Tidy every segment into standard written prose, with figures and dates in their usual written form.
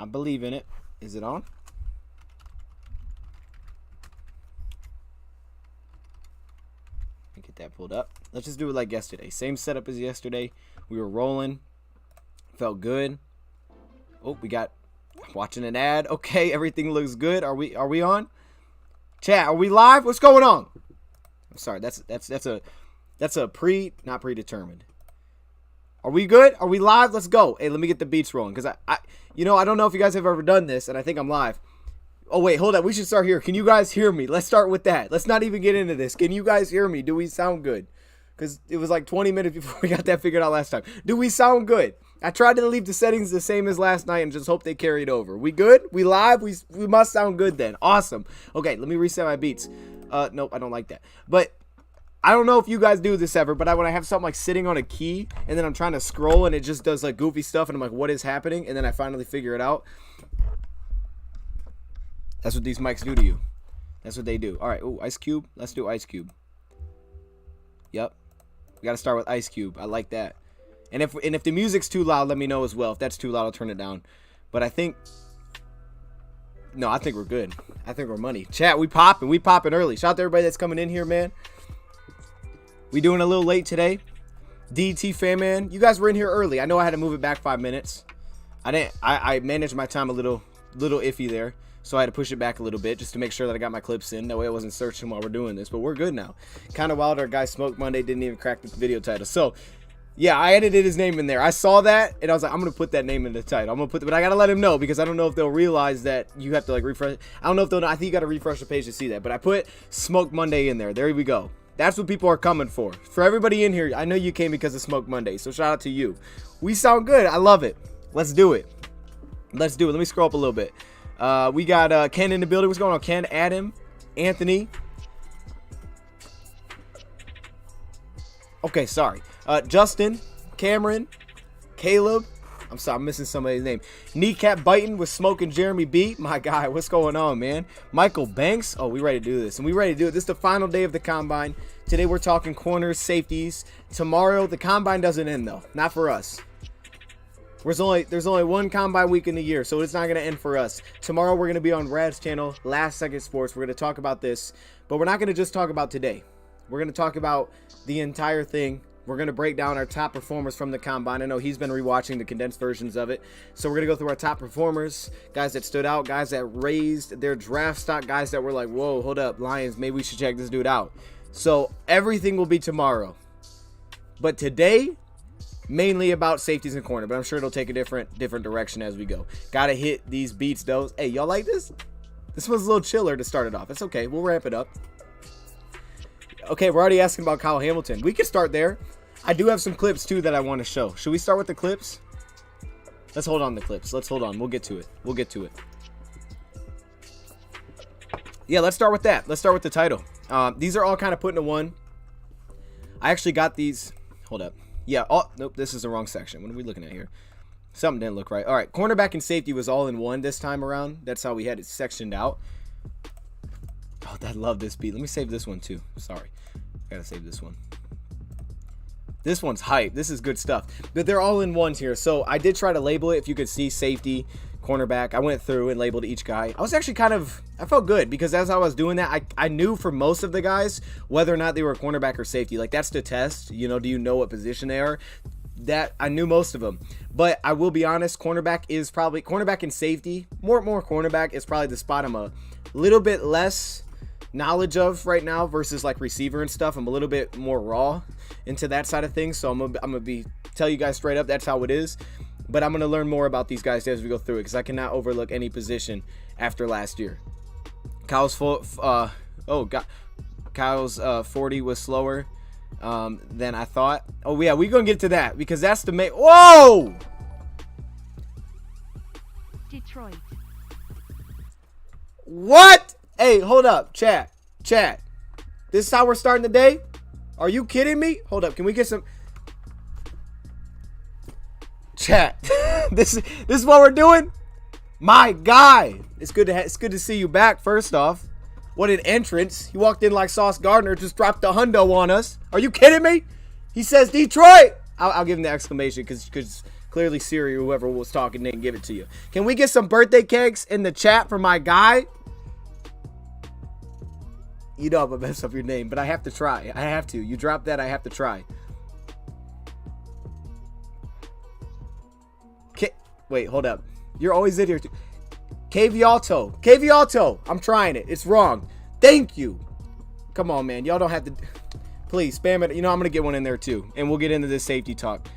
I believe in it. Is it on? Get that pulled up. Let's just do it like yesterday. Same setup as yesterday. We were rolling. Felt good. Oh, we got watching an ad. Okay, everything looks good. Are we on? Chat, are we live? What's going on? I'm sorry. That's a not predetermined. Are we good? Are we live? Let's go. Hey, let me get the beats rolling cuz I don't know if you guys have ever done this and I think I'm live. Oh, wait, hold up. We should start here. Can you guys hear me? Let's start with that. Let's not even get into this. Can you guys hear me? Do we sound good? Because it was like 20 minutes before we got that figured out last time. Do we sound good? I tried to leave the settings the same as last night and just hope they carried over. We good? We live? We must sound good then. Awesome. Okay, let me reset my beats. Nope, I don't like that. But I don't know if you guys do this ever, but when I have something like sitting on a key and then I'm trying to scroll and it just does like goofy stuff and I'm like, what is happening? And then I finally figure it out. That's what these mics do to you. That's what they do. All right. Oh, Ice Cube. Let's do Ice Cube. Yep. We got to start with Ice Cube. I like that. And if the music's too loud, let me know as well. If that's too loud, I'll turn it down. But I think we're good. I think we're money. Chat, we popping. We popping early. Shout out to everybody that's coming in here, man. We doing a little late today. DT fan, man. You guys were in here early. I know I had to move it back 5 minutes. I managed my time a little iffy there. So I had to push it back a little bit just to make sure that I got my clips in. That way I wasn't searching while we're doing this. But we're good now. Kind of wild. Our guy Smoke Monday didn't even crack the video title. So, yeah, I edited his name in there. I saw that, and I was like, I'm going to put that name in the title. But I got to let him know because I don't know if they'll realize that you have to, like, refresh. I don't know if they'll know. I think you got to refresh the page to see that. But I put Smoke Monday in there. There we go. That's what people are coming for. For everybody in here, I know you came because of Smoke Monday. So shout out to you. We sound good. I love it. Let's do it. Let's do it. Let me scroll up a little bit. We got Ken in the building. What's going on, Ken? Adam, Anthony. Okay, sorry. Justin, Cameron, Caleb. I'm sorry, I'm missing somebody's name. Kneecap biting with Smoke and Jeremy B. My guy, what's going on, man? Michael Banks. Oh, we ready to do this. And we ready to do it. This is the final day of the combine. Today we're talking corners, safeties. Tomorrow, the combine doesn't end, though. Not for us. There's only one combine week in the year, so it's not going to end for us. Tomorrow we're going to be on Rad's channel, Last Second Sports. We're going to talk about this, but we're not going to just talk about today. We're going to talk about the entire thing. We're going to break down our top performers from the combine. I know he's been rewatching the condensed versions of it. So we're going to go through our top performers, guys that stood out, guys that raised their draft stock, guys that were like, whoa, hold up, Lions, maybe we should check this dude out. So everything will be tomorrow. But today, mainly about safeties and corner, but I'm sure it'll take a different direction as we go. Gotta hit these beats, though. Hey, y'all like this? This one's a little chiller to start it off. It's okay. We'll ramp it up. Okay, we're already asking about Kyle Hamilton. We can start there. I do have some clips, too, that I want to show. Should we start with the clips? Let's hold on to the clips. Let's hold on. We'll get to it. We'll get to it. Yeah, let's start with that. Let's start with the title. These are all kind of put into one. I actually got these. Hold up. Yeah, oh, nope, this is the wrong section. What are we looking at here? Something didn't look right. All right, cornerback and safety was all in one this time around. That's how we had it sectioned out. Oh, I love this beat. Let me save this one, too. Sorry. Gotta save this one. This one's hype. This is good stuff. But they're all in ones here. So I did try to label it. If you could see safety, cornerback, I went through and labeled each guy. I was actually I felt good because as I was doing that, I knew for most of the guys whether or not they were a cornerback or safety. Like, that's the test. You know, do you know what position they are? That I knew most of them. But I will be honest, cornerback and safety, more cornerback is probably the spot I'm a little bit less knowledge of right now versus like receiver and stuff. I'm a little bit more raw into that side of things. So I'm gonna tell you guys straight up that's how it is. But I'm going to learn more about these guys as we go through it because I cannot overlook any position after last year. Kyle's 40 was slower than I thought. Oh, yeah, we're going to get to that because that's the main. Whoa! Detroit. What? Hey, hold up. Chat. This is how we're starting the day? Are you kidding me? Hold up. Can we get some... Chat. This is what we're doing. My guy, it's good to see you back. First off, what an entrance! He walked in like Sauce Gardner, just dropped the hundo on us. Are you kidding me? He says Detroit. I'll give him the exclamation because Clearly Siri or whoever was talking didn't give it to you. Can we get some birthday cakes in the chat for my guy? You know I'm gonna mess up your name, but I have to try. I have to. You drop that, I have to try. Wait, hold up. You're always in here too. Cavialto. Cavialto. I'm trying it. It's wrong. Thank you. Come on, man. Y'all don't have to. Please, spam it. You know, I'm going to get one in there too. And we'll get into this safety talk.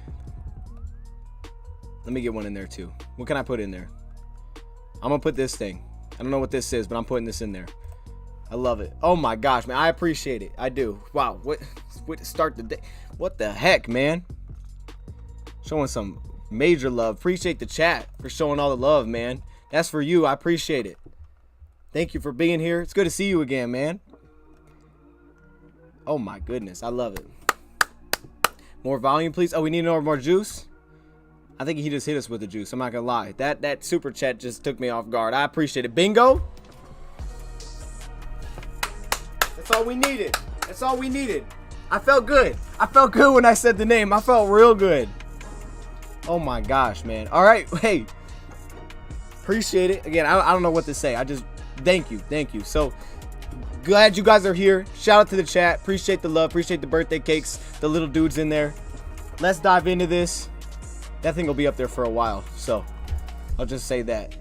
Let me get one in there too. What can I put in there? I'm going to put this thing. I don't know what this is, but I'm putting this in there. I love it. Oh my gosh, man. I appreciate it. I do. Wow. What start the day? What the heck, man? Showing some major love. Appreciate the chat for showing all the love, man. That's for you. I appreciate it. Thank you for being here. It's good to see you again, man. Oh my goodness. I love it. More volume, please. Oh, we need more juice. I think he just hit us with the juice. I'm not gonna lie. That super chat just took me off guard. I appreciate it. Bingo. That's all we needed. That's all we needed. I felt good. I felt good when I said the name. I felt real good. Oh my gosh, man. All right. Hey, appreciate it. Again, I don't know what to say. I just thank you. Thank you. So glad you guys are here. Shout out to the chat. Appreciate the love. Appreciate the birthday cakes. The little dudes in there. Let's dive into this. That thing will be up there for a while. So I'll just say that.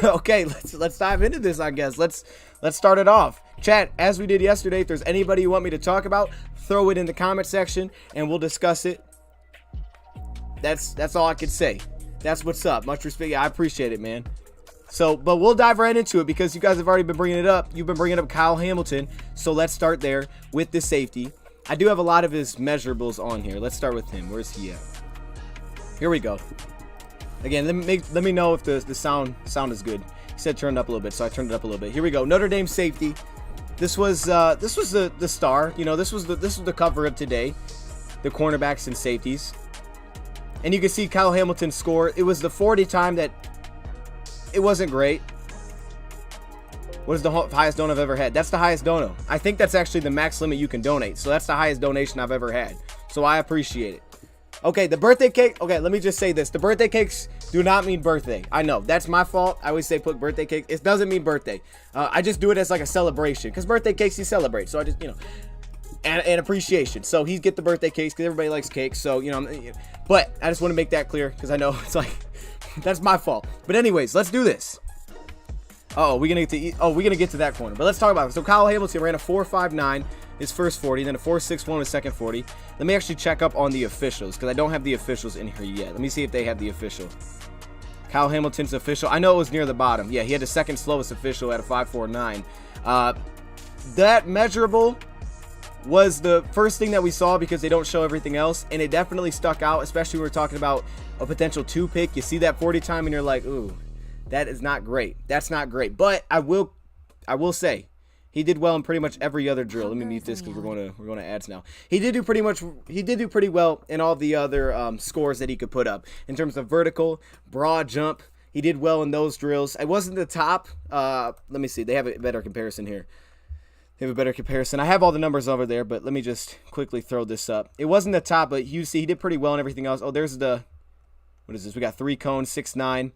Okay, let's dive into this, I guess. Let's start it off. Chat, as we did yesterday, if there's anybody you want me to talk about, throw it in the comment section and we'll discuss it. That's all I can say. That's what's up. Much respect. Yeah, I appreciate it, man. So, but we'll dive right into it because you guys have already been bringing it up. You've been bringing up Kyle Hamilton. So let's start there with the safety. I do have a lot of his measurables on here. Let's start with him. Where's he at? Here we go. Again, let me know if the sound is good. He said turn it up a little bit, so I turned it up a little bit. Here we go. Notre Dame safety. This was the star. You know, this was the cover of today. The cornerbacks and safeties. And you can see Kyle Hamilton's score. It was the 40 time that it wasn't great. What is the highest donut I've ever had? That's the highest dono. I think that's actually the max limit you can donate. So that's the highest donation I've ever had. So I appreciate it. Okay, the birthday cake. Okay, let me just say this. The birthday cakes do not mean birthday. I know. That's my fault. I always say put birthday cake. It doesn't mean birthday. I just do it as like a celebration. Because birthday cakes, you celebrate. So I just, you know. And appreciation. So he get the birthday cakes because everybody likes cakes. So, you know, but I just want to make that clear because I know it's like, that's my fault. But anyways, let's do this. We're going to get to that corner. But let's talk about it. So Kyle Hamilton ran a 4.59 his first 40, then a 4.61 his second 40. Let me actually check up on the officials because I don't have the officials in here yet. Let me see if they have the official. Kyle Hamilton's official. I know it was near the bottom. Yeah, he had the second slowest official at a 5.49. That measurable was the first thing that we saw because they don't show everything else, and it definitely stuck out, especially when we're talking about a potential 2-pick. You see that 40 time and you're like, ooh, that is not great. That's not great. But I will say he did well in pretty much every other drill. Let me mute this because we're going to ads now. He did do pretty well in all the other scores that he could put up in terms of vertical, broad jump. He did well in those drills. It wasn't the top. Let me see. They have a better comparison here. They have a better comparison. I have all the numbers over there, but let me just quickly throw this up. It wasn't the top, but you see he did pretty well in everything else. Oh, there's the, what is this? We got 3 cones, 6.9.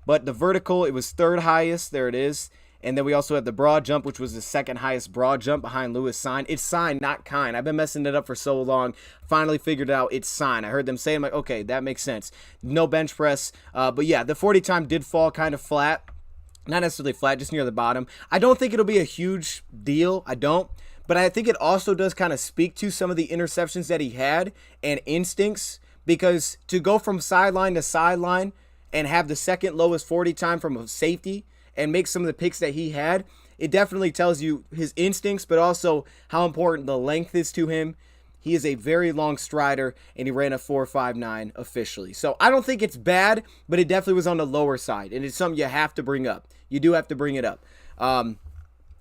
But the vertical, it was third highest. There it is. And then we also have the broad jump, which was the second highest broad jump behind Lewis Sign. It's Sign, not Kind. I've been messing it up for so long. Finally figured out it's Sign. I heard them say, I'm like, okay, that makes sense. No bench press. But yeah, the 40 time did fall kind of flat. Not necessarily flat, just near the bottom. I don't think it'll be a huge deal. I don't. But I think it also does kind of speak to some of the interceptions that he had and instincts. Because to go from sideline to sideline and have the second lowest 40 time from a safety and make some of the picks that he had, it definitely tells you his instincts, but also how important the length is to him. He is a very long strider, and he ran a 4.59 officially. So I don't think it's bad, but it definitely was on the lower side, and it's something you have to bring up. You do have to bring it up.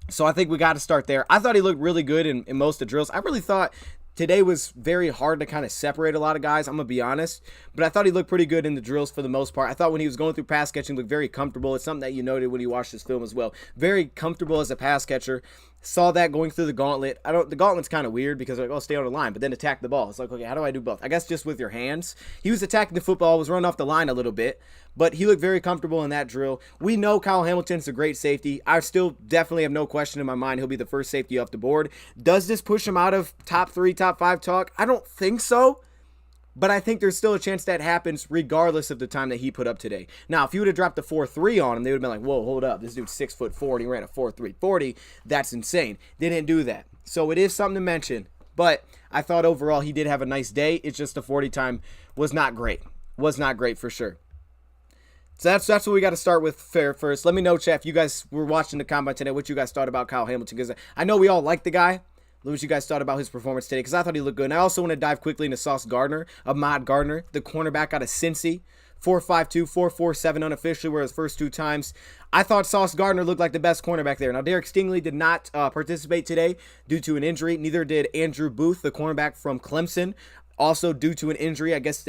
So I think we got to start there. I thought he looked really good in most of the drills. I really thought today was very hard to kind of separate a lot of guys, I'm going to be honest. But I thought he looked pretty good in the drills for the most part. I thought when he was going through pass catching, he looked very comfortable. It's something that you noted when you watched this film as well. Very comfortable as a pass catcher. Saw that going through the gauntlet. The gauntlet's kind of weird because like, oh, stay on the line, but then attack the ball. It's like, okay, how do I do both? I guess just with your hands. He was attacking the football, was running off the line a little bit, but he looked very comfortable in that drill. We know Kyle Hamilton's a great safety. I still definitely have no question in my mind he'll be the first safety off the board. Does this push him out of top 3, top 5 talk? I don't think so. But I think there's still a chance that happens regardless of the time that he put up today. Now, if you would have dropped the 4.3 on him, they would have been like, whoa, hold up. This dude's 6'4" and he ran a 4.340. That's insane. They didn't do that. So it is something to mention. But I thought overall he did have a nice day. It's just the 40 time was not great. Was not great for sure. So that's what we got to start with first. Let me know, chat, if you guys were watching the combine today, what you guys thought about Kyle Hamilton. Because I know we all like the guy. What you guys thought about his performance today, because I thought he looked good. And I also want to dive quickly into Sauce Gardner, Ahmad Gardner, the cornerback out of Cincy. 4.52, 4.47 unofficially were his first 2 times. I thought Sauce Gardner looked like the best cornerback there. Now, Derek Stingley did not participate today due to an injury. Neither did Andrew Booth, the cornerback from Clemson. Also due to an injury. I guess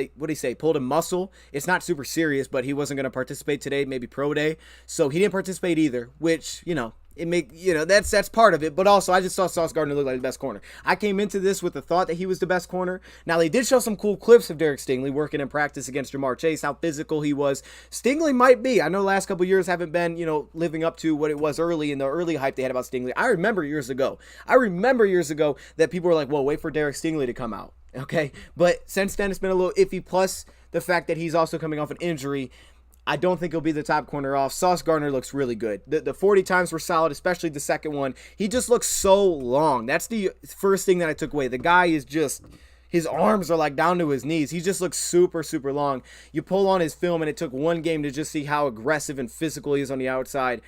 pulled a muscle. It's not super serious, but he wasn't going to participate today, maybe pro day. So he didn't participate either, which, that's part of it. But also, I just saw Sauce Gardner look like the best corner. I came into this with the thought that he was the best corner. Now, they did show some cool clips of Derek Stingley working in practice against Jamar Chase, how physical he was. Stingley might be. I know the last couple years haven't been, living up to what it was early in the early hype they had about Stingley. I remember years ago that people were like, whoa, wait for Derek Stingley to come out. Okay, but since then it's been a little iffy, plus the fact that he's also coming off an injury. I don't think he'll be the top corner off. Sauce Gardner looks really good. The 40 times were solid, especially the second one. He just looks so long. That's the first thing that I took away. The guy is just, his arms are like down to his knees. He just looks super, super long. You pull on his film and it took one game to just see how aggressive and physical he is on the outside.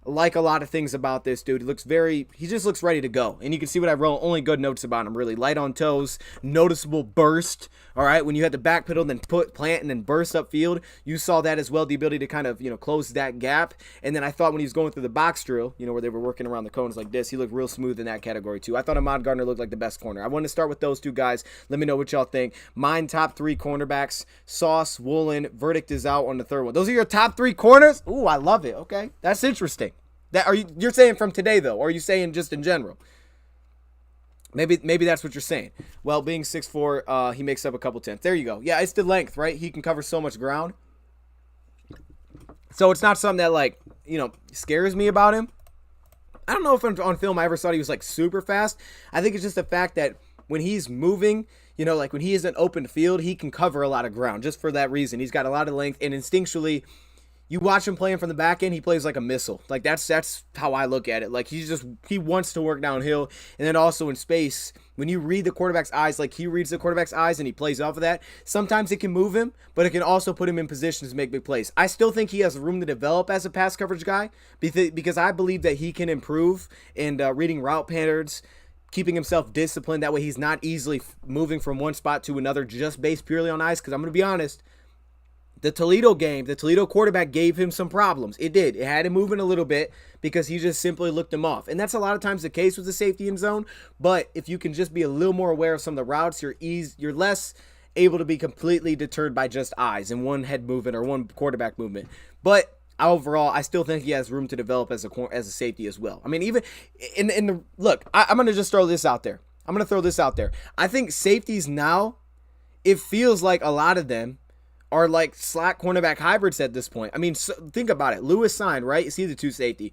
Like a lot of things about this dude, he just looks ready to go. And you can see what I wrote, only good notes about him, really. Light on toes, noticeable burst, all right? When you had the back pedal, then plant, and then burst upfield, you saw that as well, the ability to kind of, close that gap. And then I thought when he was going through the box drill, where they were working around the cones like this, he looked real smooth in that category too. I thought Ahmad Gardner looked like the best corner. I wanted to start with those 2 guys. Let me know what y'all think. Mine top 3 cornerbacks, Sauce, Woolen, verdict is out on the third one. Those are your top 3 corners? Ooh, I love it. Okay, that's interesting. You're saying from today though, or are you saying just in general? Maybe that's what you're saying. Well, being 6'4", he makes up a couple tenths. There you go. Yeah, it's the length, right? He can cover so much ground. So it's not something that scares me about him. I don't know if on film I ever thought he was super fast. I think it's just the fact that when he's moving, when he is in open field, he can cover a lot of ground just for that reason. He's got a lot of length, and instinctually, you watch him playing from the back end, he plays like a missile. That's how I look at it. He wants to work downhill. And then also in space, when you read the quarterback's eyes, he reads the quarterback's eyes and he plays off of that, sometimes it can move him, but it can also put him in positions to make big plays. I still think he has room to develop as a pass coverage guy because I believe that he can improve in reading route patterns, keeping himself disciplined. That way he's not easily moving from one spot to another just based purely on eyes. Because I'm going to be honest, the Toledo game, the Toledo quarterback gave him some problems. It did. It had him moving a little bit because he just simply looked him off. And that's a lot of times the case with the safety in zone. But if you can just be a little more aware of some of the routes, you're less able to be completely deterred by just eyes and one head movement or one quarterback movement. But overall, I still think he has room to develop as a safety as well. I mean, even I'm going to just throw this out there. I think safeties now, it feels like a lot of them are like slot cornerback hybrids at this point. I mean, think about it. Lewis signed, right? Is he the 2 safety?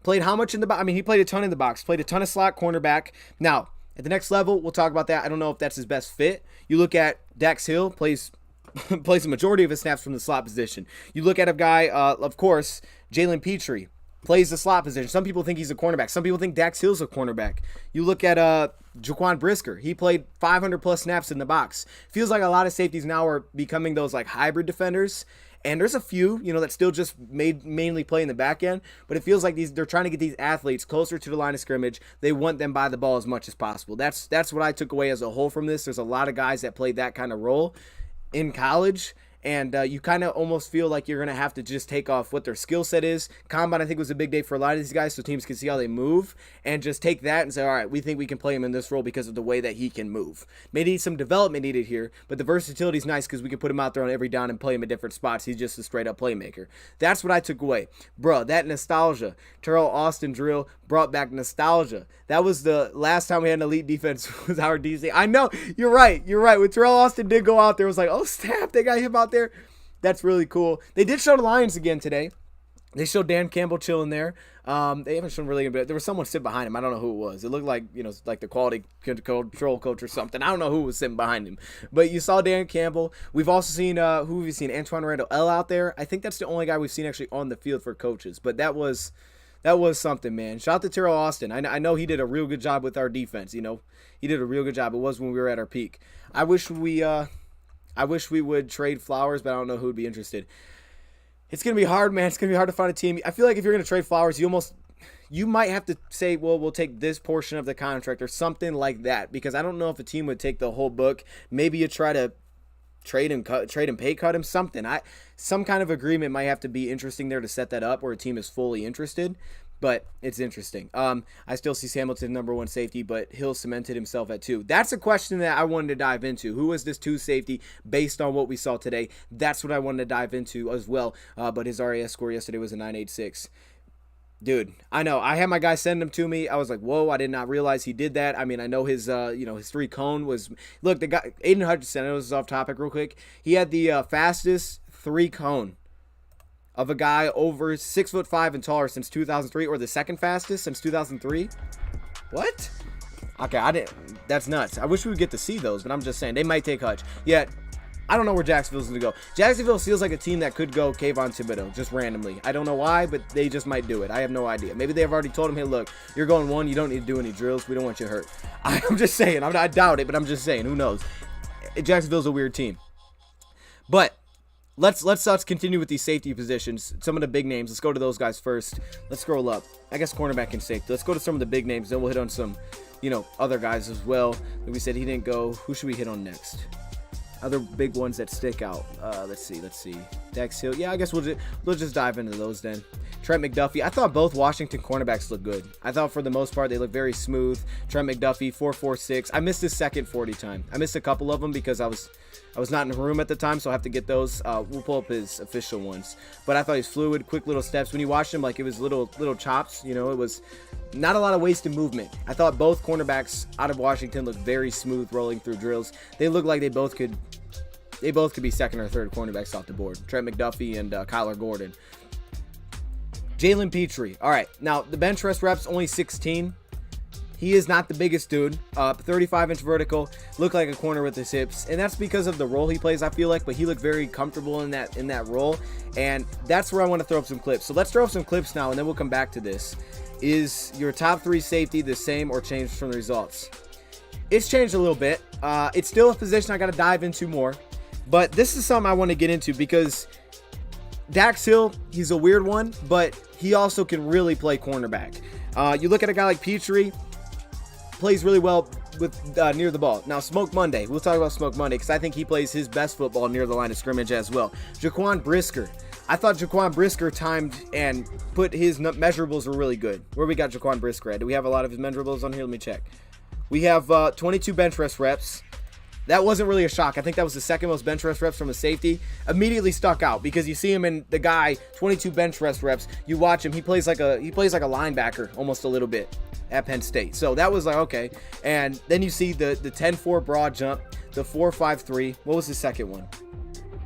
Played how much in the box? I mean, he played a ton in the box. Played a ton of slot cornerback. Now, at the next level, we'll talk about that. I don't know if that's his best fit. You look at Dax Hill, plays the majority of his snaps from the slot position. You look at a guy, of course, Jalen Petrie, plays the slot position. Some people think he's a cornerback. Some people think Dax Hill's a cornerback. You look at Jaquan Brisker. He played 500-plus snaps in the box. Feels like a lot of safeties now are becoming those hybrid defenders. And there's a few, that still just mainly play in the back end. But it feels like they're trying to get these athletes closer to the line of scrimmage. They want them by the ball as much as possible. That's what I took away as a whole from this. There's a lot of guys that played that kind of role in college. And you kind of almost feel like you're going to have to just take off what their skill set is. Combine, I think, was a big day for a lot of these guys, so teams can see how they move and just take that and say, all right, we think we can play him in this role because of the way that he can move. Maybe some development needed here, but the versatility is nice because we can put him out there on every down and play him at different spots. He's just a straight-up playmaker. That's what I took away. Bro, that nostalgia. Terrell Austin drill brought back nostalgia. That was the last time we had an elite defense was our DC. I know, you're right. When Terrell Austin did go out there, it was like, oh, snap, they got him out there. That's really cool. They did show the Lions again today. They showed Dan Campbell chilling there. They haven't shown really good, but there was someone sitting behind him. I don't know who it was. It looked like, like the quality control coach or something. I don't know who was sitting behind him. But you saw Dan Campbell. We've also seen, who have we seen? Antoine Randall L out there. I think that's the only guy we've seen actually on the field for coaches. But that was something, man. Shout out to Terrell Austin. I know he did a real good job with our defense. He did a real good job. It was when we were at our peak. I wish we would trade Flowers, but I don't know who would be interested. It's going to be hard, man. It's going to be hard to find a team. I feel like if you're going to trade Flowers, you might have to say, well, we'll take this portion of the contract or something like that, because I don't know if a team would take the whole book. Maybe you try to trade and pay cut him, something. Some kind of agreement might have to be interesting there to set that up where a team is fully interested. But it's interesting. I still see Hamilton number 1 safety, but Hill cemented himself at 2. That's a question that I wanted to dive into. Who is this 2 safety based on what we saw today? That's what I wanted to dive into as well. But his RAS score yesterday was a 9.86. Dude, I know. I had my guy send them to me. I was like, whoa, I did not realize he did that. I mean, I know his, his 3 cone was, look, the guy, Aiden Hutchinson, I know this is off topic real quick. He had the fastest 3 cone of a guy over 6'5" and taller since 2003, or the second fastest since 2003. What? Okay, that's nuts. I wish we would get to see those, but I'm just saying they might take Hutch. Yeah, I don't know where Jacksonville's going to go. Jacksonville feels like a team that could go Kayvon Thibodeau, just randomly. I don't know why, but they just might do it. I have no idea. Maybe they've already told him, hey, look, you're going 1. You don't need to do any drills. We don't want you hurt. I'm just saying. I doubt it, but I'm just saying. Who knows? Jacksonville's a weird team. But let's continue with these safety positions. Some of the big names. Let's go to those guys first. Let's scroll up. I guess cornerback and safety. Let's go to some of the big names. Then we'll hit on some, other guys as well. Like we said, he didn't go. Who should we hit on next? Other big ones that stick out. Let's see. Dex Hill. Yeah, I guess we'll just dive into those then. Trent Mcduffie. I thought both Washington cornerbacks looked good. I thought for the most part they looked very smooth. Trent Mcduffie, 4.46. I missed his second 40 time. I missed a couple of them because I was not in the room at the time, so I have to get those. We'll pull up his official ones. But I thought he was fluid, quick little steps. When you watched him, like it was little chops. It was not a lot of wasted movement. I thought both cornerbacks out of Washington looked very smooth rolling through drills. They looked like they both could be second or third cornerbacks off the board. Trent Mcduffie and Kyler Gordon. Jalen Petrie. All right, now the bench press reps only 16. He is not the biggest dude. 35-inch vertical, looked like a corner with his hips, and that's because of the role he plays, I feel like. But he looked very comfortable in that role, and that's where I want to throw up some clips. So let's throw up some clips now, and then we'll come back to this. Is your top 3 safety the same or changed from the results? It's changed a little bit. It's still a position I got to dive into more, but this is something I want to get into because Dax Hill, he's a weird one, but he also can really play cornerback. You look at a guy like Petrie, plays really well with near the ball. Now, Smoke Monday. We'll talk about Smoke Monday because I think he plays his best football near the line of scrimmage as well. Jaquan Brisker. I thought Jaquan Brisker timed and put his measurables were really good. Where we got Jaquan Brisker at? Do we have a lot of his measurables on here? Let me check. We have 22 bench press reps. That wasn't really a shock. I think that was the second most bench press reps from a safety. Immediately stuck out because you see him in the guy 22 bench press reps. You watch him. He plays like a linebacker almost a little bit at Penn State. So that was like, okay. And then you see the 10-4 broad jump, the 4.53. What was the second one?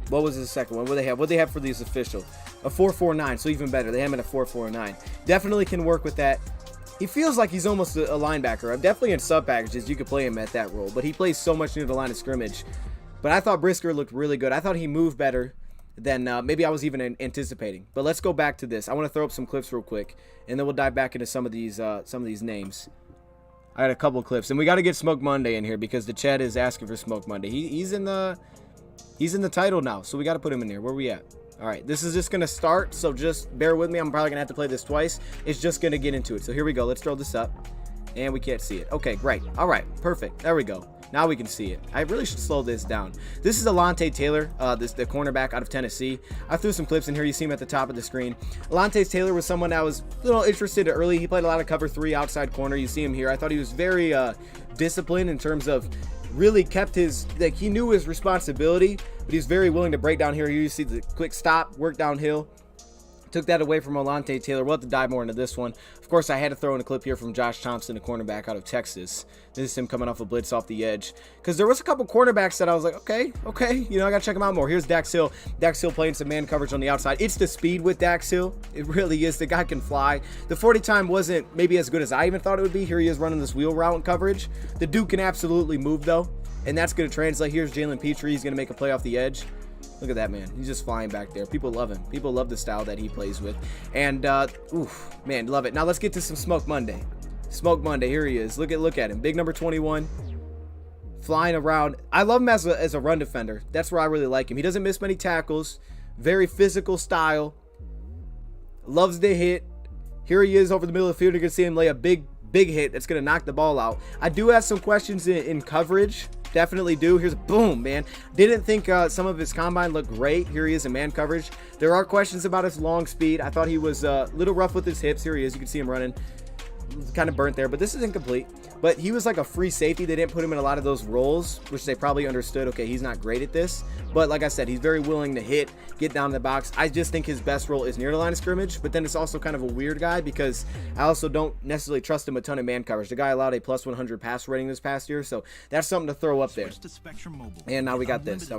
What do they have? What do they have for these official? A 4.49. So even better. They have him at a 4.49. Definitely can work with that. He feels like he's almost a linebacker. I'm definitely in sub packages. You could play him at that role, but he plays so much near the line of scrimmage. But I thought Brisker looked really good. I thought he moved better than maybe I was even anticipating. But let's go back to this. I want to throw up some clips real quick, and then we'll dive back into some of these names. I got a couple of clips, and we got to get Smoke Monday in here because the chat is asking for Smoke Monday. He's in the title now, so we got to put him in here. Where we at? All right, this is just going to start, so just bear with me. I'm probably going to have to play this twice. It's just going to get into it. So here we go. Let's throw this up, and we can't see it. Okay, great. All right, perfect. There we go. Now we can see it. I really should slow this down. This is Alante Taylor, the cornerback out of Tennessee. I threw some clips in here. You see him at the top of the screen. Alante Taylor was someone I was a little interested in early. He played a lot of cover 3 outside corner. You see him here. I thought he was very disciplined in terms of really kept his, like, he knew his responsibility, but he's very willing to break down here. Here you see the quick stop, work downhill. Took that away from Alante Taylor. We'll have to dive more into this one. Of course, I had to throw in a clip here from Josh Thompson, the cornerback out of Texas. This is him coming off a blitz off the edge. Because there was a couple cornerbacks that I was like, okay, you know, I got to check them out more. Here's Dax Hill. Dax Hill playing some man coverage on the outside. It's the speed with Dax Hill. It really is. The guy can fly. The 40 time wasn't maybe as good as I even thought it would be. Here he is running this wheel route in coverage. The dude can absolutely move, though. And that's going to translate. Here's Jalen Petrie. He's going to make a play off the edge. Look at that, man. He's just flying back there. People love him. People love the style that he plays with. And, oof, man, love it. Now let's get to some Smoke Monday. Smoke Monday. Here he is. Look at him. Big number 21. Flying around. I love him as a run defender. That's where I really like him. He doesn't miss many tackles. Very physical style. Loves to hit. Here he is over the middle of the field. You're going to see him lay a big hit that's going to knock the ball out. I do have some questions in coverage. Definitely do. Here's a boom, man. Didn't think some of his combine looked great. Here he is in man coverage. There are questions about his long speed. I thought he was a little rough with his hips. Here he is. You can see him running. Kind of burnt there, but this is incomplete. But he was like a free safety. They didn't put him in a lot of those roles, which they probably understood. Okay, he's not great at this. But like I said, he's very willing to hit, get down the box. I just think his best role is near the line of scrimmage. But then it's also kind of a weird guy because I also don't necessarily trust him a ton of man coverage. The guy allowed a plus 100 pass rating this past year, so that's something to throw up there. And now we got this.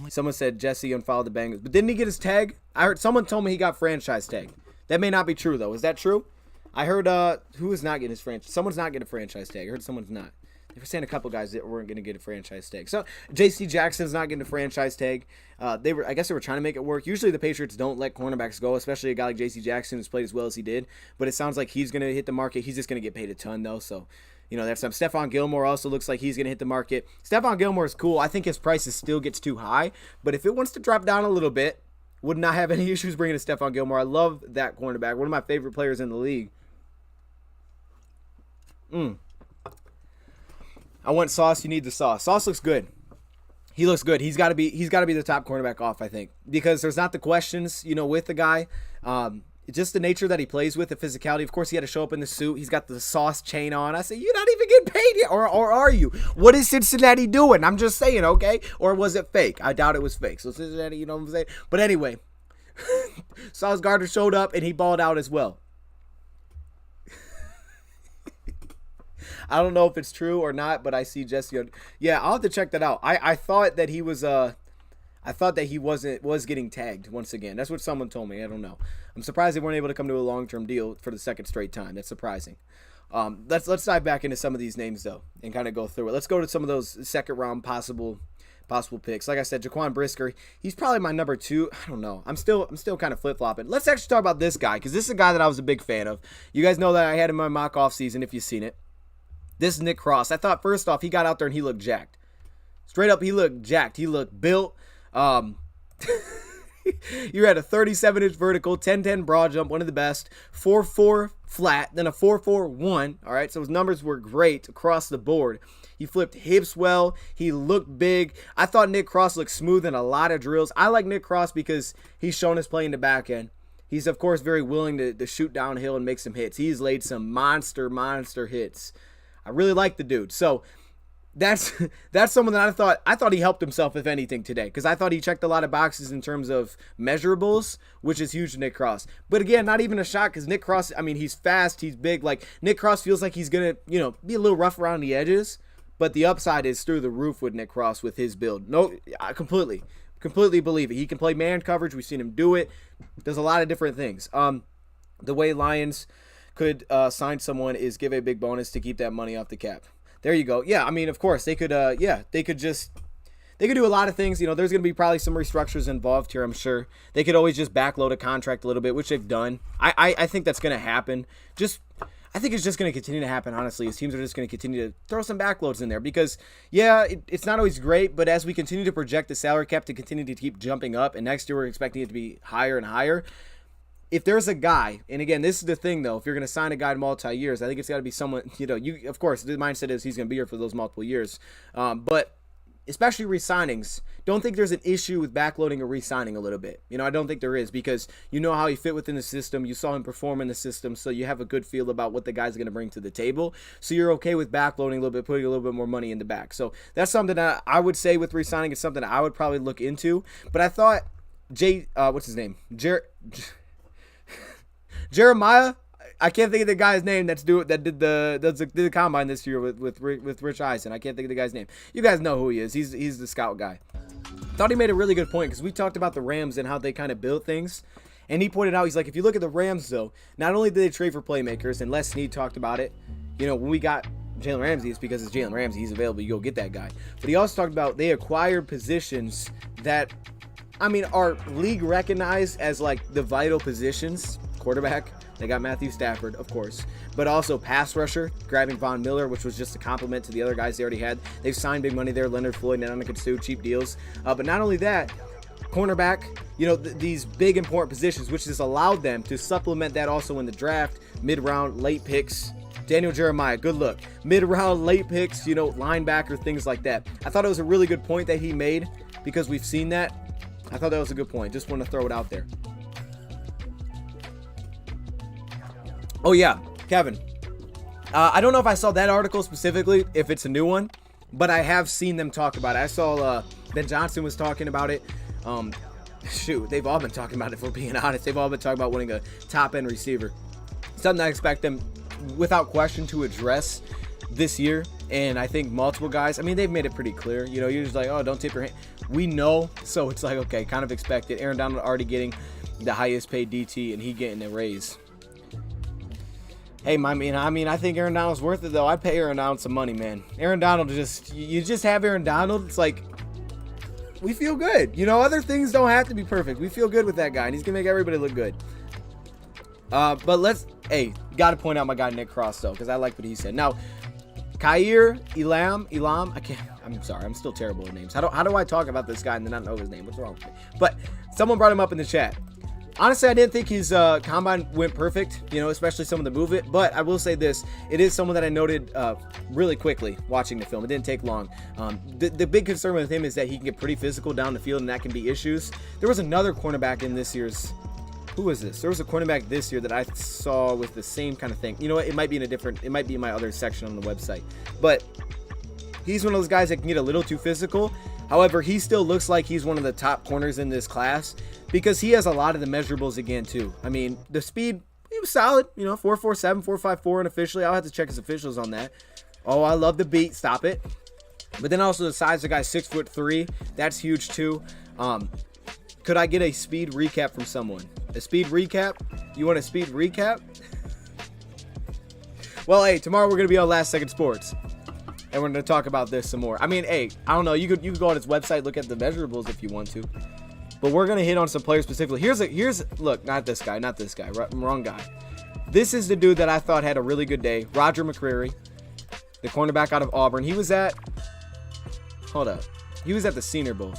Someone said Jesse unfollowed the Bengals. But didn't he get his tag? I heard someone told me he got franchise tag. That may not be true, though. Is that true? I heard who is not getting his franchise. Someone's not getting a franchise tag. I heard someone's not. They were saying a couple guys that weren't going to get a franchise tag. So J.C. Jackson's not getting a franchise tag. I guess they were trying to make it work. Usually the Patriots don't let cornerbacks go, especially a guy like J.C. Jackson who's played as well as he did. But it sounds like he's going to hit the market. He's just going to get paid a ton, though. So, you know, that's some. Stephon Gilmore also looks like he's going to hit the market. Stephon Gilmore is cool. I think his price still gets too high. But if it wants to drop down a little bit, would not have any issues bringing a Stephon Gilmore. I love that cornerback. One of my favorite players in the league. I want sauce. You need the sauce. Sauce looks good. He looks good. He's got to be the top cornerback off, I think, because there's not the questions, you know, with the guy. Just the nature that he plays with, the physicality. Of course, he had to show up in the suit. He's got the sauce chain on. I said, you're not even getting paid yet, or are you? What is Cincinnati doing? I'm just saying, okay? Or was it fake? I doubt it was fake. So Cincinnati, you know what I'm saying? But anyway, Sauce Gardner showed up and he balled out as well. I don't know if it's true or not, but I see Jesse. Yeah, I'll have to check that out. I thought that he was was getting tagged once again. That's what someone told me. I don't know. I'm surprised they weren't able to come to a long-term deal for the second straight time. That's surprising. Let's dive back into some of these names though and kind of go through it. Let's go to some of those second round possible picks. Like I said, Jaquan Brisker, he's probably my number 2. I don't know. I'm still kind of flip-flopping. Let's actually talk about this guy because this is a guy that I was a big fan of. You guys know that I had him in my mock off season if you've seen it. This is Nick Cross. I thought first off, he got out there and he looked jacked. Straight up, he looked jacked. He looked built. You had a 37-inch vertical, 10-10 broad jump, one of the best, 4.4 flat, then a 4.41. All right, so his numbers were great across the board. He flipped hips well. He looked big. I thought Nick Cross looked smooth in a lot of drills. I like Nick Cross because he's shown us play in the back end. He's, of course, very willing to shoot downhill and make some hits. He's laid some monster hits. I really like the dude. So that's someone that I thought he helped himself, if anything, today. Because I thought he checked a lot of boxes in terms of measurables, which is huge to Nick Cross. But again, not even a shot because Nick Cross, I mean, he's fast, he's big. Like, Nick Cross feels like he's going to, you know, be a little rough around the edges. But the upside is through the roof with Nick Cross with his build. No, I completely believe it. He can play man coverage. We've seen him do it. There's a lot of different things. The way Lions could sign someone is give a big bonus to keep that money off the cap. There you go. Yeah, I mean, of course, they could do a lot of things. You know, there's going to be probably some restructures involved here, I'm sure. They could always just backload a contract a little bit, which they've done. I think that's going to happen. I think it's just going to continue to happen, honestly. His teams are just going to continue to throw some backloads in there because, yeah, it's not always great, but as we continue to project the salary cap to continue to keep jumping up, and next year we're expecting it to be higher and higher, if there's a guy, and again, this is the thing though, if you're going to sign a guy to multi-years, I think it's got to be someone, of course, the mindset is he's going to be here for those multiple years. But especially re-signings, don't think there's an issue with backloading or re-signing a little bit. I don't think there is, because you know how he fit within the system. You saw him perform in the system, so you have a good feel about what the guy's going to bring to the table. So you're okay with backloading a little bit, putting a little bit more money in the back. So that's something that I would say with re-signing. It's something that I would probably look into. But I thought what's his name? Jeremiah, I can't think of the guy's name that did the combine this year with Rich Eisen. I can't think of the guy's name. You guys know who he is. He's the scout guy. Thought he made a really good point, because we talked about the Rams and how they kind of built things. And he pointed out, he's like, if you look at the Rams, though, not only did they trade for playmakers, and Les Snead talked about it, when we got Jalen Ramsey, it's because it's Jalen Ramsey. He's available. You go get that guy. But he also talked about they acquired positions that, are league recognized as like the vital positions. Quarterback, they got Matthew Stafford, of course, but also pass rusher, grabbing Von Miller, which was just a compliment to the other guys they already had. They've signed big money there, Leonard Floyd, Nanana Sue, cheap deals. But not only that, cornerback, these big important positions, which has allowed them to supplement that also in the draft, mid-round, late picks. Daniel Jeremiah, good look. Mid-round, late picks, linebacker, things like that. I thought it was a really good point that he made, because we've seen that. I thought that was a good point. Just want to throw it out there. Oh, yeah, Kevin. I don't know if I saw that article specifically, if it's a new one, but I have seen them talk about it. I saw Ben Johnson was talking about it. They've all been talking about it, if we're being honest. They've all been talking about winning a top-end receiver. Something I expect them, without question, to address this year. And I think multiple guys, they've made it pretty clear. You're just like, oh, don't tip your hand. We know, so it's like, okay, kind of expect it. Aaron Donald already getting the highest paid DT, and he getting a raise. Hey, I think Aaron Donald's worth it, though. I'd pay Aaron Donald some money, man. Aaron Donald, you just have Aaron Donald. It's like, we feel good. Other things don't have to be perfect. We feel good with that guy, and he's going to make everybody look good. But got to point out my guy Nick Cross, though, because I like what he said. Now, Kair Elam, I'm sorry, I'm still terrible with names. How do I talk about this guy and then not know his name? What's wrong with me? But someone brought him up in the chat. Honestly, I didn't think his combine went perfect, especially some of the movement. But I will say this. It is someone that I noted really quickly watching the film. It didn't take long. The big concern with him is that he can get pretty physical down the field, and that can be issues. There was another cornerback in this year's... Who was this? There was a cornerback this year that I saw with the same kind of thing. It might be it might be in my other section on the website. But he's one of those guys that can get a little too physical. However, he still looks like he's one of the top corners in this class, because he has a lot of the measurables again, too. The speed, he was solid, 4.47, 4.54 unofficially. I'll have to check his officials on that. Oh, I love the beat. Stop it. But then also the size, the guy's 6'3". That's huge, too. Could I get a speed recap from someone? A speed recap? You want a speed recap? Well, hey, tomorrow we're going to be on Last Second Sports. And we're going to talk about this some more. I don't know. You could go on his website, look at the measurables if you want to. But we're going to hit on some players specifically. Look, not this guy. Wrong guy. This is the dude that I thought had a really good day. Roger Mccrea, the cornerback out of Auburn. He was at the Senior Bowl.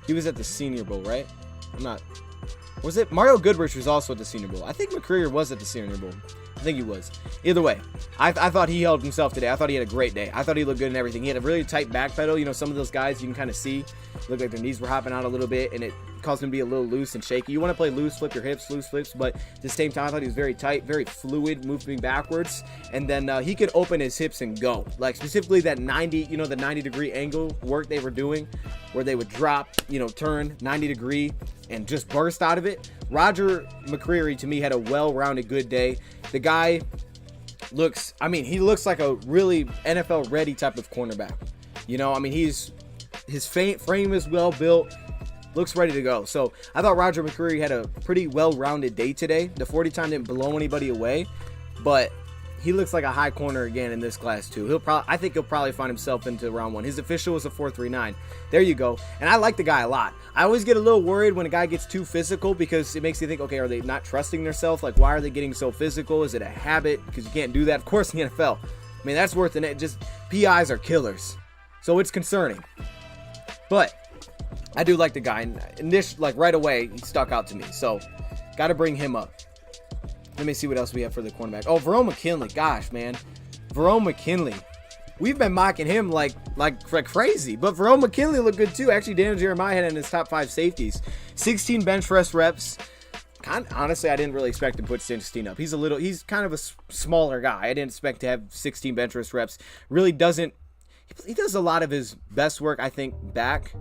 Right? Was it? Mario Goodrich was also at the Senior Bowl. I think Mccrea was at the Senior Bowl. I think he was. Either way, I thought he held himself today. I thought he had a great day. I thought he looked good in everything. He had a really tight back pedal. Some of those guys you can kind of see look like their knees were hopping out a little bit, and it caused him to be a little loose and shaky. You want to play loose, flip your hips, loose flips, but at the same time, I thought he was very tight, very fluid, moving backwards, and then he could open his hips and go. Like specifically that 90, the 90-degree angle work they were doing, where they would drop, turn 90-degree and just burst out of it. Roger Mccrea, to me, had a well-rounded good day. The guy looks like a really NFL-ready type of cornerback. His frame is well built, looks ready to go. So I thought Roger Mccrea had a pretty well-rounded day today. The 40 time didn't blow anybody away, but he looks like a high corner again in this class too. I think he'll probably find himself into round one. His official was a 4.39. There you go. And I like the guy a lot. I always get a little worried when a guy gets too physical, because it makes you think, okay, are they not trusting themselves? Like, why are they getting so physical? Is it a habit? Because you can't do that, of course, in the NFL. That's worth it. Just PIs are killers, so it's concerning. But I do like the guy, and this, right away, he stuck out to me. So Got to bring him up. Let me see what else we have for the cornerback. Oh, Vero Mckinney. Gosh, man. Vero Mckinney. We've been mocking him like crazy. But Vero Mckinney looked good too. Actually, Daniel Jeremiah had in his top 5 safeties. 16 bench press reps. Honestly, I didn't really expect to put 16 up. He's kind of a smaller guy. I didn't expect to have 16 bench press reps. Really doesn't. He does a lot of his best work, I think, back.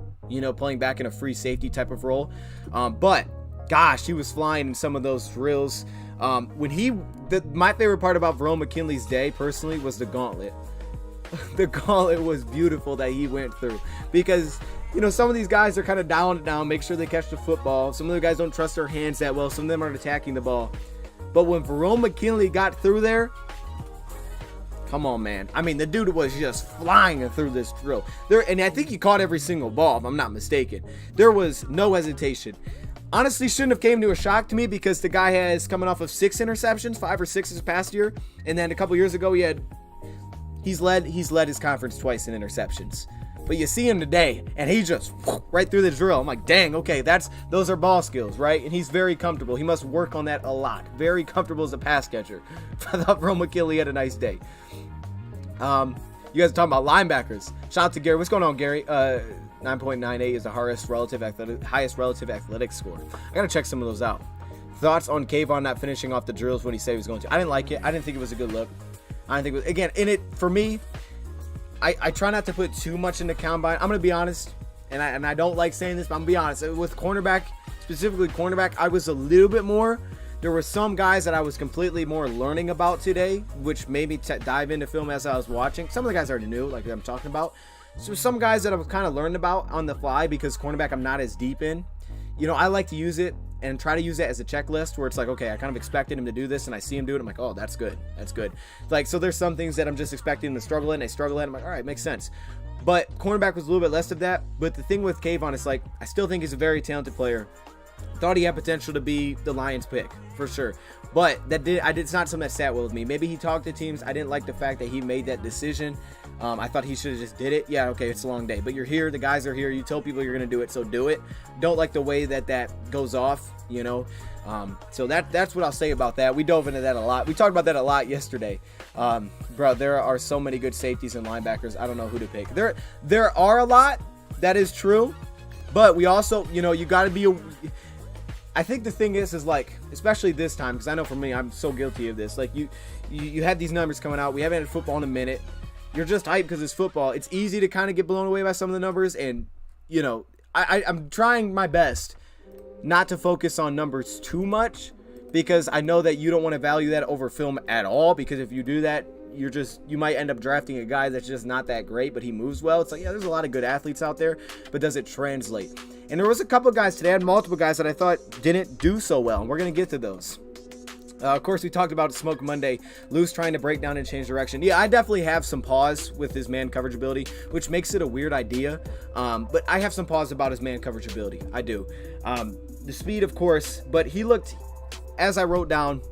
Playing back in a free safety type of role. But gosh, he was flying in some of those drills. My favorite part about Vero Mckinney's day, personally, was the gauntlet. The gauntlet was beautiful that he went through, because some of these guys are kind of down, make sure they catch the football. Some of the guys don't trust their hands that well. Some of them aren't attacking the ball. But when Vero Mckinney got through there, come on, man. I mean, the dude was just flying through this drill. And I think he caught every single ball, if I'm not mistaken. There was no hesitation. Honestly, shouldn't have came to a shock to me, because the guy has coming off of 6 interceptions, 5 or 6 this past year. And then a couple years ago, he's led his conference twice in interceptions. But you see him today, and he just right through the drill. I'm like, dang, okay, those are ball skills, right? And he's very comfortable. He must work on that a lot. Very comfortable as a pass catcher. I thought Vero Mckinney had a nice day. You guys are talking about linebackers. Shout out to Gary. What's going on, Gary? 9.98 is the highest relative athletic score. I gotta check some of those out. Thoughts on Kayvon not finishing off the drills when he said he was going to? I didn't like it. I didn't think it was a good look. I didn't think it was, again, in it, for me, I try not to put too much in the combine. I'm going to be honest, and I don't like saying this, but I'm going to be honest. With cornerback, specifically cornerback, I was a little bit more. There were some guys that I was completely more learning about today, which made me dive into film as I was watching. Some of the guys I already knew, like I'm talking about. So some guys that I've kind of learned about on the fly, because cornerback I'm not as deep in. I like to use it and try to use it as a checklist where it's like, okay, I kind of expected him to do this and I see him do it. I'm like, oh, that's good. That's good. Like, so there's some things that I'm just expecting him to struggle in. I struggle in. I'm like, all right, makes sense. But cornerback was a little bit less of that. But the thing with Kayvon is, like, I still think he's a very talented player. Thought he had potential to be the Lions pick for sure. But it's not something that sat well with me. Maybe he talked to teams. I didn't like the fact that he made that decision. I thought he should have just did it. Yeah, okay, it's a long day, but you're here. The guys are here. You tell people you're going to do it, so do it. Don't like the way that goes off, So that's what I'll say about that. We dove into that a lot. We talked about that a lot yesterday. Bro, there are so many good safeties and linebackers. I don't know who to pick. There are a lot. That is true. But we also, you got to be I think the thing is like, especially this time, because I know for me, I'm so guilty of this. Like, you have these numbers coming out. We haven't had football in a minute. You're just hyped because it's football. It's easy to kind of get blown away by some of the numbers. And, I'm trying my best not to focus on numbers too much, because I know that you don't want to value that over film at all. Because if you do that, you might end up drafting a guy that's just not that great, but he moves well. It's like, yeah, there's a lot of good athletes out there, but does it translate? And there was a couple of guys today, I had multiple guys that I thought didn't do so well, and we're going to get to those. Of course, we talked about Smoke Monday, Luce trying to break down and change direction. Yeah, I definitely have some pause with his man coverage ability, which makes it a weird idea. But I have some pause about his man coverage ability. I do. The speed, of course, but he looked, as I wrote down,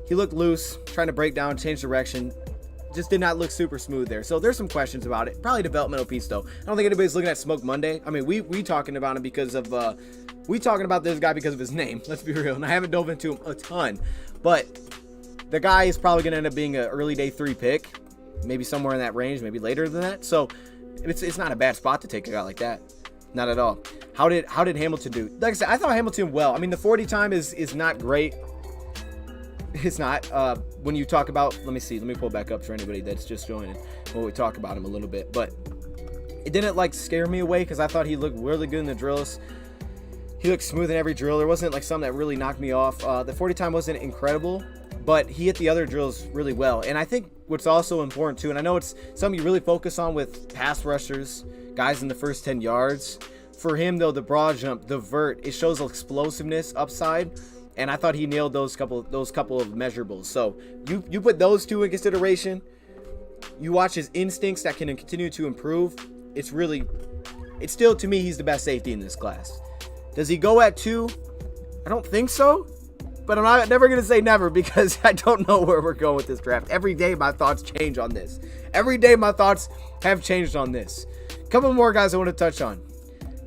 he looked loose, trying to break down, change direction. Just did not look super smooth there. So there's some questions about it. Probably developmental piece, though. I don't think anybody's looking at Smoke Monday. I mean, we talking about him because of, we talking about this guy because of his name. Let's be real. And I haven't dove into him a ton. But the guy is probably going to end up being an early day 3 pick. Maybe somewhere in that range, maybe later than that. So it's not a bad spot to take a guy like that. Not at all. How did Hamilton do? Like I said, I thought Hamilton well. I mean, the 40 time is not great. It's not. When you talk about, let me pull back up for anybody that's just joining when we talk about him a little bit. But it didn't like scare me away, because I thought he looked really good in the drills. He looked smooth in every drill. There wasn't like something that really knocked me off. The 40 time wasn't incredible, but he hit the other drills really well. And I think what's also important too, and I know it's something you really focus on with pass rushers, guys in the first 10 yards. For him though, the broad jump, the vert, it shows explosiveness, upside. And I thought he nailed those couple of measurables. So you put those two in consideration. You watch his instincts that can continue to improve. It's still, to me, he's the best safety in this class. Does he go at 2? I don't think so. But I'm never going to say never, because I don't know where we're going with this draft. Every day my thoughts change on this. Every day my thoughts have changed on this. A couple more guys I want to touch on.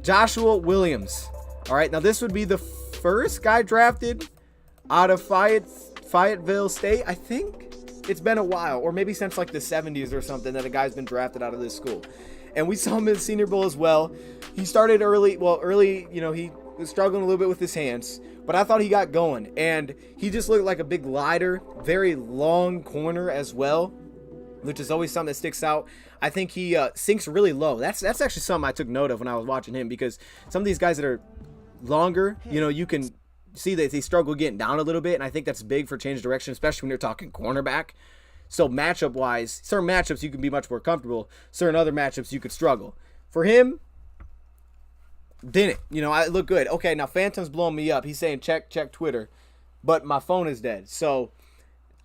Joshua Williams. All right, now this would be the first guy drafted out of Fayetteville State. I think it's been a while, or maybe since like the 70s or something, that a guy's been drafted out of this school. And we saw him in the Senior Bowl as well. He started early, he was struggling a little bit with his hands, but I thought he got going. And he just looked like a big glider, very long corner as well, which is always something that sticks out. I think he sinks really low. That's actually something I took note of when I was watching him, because some of these guys that are longer, you can see that they struggle getting down a little bit, and I think that's big for change of direction, especially when you're talking cornerback. So matchup-wise, certain matchups you can be much more comfortable. Certain other matchups you could struggle. For him, didn't. I look good. Okay, now Phantom's blowing me up. He's saying check Twitter, but my phone is dead. So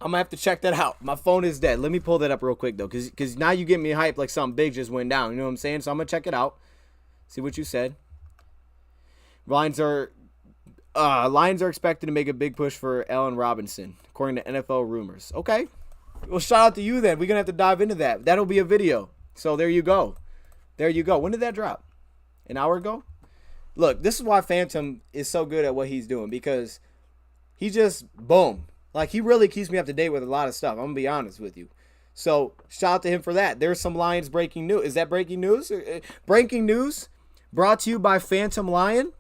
I'm going to have to check that out. My phone is dead. Let me pull that up real quick, though, because now you get me hyped like something big just went down. You know what I'm saying? So I'm going to check it out. See what you said. Lions are expected to make a big push for Allen Robinson, according to NFL rumors. Okay. Well, shout out to you then. We're going to have to dive into that. That'll be a video. So there you go. When did that drop? An hour ago? Look, this is why Phantom is so good at what he's doing, because he just, boom. Like, he really keeps me up to date with a lot of stuff. I'm going to be honest with you. So shout out to him for that. There's some Lions breaking news. Is that breaking news? Breaking news brought to you by Phantom Lion.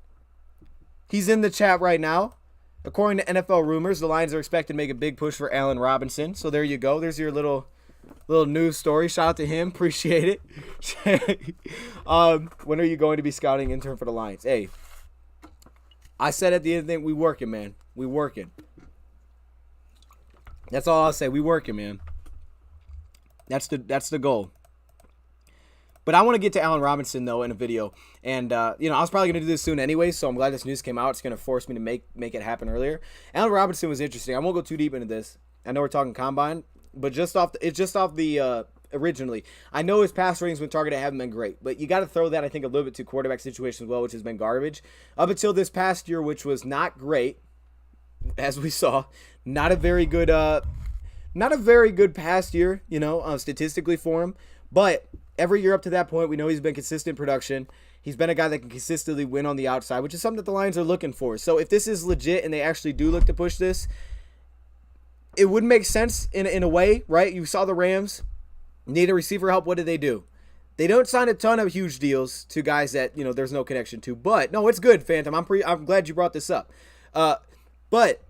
He's in the chat right now. According to NFL rumors, the Lions are expected to make a big push for Allen Robinson. So there you go. There's your little news story. Shout out to him. Appreciate it. When are you going to be scouting intern for the Lions? Hey, I said at the end of the thing, we working, man. We working. That's all I'll say. We working, man. That's the goal. But I want to get to Allen Robinson, though, in a video. And, I was probably going to do this soon anyway, so I'm glad this news came out. It's going to force me to make it happen earlier. Allen Robinson was interesting. I won't go too deep into this. I know we're talking combine, but originally. I know his pass ratings when targeted haven't been great, but you got to throw that, I think, a little bit to quarterback situation as well, which has been garbage. Up until this past year, which was not great, as we saw. Not a very good past year, statistically for him. But every year up to that point, we know he's been consistent production. He's been a guy that can consistently win on the outside, which is something that the Lions are looking for. So if this is legit and they actually do look to push this, it would make sense in a way, right? You saw the Rams need a receiver help. What did they do? They don't sign a ton of huge deals to guys that, there's no connection to. But, no, it's good, Phantom. I'm glad you brought this up. But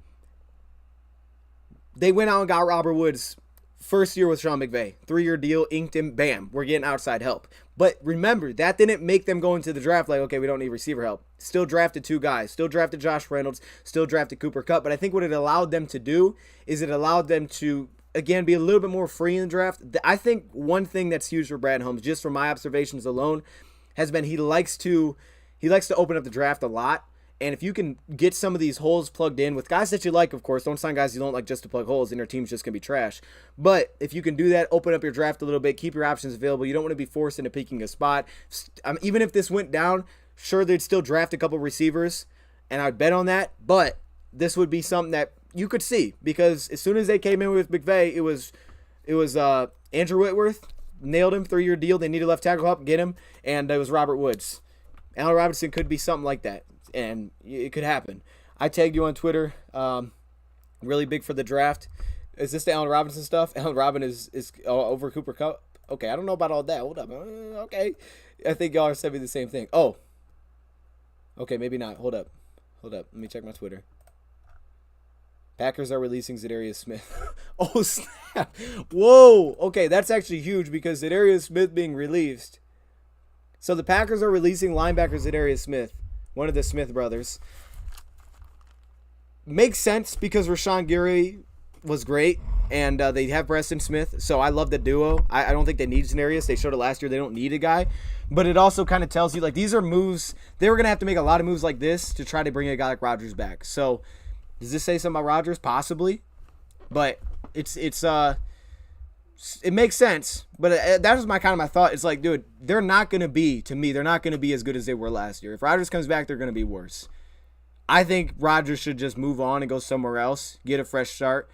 they went out and got Robert Woods first year with Sean McVay. 3-year deal, inked him, bam, we're getting outside help. But remember, that didn't make them go into the draft like, okay, we don't need receiver help. Still drafted 2 guys. Still drafted Josh Reynolds. Still drafted Cooper Kupp. But I think what it allowed them to do is it allowed them to, again, be a little bit more free in the draft. I think one thing that's huge for Brad Holmes, just from my observations alone, has been he likes to open up the draft a lot. And if you can get some of these holes plugged in with guys that you like, of course, don't sign guys you don't like just to plug holes and your team's just going to be trash. But if you can do that, open up your draft a little bit, keep your options available. You don't want to be forced into picking a spot. Even if this went down, sure, they'd still draft a couple receivers, and I'd bet on that. But this would be something that you could see, because as soon as they came in with McVay, it was Andrew Whitworth, nailed him, 3-year deal. They needed left tackle help, get him, and it was Robert Woods. Allen Robinson could be something like that. And it could happen. I tagged you on Twitter. Really big for the draft. Is this the Allen Robinson stuff? Allen Robinson is over Cooper Kupp? Okay, I don't know about all that. Hold up. Okay. I think y'all are sending me the same thing. Oh. Okay, maybe not. Hold up. Let me check my Twitter. Packers are releasing Zadarius Smith. Oh, snap. Whoa. Okay, that's actually huge, because Zadarius Smith being released. So the Packers are releasing linebacker Zadarius Smith. One of the Smith brothers. Makes sense because Rashawn Gary was great, and they have Preston Smith, so I love the duo. I don't think they need Zadarius. They showed it last year. They don't need a guy. But it also kind of tells you, like, these are moves. They were going to have to make a lot of moves like this to try to bring a guy like Rodgers back. So does this say something about Rodgers? Possibly. But it makes sense, but that was my thought. It's like, dude, they're not going to be as good as they were last year. If Rodgers comes back, they're going to be worse. I think Rodgers should just move on and go somewhere else, get a fresh start,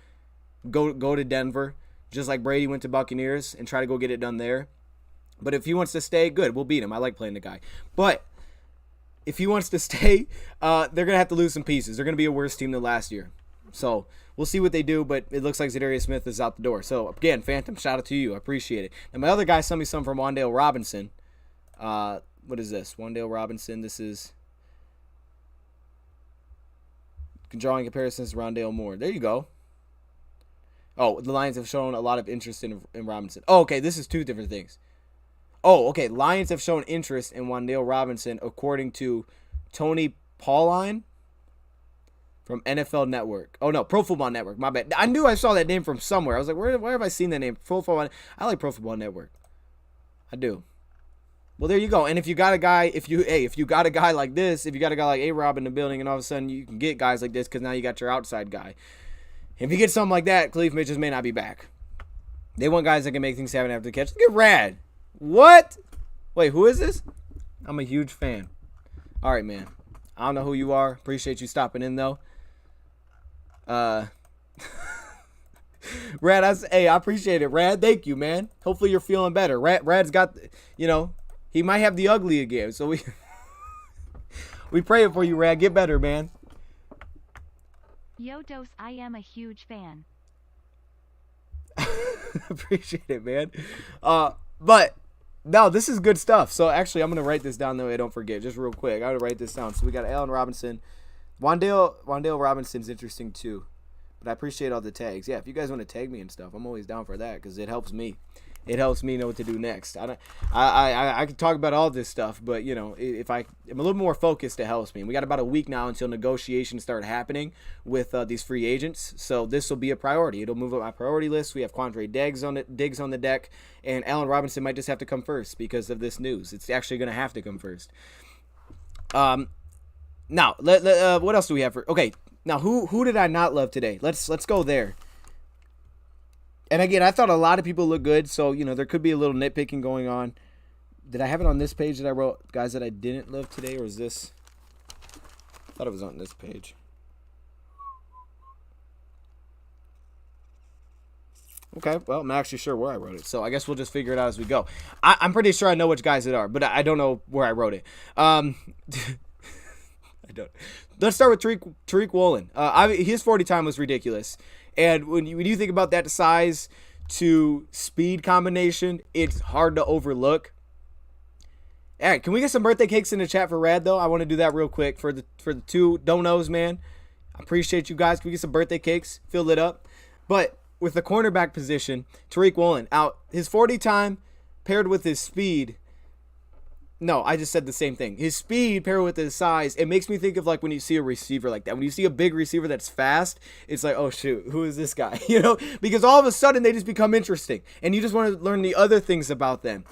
go to Denver, just like Brady went to Buccaneers, and try to go get it done there. But if he wants to stay, good, we'll beat him. I like playing the guy. But if he wants to stay, they're going to have to lose some pieces. They're going to be a worse team than last year. So we'll see what they do, but it looks like Zadarius Smith is out the door. So again, Phantom, shout out to you. I appreciate it. And my other guy sent me some from Wandel Robinson. What is this? Wandel Robinson. This is drawing comparisons to Rondale Moore. There you go. Oh, the Lions have shown a lot of interest in Robinson. Oh, okay, this is two different things. Oh, okay, Lions have shown interest in Wandale Robinson according to Tony Pauline from NFL Network. Oh, no, Pro Football Network. My bad. I knew I saw that name from somewhere. I was like, where have I seen that name? Pro Football. I like Pro Football Network. I do. Well, there you go. And if you got a guy, if you got a guy like this, if you got a guy like A-Rob in the building, and all of a sudden you can get guys like this because now you got your outside guy. If you get something like that, Khalif Mitchell may not be back. They want guys that can make things happen after the catch. Look at Rad. What? Wait, who is this? I'm a huge fan. All right, man. I don't know who you are. Appreciate you stopping in, though. Rad, I appreciate it, Rad. Thank you, man. Hopefully you're feeling better. Rad's got, he might have the ugly again. So we pray for you, Rad. Get better, man. Yo, Dose, I am a huge fan. Appreciate it, man. But no, this is good stuff. So actually, I'm gonna write this down though. I don't forget. Just real quick, I gotta write this down. So we got Allen Robinson, Wandale Robinson's interesting too. But I appreciate all the tags. Yeah, if you guys want to tag me and stuff, I'm always down for that because it helps me. It helps me know what to do next. I can talk about all this stuff, but if I'm a little more focused, it helps me. And we got about a week now until negotiations start happening with these free agents. So this will be a priority. It'll move up my priority list. We have Quandre Diggs on the deck, and Allen Robinson might just have to come first because of this news. It's actually going to have to come first. Now, what else do we have for? Okay, now who did I not love today? Let's go there. And again, I thought a lot of people look good, so there could be a little nitpicking going on. Did I have it on this page that I wrote guys that I didn't love today, or is this? I thought it was on this page. Okay, well, I'm not actually sure where I wrote it, so I guess we'll just figure it out as we go. I'm pretty sure I know which guys it are, but I don't know where I wrote it. I don't. Let's start with Tariq Woolen. His 40 time was ridiculous. And when you think about that size to speed combination, it's hard to overlook. All right, can we get some birthday cakes in the chat for Rad, though? I want to do that real quick for the two don't-knows, man. I appreciate you guys. Can we get some birthday cakes? Fill it up. But with the cornerback position, Tariq Woolen, out his 40 time paired with his speed. No, I just said the same thing. His speed paired with his size, it makes me think of like when you see a receiver like that. When you see a big receiver that's fast, it's like, oh shoot, who is this guy? Because all of a sudden they just become interesting, and you just want to learn the other things about them.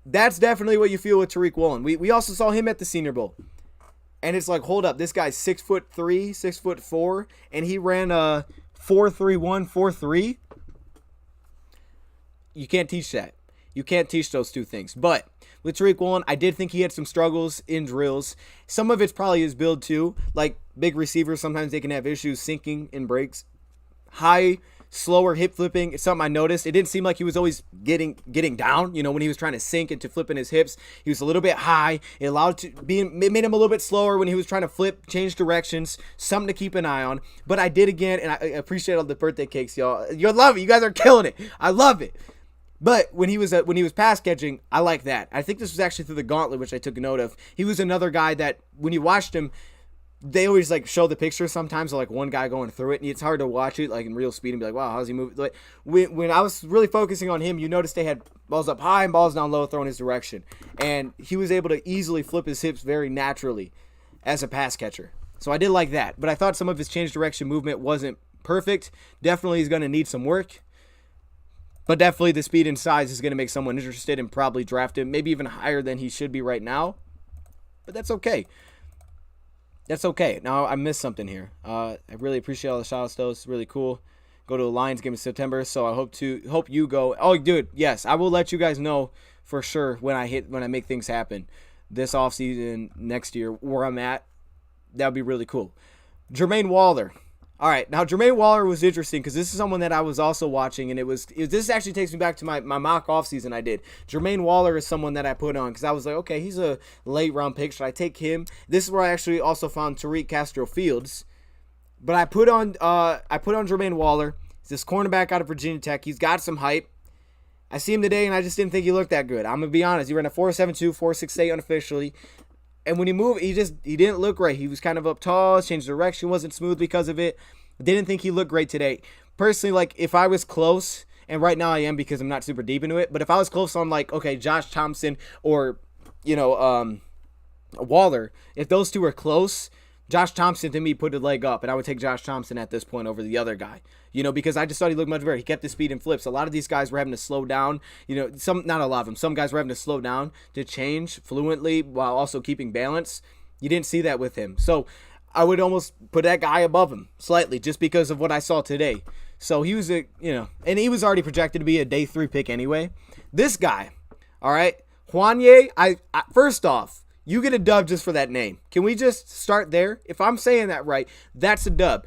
That's definitely what you feel with Tariq Woolen. We also saw him at the Senior Bowl, and it's like, hold up, this guy's 6'3", 6'4", and he ran a 4.31, 4.3. You can't teach that. You can't teach those two things, but with Tariq Woolen, I did think he had some struggles in drills. Some of it's probably his build too. Like big receivers, sometimes they can have issues sinking in breaks. High, slower hip flipping. It's something I noticed. It didn't seem like he was always getting down. When he was trying to sink into flipping his hips, he was a little bit high. It made him a little bit slower when he was trying to flip, change directions. Something to keep an eye on. But I did again, and I appreciate all the birthday cakes, y'all. You'll love it. You guys are killing it. I love it. But when he was pass catching, I like that. I think this was actually through the gauntlet, which I took a note of. He was another guy that when you watched him, they always like show the picture sometimes of like one guy going through it, and it's hard to watch it like in real speed and be like, wow, how's he moving? Like when I was really focusing on him, you noticed they had balls up high and balls down low thrown his direction, and he was able to easily flip his hips very naturally as a pass catcher. So I did like that, but I thought some of his change direction movement wasn't perfect. Definitely he's going to need some work. But definitely the speed and size is going to make someone interested and probably draft him, maybe even higher than he should be right now. But that's okay. That's okay. Now, I missed something here. I really appreciate all the shout-outs, though. It's really cool. Go to the Lions game in September, so I hope you go. Oh, dude, yes. I will let you guys know for sure when I make things happen this offseason, next year, where I'm at. That would be really cool. Jermaine Walder. All right, now Jermaine Waller was interesting because this is someone that I was also watching, and this actually takes me back to my mock offseason I did. Jermaine Waller is someone that I put on because I was like, okay, he's a late round pick. Should I take him? This is where I actually also found Tariq Castro Fields. But I put on Jermaine Waller. He's this cornerback out of Virginia Tech. He's got some hype. I see him today, and I just didn't think he looked that good. I'm going to be honest. He ran a 4.72, 4.68 unofficially. And when he moved, he didn't look right. He was kind of up tall, changed direction, wasn't smooth because of it. Didn't think he looked great today. Personally, like, if I was close, and right now I am because I'm not super deep into it, but if I was close on, like, okay, Josh Thompson or, Waller, if those two were close, Josh Thompson to me put a leg up, and I would take Josh Thompson at this point over the other guy, because I just thought he looked much better. He kept his speed and flips. A lot of these guys were having to slow down, not a lot of them. Some guys were having to slow down to change fluently while also keeping balance. You didn't see that with him. So I would almost put that guy above him slightly just because of what I saw today. So he was and he was already projected to be a day 3 pick anyway. This guy, all right, Juanye, I first off, you get a dub just for that name. Can we just start there? If I'm saying that right, that's a dub.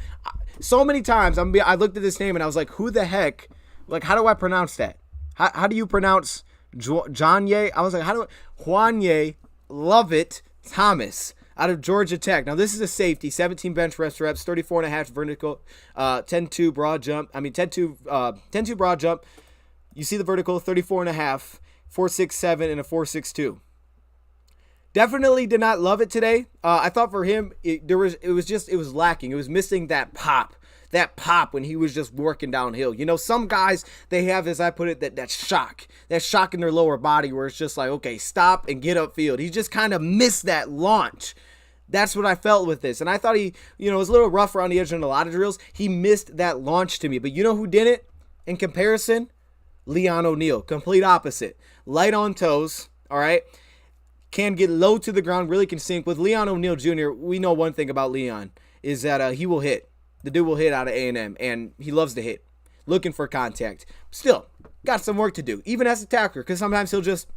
So many times I looked at this name and I was like, who the heck? Like, how do I pronounce that? How do you pronounce Juanye? I was like, Juanye Lovett Thomas out of Georgia Tech. Now, this is a safety, 17 bench press reps, 34.5 vertical, 10-2 broad jump. 10-2 broad jump. You see the vertical, 34.5, 4.67, and a 4.62. Definitely did not love it today. I thought for him, it was lacking. It was missing that pop when he was just working downhill. Some guys, they have, as I put it, that shock in their lower body where it's just like, okay, stop and get upfield. He just kind of missed that launch. That's what I felt with this. And I thought he, was a little rough around the edge in a lot of drills. He missed that launch to me. But you know who didn't in comparison? Leon O'Neal. Complete opposite. Light on toes, all right? Can get low to the ground, really can sink. With Leon O'Neal Jr., we know one thing about Leon is that he will hit. The dude will hit out of A&M, and he loves to hit, looking for contact. Still, got some work to do, even as a tackler, because sometimes he'll just,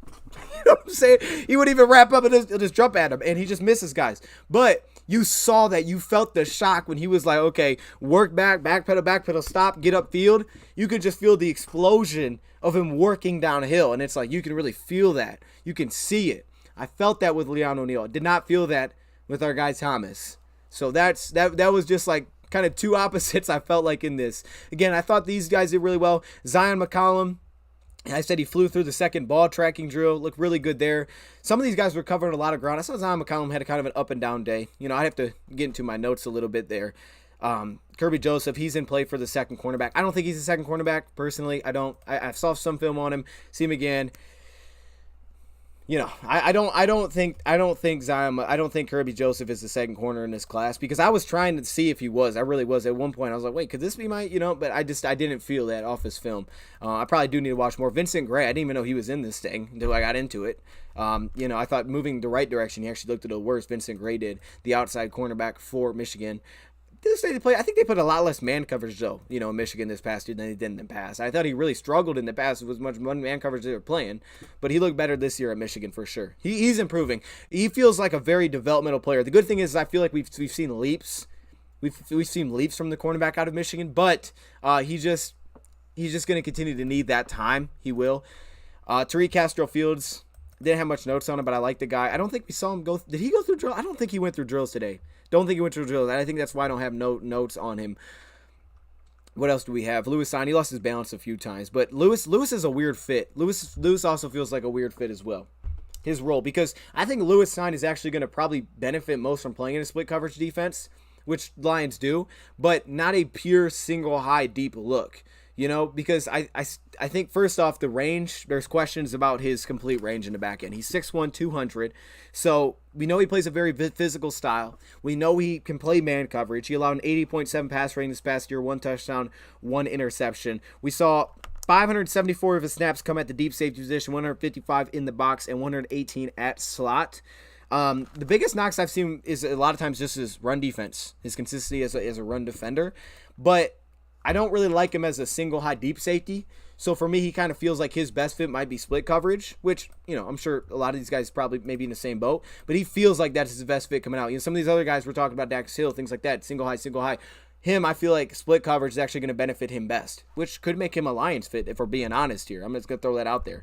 what I'm saying? He wouldn't even wrap up and he'll just jump at him, and he just misses guys. But you saw that. You felt the shock when he was like, okay, work back pedal, stop, get upfield. You could just feel the explosion of him working downhill, and it's like you can really feel that. You can see it. I felt that with Leon O'Neal. Did not feel that with our guy Thomas. So that was just like kind of two opposites I felt like in this. Again, I thought these guys did really well. Zion McCollum, I said he flew through the second ball tracking drill. Looked really good there. Some of these guys were covering a lot of ground. I saw Zion McCollum had a kind of an up and down day. I have to get into my notes a little bit there. Kirby Joseph, he's in play for the second cornerback. I don't think he's the second cornerback, personally. I saw some film on him, see him again. I don't think Kirby Joseph is the second corner in this class, because I was trying to see if he was. I really was at one point. I was like, wait, could this be my, but I didn't feel that off his film. I probably do need to watch more. Vincent Gray, I didn't even know he was in this thing until I got into it. I thought moving the right direction, he actually looked a little worse. Vincent Gray did, the outside cornerback for Michigan. I think they put a lot less man coverage, though, in Michigan this past year than they did in the past. I thought he really struggled in the past with as much man coverage they were playing, but he looked better this year at Michigan for sure. He's improving. He feels like a very developmental player. The good thing is I feel like we've seen leaps. We've seen leaps from the cornerback out of Michigan, but he's just going to continue to need that time. He will. Tariq Castro-Fields, didn't have much notes on him, but I like the guy. I don't think we saw him go. Did he go through drills? I don't think he went through drills today. Don't think he went through drills. I think that's why I don't have notes on him. What else do we have? Lewis Stein, he lost his balance a few times, but Lewis is a weird fit. Lewis also feels like a weird fit as well. His role, because I think Lewis Stein is actually going to probably benefit most from playing in a split coverage defense, which Lions do, but not a pure single high deep look. Because I think first off, the range, there's questions about his complete range in the back end. He's 6'1", 200. So we know he plays a very physical style. We know he can play man coverage. He allowed an 80.7 pass rating this past year, 1 touchdown, 1 interception. We saw 574 of his snaps come at the deep safety position, 155 in the box, and 118 at slot. The biggest knocks I've seen is a lot of times just his run defense, his consistency as a run defender. But I don't really like him as a single high deep safety. So for me, he kind of feels like his best fit might be split coverage, which, I'm sure a lot of these guys probably maybe in the same boat, but he feels like that's his best fit coming out. Some of these other guys we're talking about, Dax Hill, things like that, single high. Him, I feel like split coverage is actually going to benefit him best, which could make him a Lions fit if we're being honest here. I'm just going to throw that out there.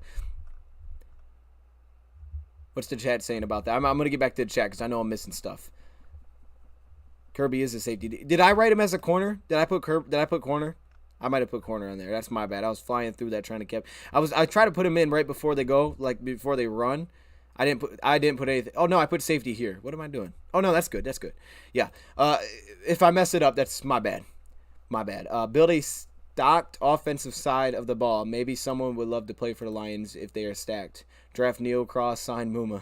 What's the chat saying about that? I'm going to get back to the chat because I know I'm missing stuff. Kirby is a safety. Did I write him as a corner? Did I put corner? I might have put corner on there. That's my bad. I was flying through that trying to keep. I tried to put him in right before they go, like before they run. I didn't put anything. Oh no, I put safety here. What am I doing? Oh no, that's good. That's good. Yeah. If I mess it up, that's my bad. My bad. Build a stocked offensive side of the ball. Maybe someone would love to play for the Lions if they are stacked. Draft Neil Cross, sign Muma.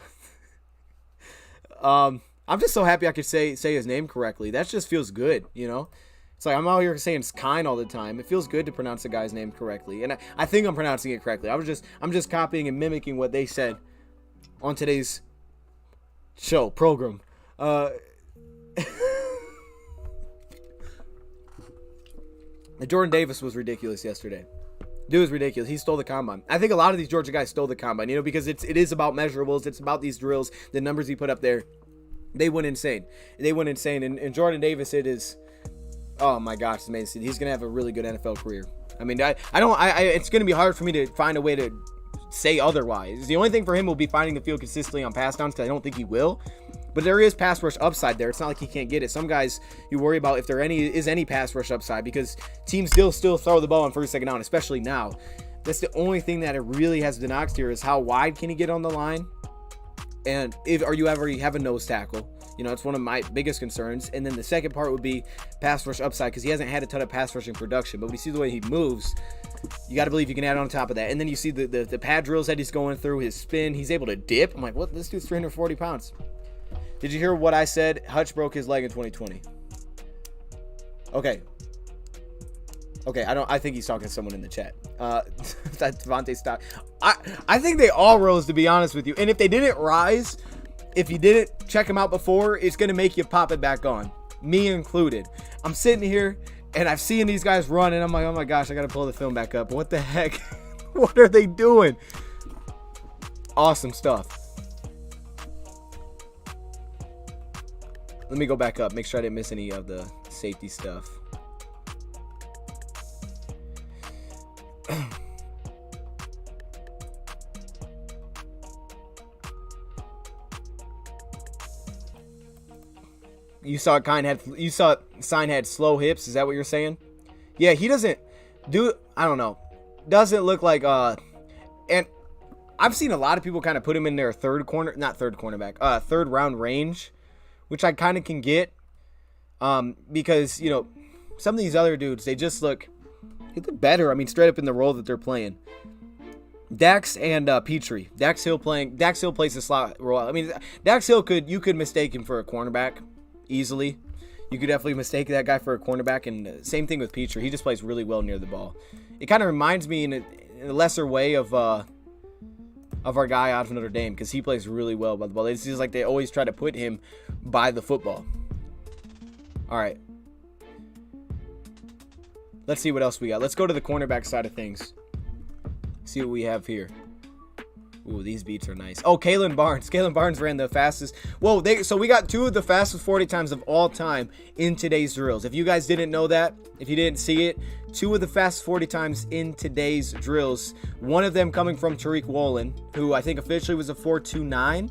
I'm just so happy I could say his name correctly. That just feels good, you know? It's like I'm out here saying Skine all the time. It feels good to pronounce a guy's name correctly. And I think I'm pronouncing it correctly. I'm just copying and mimicking what they said on today's program. Jordan Davis was ridiculous yesterday. Dude was ridiculous. He stole the combine. I think a lot of these Georgia guys stole the combine, you know, because it is about measurables. It's about these drills, the numbers he put up there. They went insane. And Jordan Davis, it is, oh my gosh, it's amazing. He's gonna have a really good NFL career. I mean, it's gonna be hard for me to find a way to say otherwise. The only thing for him will be finding the field consistently on pass downs, because I don't think he will. But there is pass rush upside there. It's not like he can't get it. Some guys you worry about if there is any pass rush upside, because teams still throw the ball on first, second down, especially now. That's the only thing that it really has been knocked here is how wide can he get on the line, and are you ever have a nose tackle? You know, it's one of my biggest concerns. And then the second part would be pass rush upside, because he hasn't had a ton of pass rushing production. But when you see the way he moves, you got to believe you can add on top of that. And then you see the pad drills that he's going through, his spin. He's able to dip. I'm like, what? This dude's 340 pounds. Did you hear what I said? Hutch broke his leg in 2020. Okay. I think he's talking to someone in the chat. That's Devontae Stock. I think they all rose, to be honest with you. And if they didn't rise, if you didn't check them out before, it's going to make you pop it back on. Me included. I'm sitting here, and I've seen these guys run, and I'm like, oh my gosh, I got to pull the film back up. What the heck? What are they doing? Awesome stuff. Let me go back up. Make sure I didn't miss any of the safety stuff. You saw Sign had slow hips. Is that what you're saying? Yeah, he doesn't do. I don't know. Doesn't look like and I've seen a lot of people kind of put him in their third round range, which I kind of can get, because, you know, some of these other dudes, they look better. I mean, straight up in the role that they're playing. Dax and Petrie. Dax Hill plays the slot role. I mean, Dax Hill you could mistake him for a cornerback easily. You could definitely mistake that guy for a cornerback, and same thing with Petrie. He just plays really well near the ball. It kind of reminds me in a lesser way of our guy out of Notre Dame, because he plays really well by the ball. It seems like they always try to put him by the football. All right. Let's see what else we got. Let's go to the cornerback side of things. See what we have here. Ooh, these beats are nice. Oh, Caitlyn Barnes. Caitlyn Barnes ran the fastest. Whoa, so we got two of the fastest 40 times of all time in today's drills. If you guys didn't know that, if you didn't see it, two of the fastest 40 times in today's drills. One of them coming from Tariq Woolen, who I think officially was a 4.29,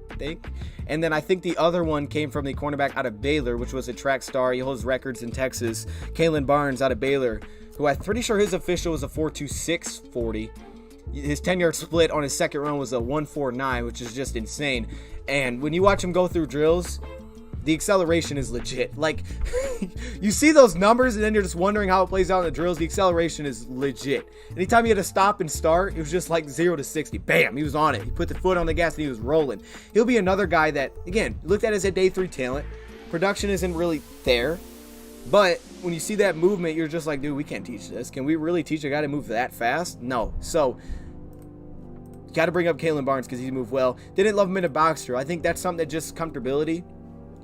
I think. And then I think the other one came from the cornerback out of Baylor, which was a track star. He holds records in Texas. Caitlyn Barnes out of Baylor, who I'm pretty sure his official was a 4.26 40. His 10-yard split on his second run was a 1.49, which is just insane. And when you watch him go through drills, the acceleration is legit. Like, you see those numbers, and then you're just wondering how it plays out in the drills. The acceleration is legit. Anytime he had to stop and start, it was just like 0 to 60. Bam, he was on it. He put the foot on the gas, and he was rolling. He'll be another guy that, again, looked at as a day 3 talent. Production isn't really there. But when you see that movement, you're just like, dude, we can't teach this. Can we really teach a guy to move that fast? No. So, got to bring up Caitlyn Barnes because he moved well. Didn't love him in a box drill. I think that's something that just comfortability.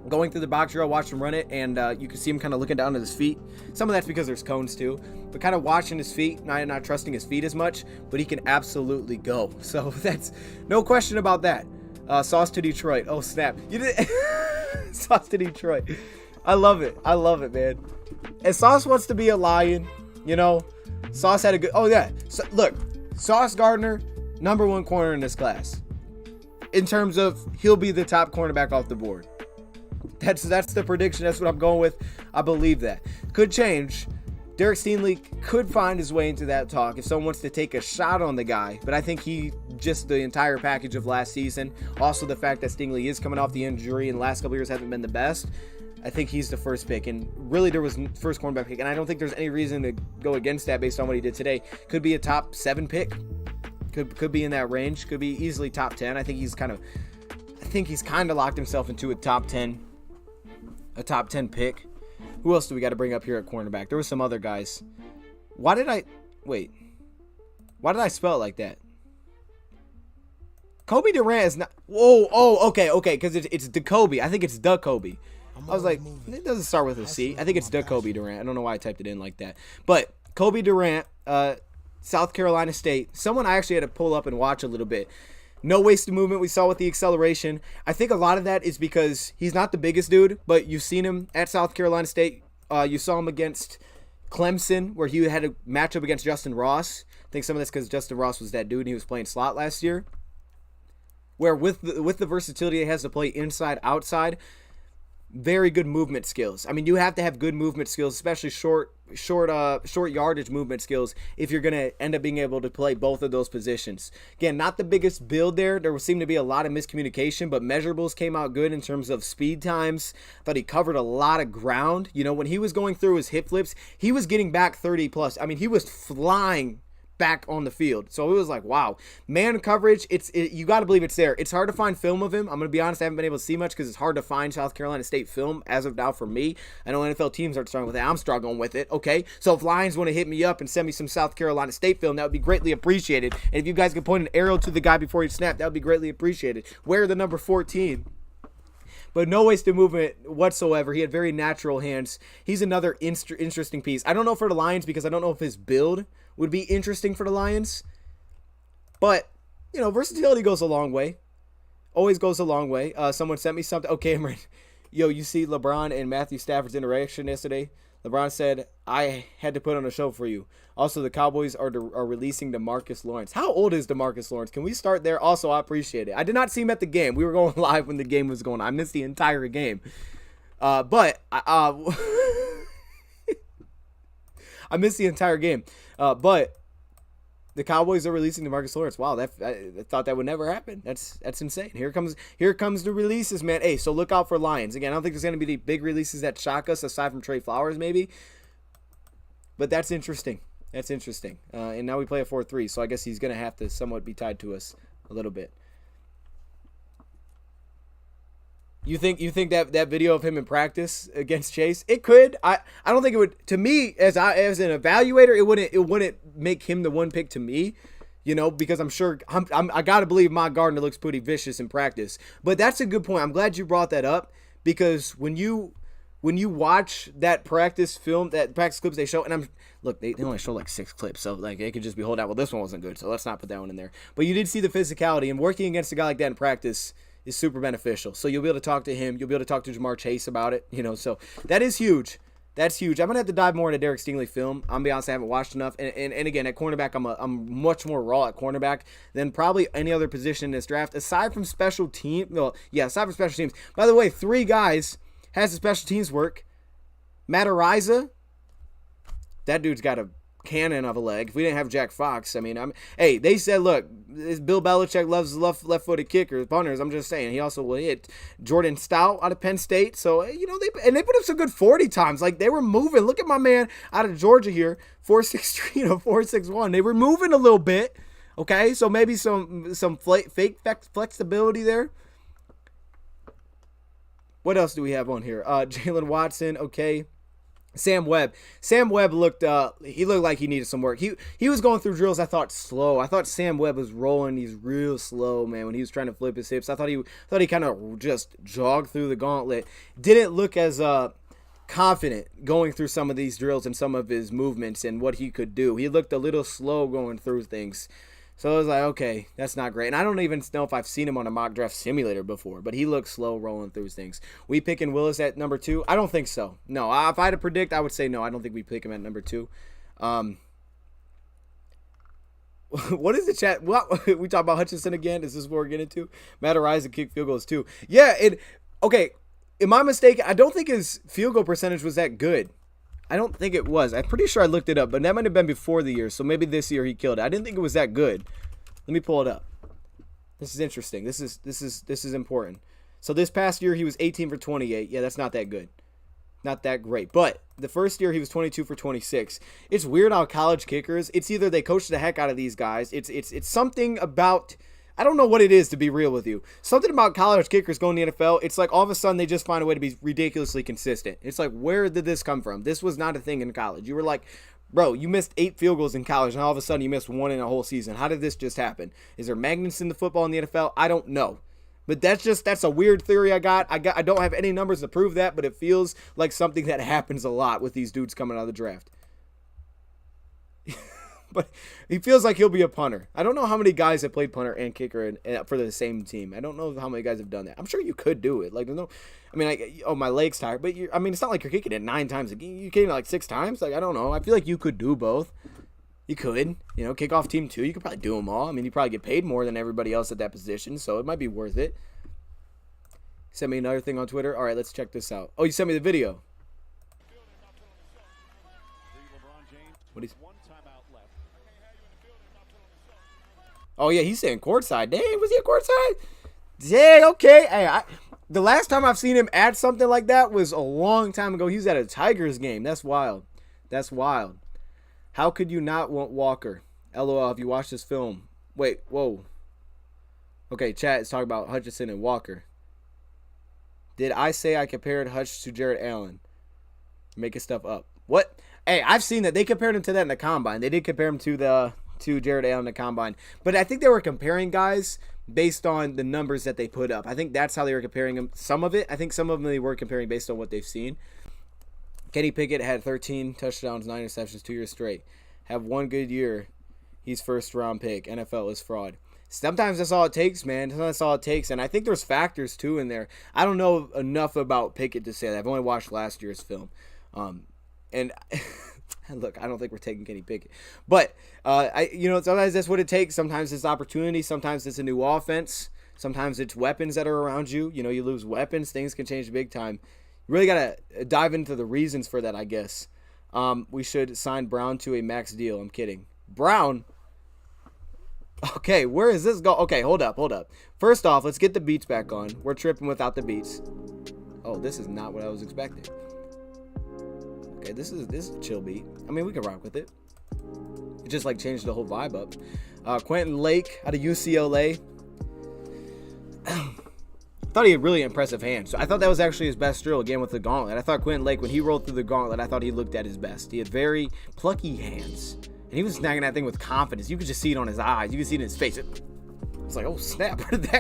Going through the box drill, I watched him run it, and you can see him kind of looking down at his feet. Some of that's because there's cones too. But kind of watching his feet, not trusting his feet as much, but he can absolutely go. So that's no question about that. Sauce to Detroit. Oh, snap. You did Sauce to Detroit. I love it. I love it, man. And Sauce wants to be a Lion, you know. Sauce had a good... Oh, yeah. So, look, Sauce Gardner, #1 corner in this class. In terms of he'll be the top cornerback off the board. That's the prediction. That's what I'm going with. I believe that. Could change. Derek Stingley could find his way into that talk if someone wants to take a shot on the guy. But I think just the entire package of last season, also the fact that Stingley is coming off the injury and the last couple years haven't been the best, I think he's the first pick. And really, there was first cornerback pick. And I don't think there's any reason to go against that based on what he did today. Could be a top 7 pick. Could be in that range. Could be easily top 10. I think he's kind of locked himself into a top 10 pick. Who else do we got to bring up here at cornerback? There were some other guys. Why did I spell it like that? Kobe Durant is not. Whoa, oh, okay, because it's DeKobe. I think it's DeKobe. I was like, it doesn't start with a C. I think it's DeKobe Durant. I don't know why I typed it in like that. But Kobe Durant, South Carolina State. Someone I actually had to pull up and watch a little bit. No wasted movement we saw with the acceleration. I think a lot of that is because he's not the biggest dude, but you've seen him at South Carolina State. You saw him against Clemson, where he had a matchup against Justin Ross. I think some of that's because Justin Ross was that dude and he was playing slot last year. Where with the versatility he has to play inside, outside, very good movement skills. I mean, you have to have good movement skills, especially short yardage movement skills if you're going to end up being able to play both of those positions. Again, not the biggest build there. There seemed to be a lot of miscommunication, but measurables came out good in terms of speed times. I thought he covered a lot of ground. You know, when he was going through his hip flips, he was getting back 30 plus. I mean, he was flying back on the field. So it was like, wow. Man coverage, you got to believe it's there. It's hard to find film of him. I'm going to be honest, I haven't been able to see much because it's hard to find South Carolina State film as of now for me. I know NFL teams aren't struggling with it. I'm struggling with it, okay? So if Lions want to hit me up and send me some South Carolina State film, that would be greatly appreciated. And if you guys could point an arrow to the guy before he snapped, that would be greatly appreciated. Wear the number 14. But no wasted movement whatsoever. He had very natural hands. He's another interesting piece. I don't know for the Lions because I don't know if his build would be interesting for the Lions. But, you know, versatility goes a long way. Always goes a long way. Someone sent me something. Oh, Cameron. Yo, you see LeBron and Matthew Stafford's interaction yesterday? LeBron said, I had to put on a show for you. Also, the Cowboys are releasing DeMarcus Lawrence. How old is DeMarcus Lawrence? Can we start there? Also, I appreciate it. I did not see him at the game. We were going live when the game was going on. I missed the entire game. I missed the entire game. But the Cowboys are releasing DeMarcus Lawrence. Wow, I thought that would never happen. That's insane. Here comes the releases, man. Hey, so look out for Lions. Again, I don't think there's going to be the big releases that shock us aside from Trey Flowers maybe. But that's interesting. That's interesting. And now we play a 4-3, so I guess he's going to have to somewhat be tied to us a little bit. You think that video of him in practice against Chase, it could. I don't think it would. To me, as an evaluator, it wouldn't make him the one pick to me, you know, because I'm sure I gotta believe my Gardner looks pretty vicious in practice. But that's a good point. I'm glad you brought that up because when you watch that practice film, that practice clips they show, and they only show like 6 clips, so like it could just be hold out. Well, this one wasn't good, so let's not put that one in there. But you did see the physicality, and working against a guy like that in practice is super beneficial. So you'll be able to talk to him. You'll be able to talk to Jamar Chase about it. You know, so that is huge. That's huge. I'm gonna have to dive more into Derek Stingley film. I'm gonna be honest, I haven't watched enough. And again, at cornerback, I'm much more raw at cornerback than probably any other position in this draft, aside from special team. Well, yeah, aside from special teams. By the way, 3 guys has the special teams work. Matt Ariza, that dude's got a cannon of a leg. If we didn't have Jack Fox, I mean, hey, they said, look, Bill Belichick loves left-footed kickers, punters. I'm just saying, he also will hit Jordan Stout out of Penn State. So, you know, they put up some good 40 times. Like, they were moving. Look at my man out of Georgia here, 4.63 to 4.61. They were moving a little bit. Okay, so maybe some fake flexibility there. What else do we have on here? Jalen Watson, okay. Sam Webb looked like he needed some work. He was going through drills, I thought, slow. I thought Sam Webb was rolling these real slow, man, when he was trying to flip his hips. I thought he kind of just jogged through the gauntlet. Didn't look as confident going through some of these drills and some of his movements and what he could do. He looked a little slow going through things. So I was like, okay, that's not great. And I don't even know if I've seen him on a mock draft simulator before, but he looks slow rolling through things. We picking Willis at number 2? I don't think so. No, if I had to predict, I would say no. I don't think we pick him at number 2. What is the chat? What we talk about Hutchinson again? Is this what we're getting to? Matt Ariza kick field goals too. Yeah, okay. am I mistaken? I don't think his field goal percentage was that good. I don't think it was. I'm pretty sure I looked it up, but that might have been before the year. So maybe this year he killed it. I didn't think it was that good. Let me pull it up. This is interesting. This is important. So this past year he was 18 for 28. Yeah, that's not that good. Not that great. But the first year he was 22 for 26. It's weird how college kickers, it's either they coach the heck out of these guys. It's something about, I don't know what it is, to be real with you. Something about college kickers going to the NFL, it's like all of a sudden they just find a way to be ridiculously consistent. It's like, where did this come from? This was not a thing in college. You were like, bro, you missed 8 field goals in college, and all of a sudden you missed 1 in a whole season. How did this just happen? Is there magnets in the football in the NFL? I don't know. But that's a weird theory I got. I don't have any numbers to prove that, but it feels like something that happens a lot with these dudes coming out of the draft. But he feels like he'll be a punter. I don't know how many guys have played punter and kicker for the same team. I don't know how many guys have done that. I'm sure you could do it. Like, no, I mean, my leg's tired, but I mean, it's not like you're kicking it 9 times. You're kicking it like 6 times. Like, I don't know. I feel like you could do both. You could, kick off team 2. You could probably do them all. I mean, you probably get paid more than everybody else at that position, so it might be worth it. Send me another thing on Twitter. All right, let's check this out. Oh, you sent me the video. What is? Oh yeah, he's saying courtside. Dang, was he at courtside? Dang, okay. Hey, the last time I've seen him add something like that was a long time ago. He was at a Tigers game. That's wild. That's wild. How could you not want Walker? LOL, if you watch this film. Wait, whoa. Okay, chat is talking about Hutchinson and Walker. Did I say I compared Hutch to Jared Allen? Making stuff up. What? Hey, I've seen that. They compared him to that in the combine. They did compare him to Jared Allen in the combine. But I think they were comparing guys based on the numbers that they put up. I think that's how they were comparing them. Some of it, I think some of them they were comparing based on what they've seen. Kenny Pickett had 13 touchdowns, 9 interceptions 2 years straight. Have one good year. He's first round pick. NFL is fraud. Sometimes that's all it takes, man. Sometimes that's all it takes. And I think there's factors, too, in there. I don't know enough about Pickett to say that. I've only watched last year's film. And look, I don't think we're taking Kenny Pickett. But, sometimes that's what it takes. Sometimes it's opportunity. Sometimes it's a new offense. Sometimes it's weapons that are around you. You lose weapons. Things can change big time. You really got to dive into the reasons for that, I guess. We should sign Brown to a max deal. I'm kidding. Brown? Okay, where is this go? Okay, hold up. First off, let's get the beats back on. We're tripping without the beats. Oh, this is not what I was expecting. Okay, this is a chill beat. I mean, we can rock with it. It just like changed the whole vibe up. Quentin Lake out of UCLA. I thought he had really impressive hands. So I thought that was actually his best drill again with the gauntlet. I thought Quentin Lake, when he rolled through the gauntlet, I thought he looked at his best. He had very plucky hands. And he was snagging that thing with confidence. You could just see it on his eyes. You could see it in his face. It was like, oh, snap. Where did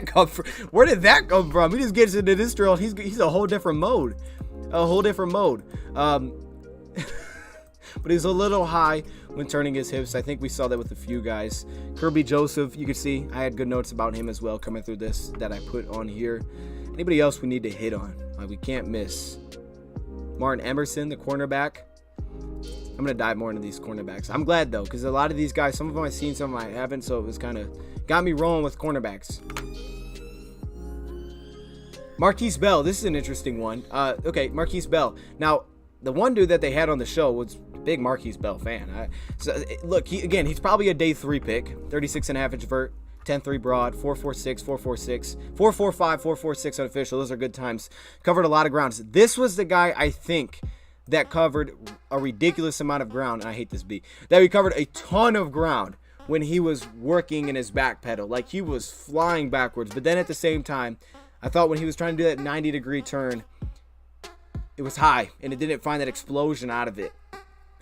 that come from? He just gets into this drill. He's a whole different mode. But he's a little high when turning his hips. I think we saw that with a few guys. Kirby Joseph, you can see I had good notes about him as well coming through this that I put on here. Anybody else we need to hit on? We can't miss. Martin Emerson, the cornerback. I'm going to dive more into these cornerbacks. I'm glad, though, because a lot of these guys, some of them I've seen, some of them I haven't, so it was kind of got me rolling with cornerbacks. Marquis Bell, this is an interesting one. Okay, Marquis Bell. Now, the one dude that they had on the show was a big Marquis Bell fan. Look, he's probably a day 3 pick, 36.5 inch vert, 10.3 broad, 4.46, 4.46, 4.45, 4.46 unofficial. Those are good times. Covered a lot of grounds. This was the guy, I think, that covered a ridiculous amount of ground. And I hate this beat. That he covered a ton of ground when he was working in his back pedal. Like, he was flying backwards. But then at the same time, I thought when he was trying to do that 90-degree turn, it was high, and it didn't find that explosion out of it.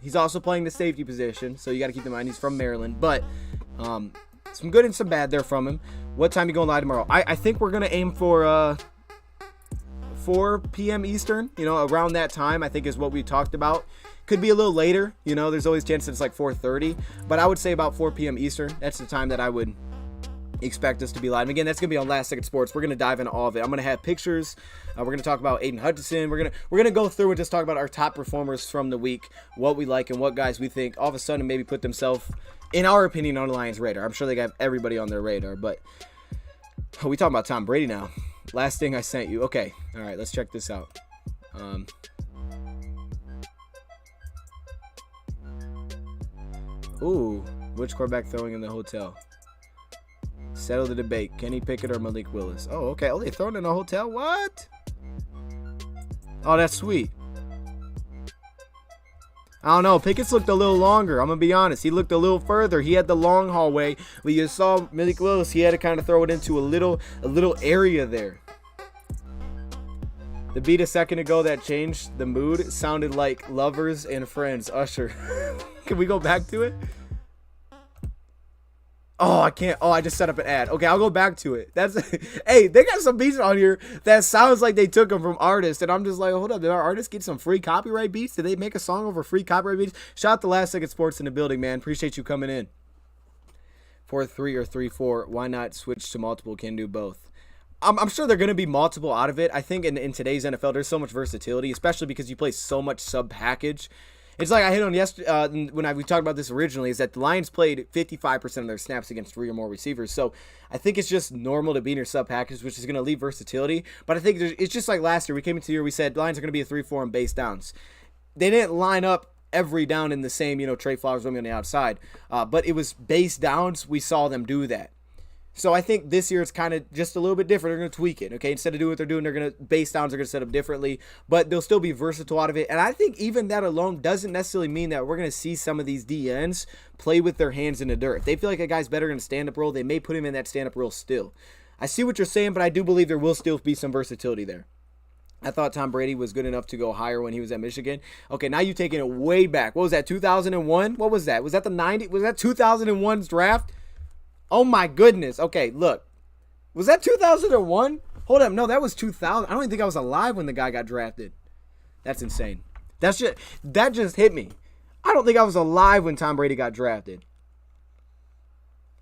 He's also playing the safety position, so you got to keep in mind he's from Maryland. But some good and some bad there from him. What time you going live tomorrow? I think we're going to aim for 4 p.m. Eastern. Around that time, I think is what we talked about. Could be a little later. There's always a chance that it's like 4:30. But I would say about 4 p.m. Eastern. That's the time that I would expect us to be live. And again, that's gonna be on Last Second Sports. We're gonna dive into all of it. I'm gonna have pictures. We're gonna talk about Aiden Hutchinson. We're gonna go through and just talk about our top performers from the week, what we like and what guys we think all of a sudden maybe put themselves, in our opinion, on the Lions radar. I'm sure they got everybody on their radar, but we talking about Tom Brady now. Last thing I sent you. Okay. All right. Let's check this out. Ooh. Which quarterback throwing in the hotel? Settle the debate. Kenny Pickett or Malik Willis? Oh, okay. Oh, they throwing in a hotel? What? Oh, that's sweet. I don't know. Pickett's looked a little longer. I'm going to be honest. He looked a little further. He had the long hallway. But you saw Malik Willis. He had to kind of throw it into a little area there. The beat a second ago that changed the mood sounded like Lovers and Friends. Usher. Can we go back to it? Oh, I can't. Oh, I just set up an ad. Okay, I'll go back to it. Hey, they got some beats on here that sounds like they took them from artists. And I'm just like, hold up. Did our artists get some free copyright beats? Did they make a song over free copyright beats? Shout out to Last Second Sports in the building, man. Appreciate you coming in. 4-3 or 3-4. Why not switch to multiple? Can do both. I'm sure they're going to be multiple out of it. I think in today's NFL, there's so much versatility, especially because you play so much sub-package. It's like I hit on yesterday when we talked about this originally, is that the Lions played 55% of their snaps against 3 or more receivers. So I think it's just normal to be in your sub package, which is going to leave versatility. But I think it's just like last year. We came into the year, we said Lions are going to be a 3-4 on base downs. They didn't line up every down in the same, Trey Flowers roaming on the outside. But it was base downs. We saw them do that. So I think this year it's kind of just a little bit different. They're going to tweak it, okay? Instead of doing what they're doing, they're going to base downs are going to set up differently, but they'll still be versatile out of it. And I think even that alone doesn't necessarily mean that we're going to see some of these DNs play with their hands in the dirt. If they feel like a guy's better in a stand-up role, they may put him in that stand-up role still. I see what you're saying, but I do believe there will still be some versatility there. I thought Tom Brady was good enough to go higher when he was at Michigan. Okay, now you're taking it way back. What was that, 2001? What was that? Was that the 90s? Was that 2001's draft? Oh my goodness. Okay, look. Was that 2001? Hold up. No, that was 2000. I don't even think I was alive when the guy got drafted. That's insane. That just hit me. I don't think I was alive when Tom Brady got drafted.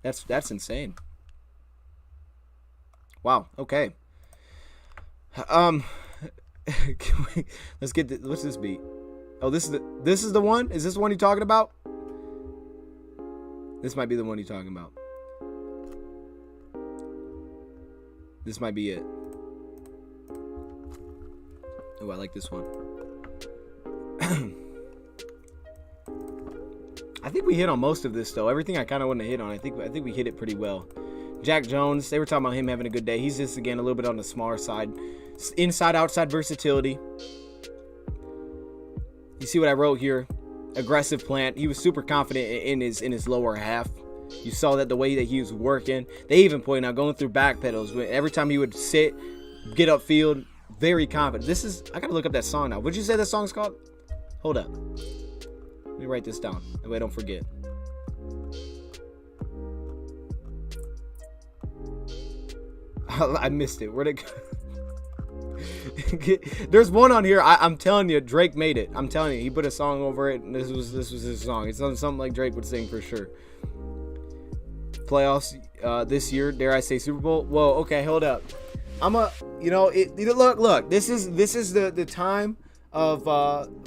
That's insane. Wow. Okay. Let's get what's this beat? Oh, this is the one? Is this the one you're talking about? This might be the one you're talking about. This might be it. Oh, I like this one. I think we hit on most of this, though. Everything I kind of want to hit on, I think we hit it pretty well. Jack Jones, they were talking about him having a good day. He's just, again, a little bit on the smaller side. Inside, outside versatility. You see what I wrote here? Aggressive plant. He was super confident in his lower half. You saw that the way that he was working. They even pointed out going through back pedals. Every time he would sit, get upfield, very confident. I gotta look up that song now. What'd you say that song's called? Hold up. Let me write this down. That way I don't forget. I missed it. Where'd it go? There's one on here. I'm telling you, Drake made it. I'm telling you, he put a song over it, and this was his song. It's something like Drake would sing for sure. Playoffs this year, dare I say Super Bowl? Whoa, okay, hold up. Look. This is the time of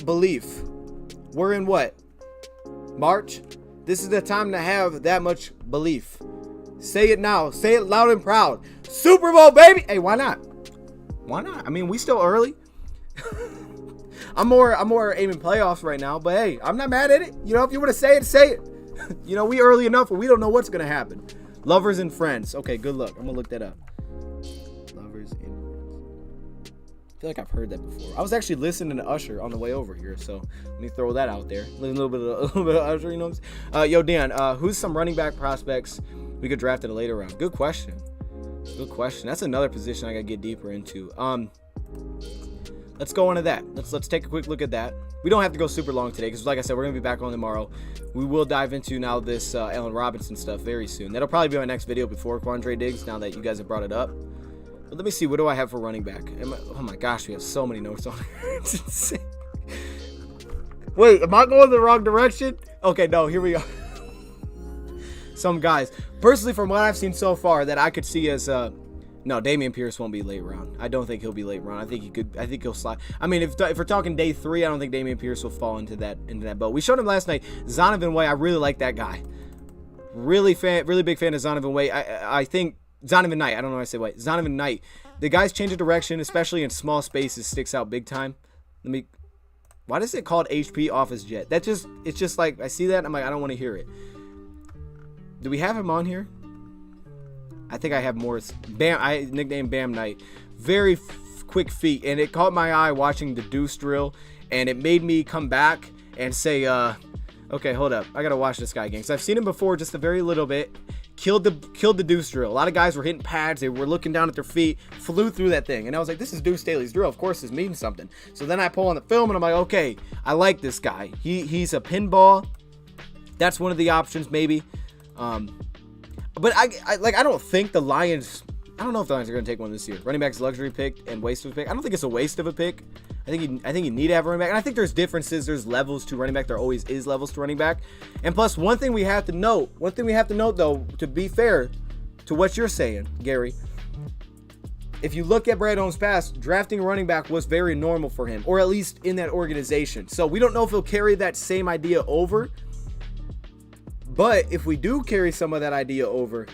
belief. We're in what? March? This is the time to have that much belief. Say it now. Say it loud and proud. Super Bowl, baby. Hey, why not? Why not? I mean, we still early. I'm more aiming playoffs right now, but hey, I'm not mad at it. If you want to say it, say it. We early enough where we don't know what's going to happen. Lovers and Friends. Okay, good luck. I'm going to look that up. Lovers and Friends. I feel like I've heard that before. I was actually listening to Usher on the way over here, so let me throw that out there. A little bit of Usher, you know what I'm saying? Yo, Dan, who's some running back prospects we could draft in a later round? Good question. Good question. That's another position I got to get deeper into. Let's go into that. Let's take a quick look at that. We don't have to go super long today because, like I said, we're going to be back on tomorrow. We will dive into now this Allen Robinson stuff very soon. That'll probably be my next video before Quandre Diggs, now that you guys have brought it up. But let me see. What do I have for running back? Oh, my gosh. We have so many notes on here. It's insane. Wait, am I going the wrong direction? Okay, no. Here we go. Some guys. Personally, from what I've seen so far, that I could see as... No, Dameon Pierce won't be late round. I don't think he'll be late round. I think he'll slide. I mean, if we're talking day 3, I don't think Dameon Pierce will fall into that boat. We showed him last night. Zonovan Way, I really like that guy. Really big fan of Zonovan Way. I think Zonovan Knight. I don't know why I say White. Zonovan Knight. The guy's change of direction, especially in small spaces, sticks out big time. Why does it called HP Office Jet? It's just like, I see that and I'm like, I don't want to hear it. Do we have him on here? I think I have more. Bam, I nicknamed Bam Knight. Very quick feet, and it caught my eye watching the deuce drill, and it made me come back and say, okay, hold up, I gotta watch this guy again, because I've seen him before just a very little bit. Killed the deuce drill. A lot of guys were hitting pads, they were looking down at their feet, flew through that thing, and I was like, this is Deuce Staley's drill, of course this means something. So then I pull on the film and I'm like, okay, I like this guy. He's a pinball. That's one of the options maybe. But I don't think the Lions, I don't know if the Lions are going to take one this year. Running back's luxury pick and waste of a pick. I don't think it's a waste of a pick. I think you need to have a running back. And I think there's differences. There's levels to running back. There always is levels to running back. And plus, one thing we have to note though, to be fair to what you're saying, Gary, if you look at Brad Holmes' past, drafting a running back was very normal for him, or at least in that organization. So we don't know if he'll carry that same idea over. But if we do carry some of that idea over,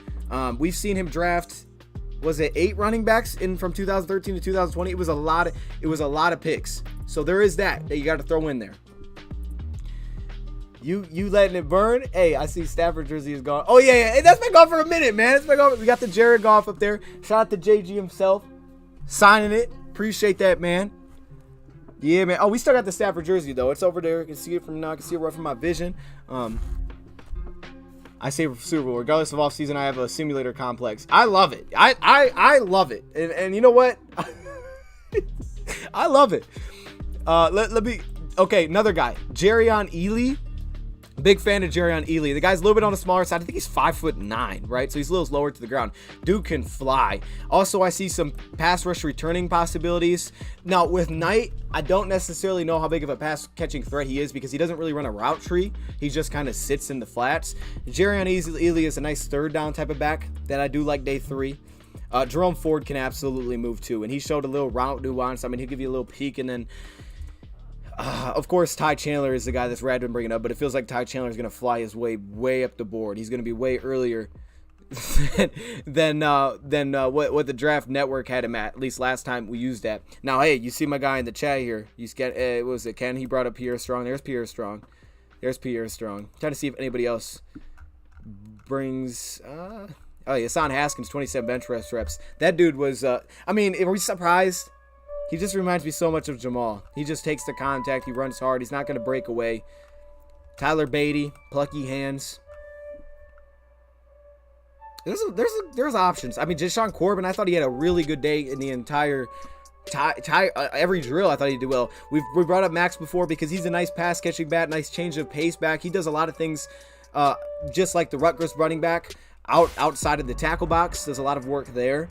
we've seen him draft, was it 8 running backs from 2013 to 2020? It was a lot of picks. So there is that you got to throw in there. You letting it burn? Hey, I see Stafford jersey is gone. Oh yeah. Hey, that's been gone for a minute, man. It's been gone. We got the Jared Goff up there. Shout out to JG himself signing it. Appreciate that, man. Yeah, man. Oh, we still got the Stafford jersey though. It's over there. You can see it from now. I can see it right from my vision. I say Super Bowl. Regardless of offseason, I have a simulator complex. I love it. I love it. And you know what? I love it. Let me. Okay, another guy. Jerrion Ealy. Big fan of Jerrion Ealy. The guy's a little bit on the smaller side. I think he's 5'9", right? So he's a little lower to the ground. Dude can fly. Also, I see some pass rush returning possibilities. Now, with Knight, I don't necessarily know how big of a pass catching threat he is because he doesn't really run a route tree. He just kind of sits in the flats. Jerrion Ealy is a nice third down type of back that I do like day 3. Jerome Ford can absolutely move too, and he showed a little route nuance. I mean, he'll give you a little peek, and then of course, Ty Chandler is the guy that's Rad been bringing up, but it feels like Ty Chandler is going to fly his way up the board. He's going to be way earlier than what the Draft Network had him at least last time we used that. Now, hey, you see my guy in the chat here. You get what was it Ken? He brought up Pierre Strong. There's Pierre Strong. Trying to see if anybody else brings. Oh yeah, Hassan Haskins, 27 bench reps. That dude was. Are we surprised? He just reminds me so much of Jamal. He just takes the contact. He runs hard. He's not going to break away. Tyler Beatty, plucky hands. There's options. I mean, Jashawn Corbin, I thought he had a really good day in the entire every drill. I thought he did well. We brought up Max before because he's a nice pass catching back, nice change of pace back. He does a lot of things just like the Rutgers running back outside of the tackle box. There's a lot of work there.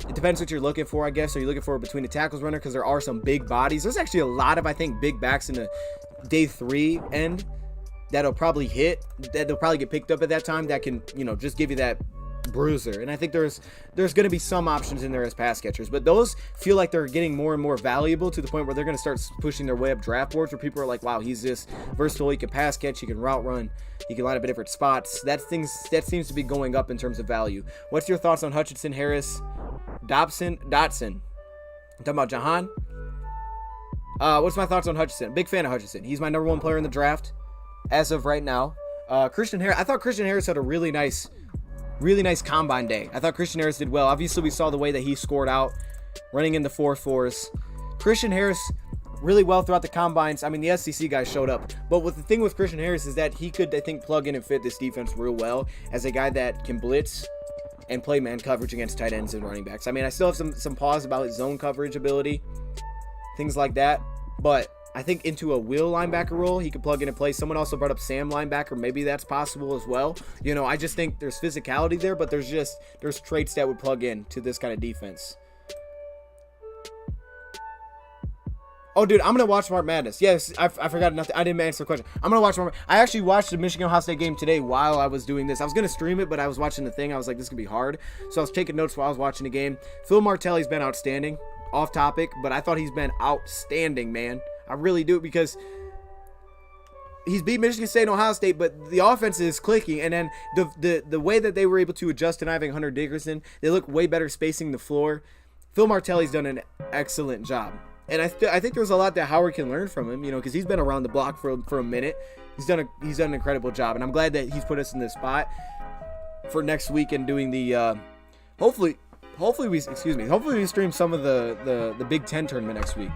It depends what you're looking for, I guess. Are you looking for between the tackles runner? Because there are some big bodies. There's actually a lot of, I think, big backs in the day 3 end that'll probably hit, that'll probably get picked up at that time that can, just give you that bruiser. And I think there's going to be some options in there as pass catchers, but those feel like they're getting more and more valuable to the point where they're going to start pushing their way up draft boards where people are like, wow, he's this versatile. He can pass catch, he can route run, he can line up at different spots. That seems to be going up in terms of value. What's your thoughts on Hutchinson, Harris, Dotson? I'm talking about Jahan. What's my thoughts on Hutchinson? Big fan of Hutchinson. He's my number 1 player in the draft as of right now. Christian Harris. I thought Christian Harris had a really nice combine day. I thought Christian Harris did well. Obviously, we saw the way that he scored out, running in the 4.4s. Christian Harris really well throughout the combines. I mean, the SEC guys showed up. But the thing with Christian Harris is that he could, I think, plug in and fit this defense real well as a guy that can blitz and play man coverage against tight ends and running backs. I mean, I still have some pause about his zone coverage ability, things like that. But I think into a will linebacker role, he could plug in and play. Someone also brought up Sam linebacker. Maybe that's possible as well. I just think there's physicality there, but there's traits that would plug in to this kind of defense. Oh, dude, I'm going to watch March Madness. Yes, I forgot nothing. I didn't answer the question. I'm going to watch I actually watched the Michigan-Ohio State game today while I was doing this. I was going to stream it, but I was watching the thing. I was like, this could be hard. So I was taking notes while I was watching the game. Phil Martelli's been outstanding. Off topic, but I thought he's been outstanding, man. I really do, because he's beat Michigan State and Ohio State, but the offense is clicking. And then the way that they were able to adjust to not having Hunter Dickerson, they look way better spacing the floor. Phil Martelli's done an excellent job. And I think there's a lot that Howard can learn from him, because he's been around the block for a minute. He's done an incredible job, and I'm glad that he's put us in this spot for next week and doing the hopefully we stream some of the Big Ten tournament next week.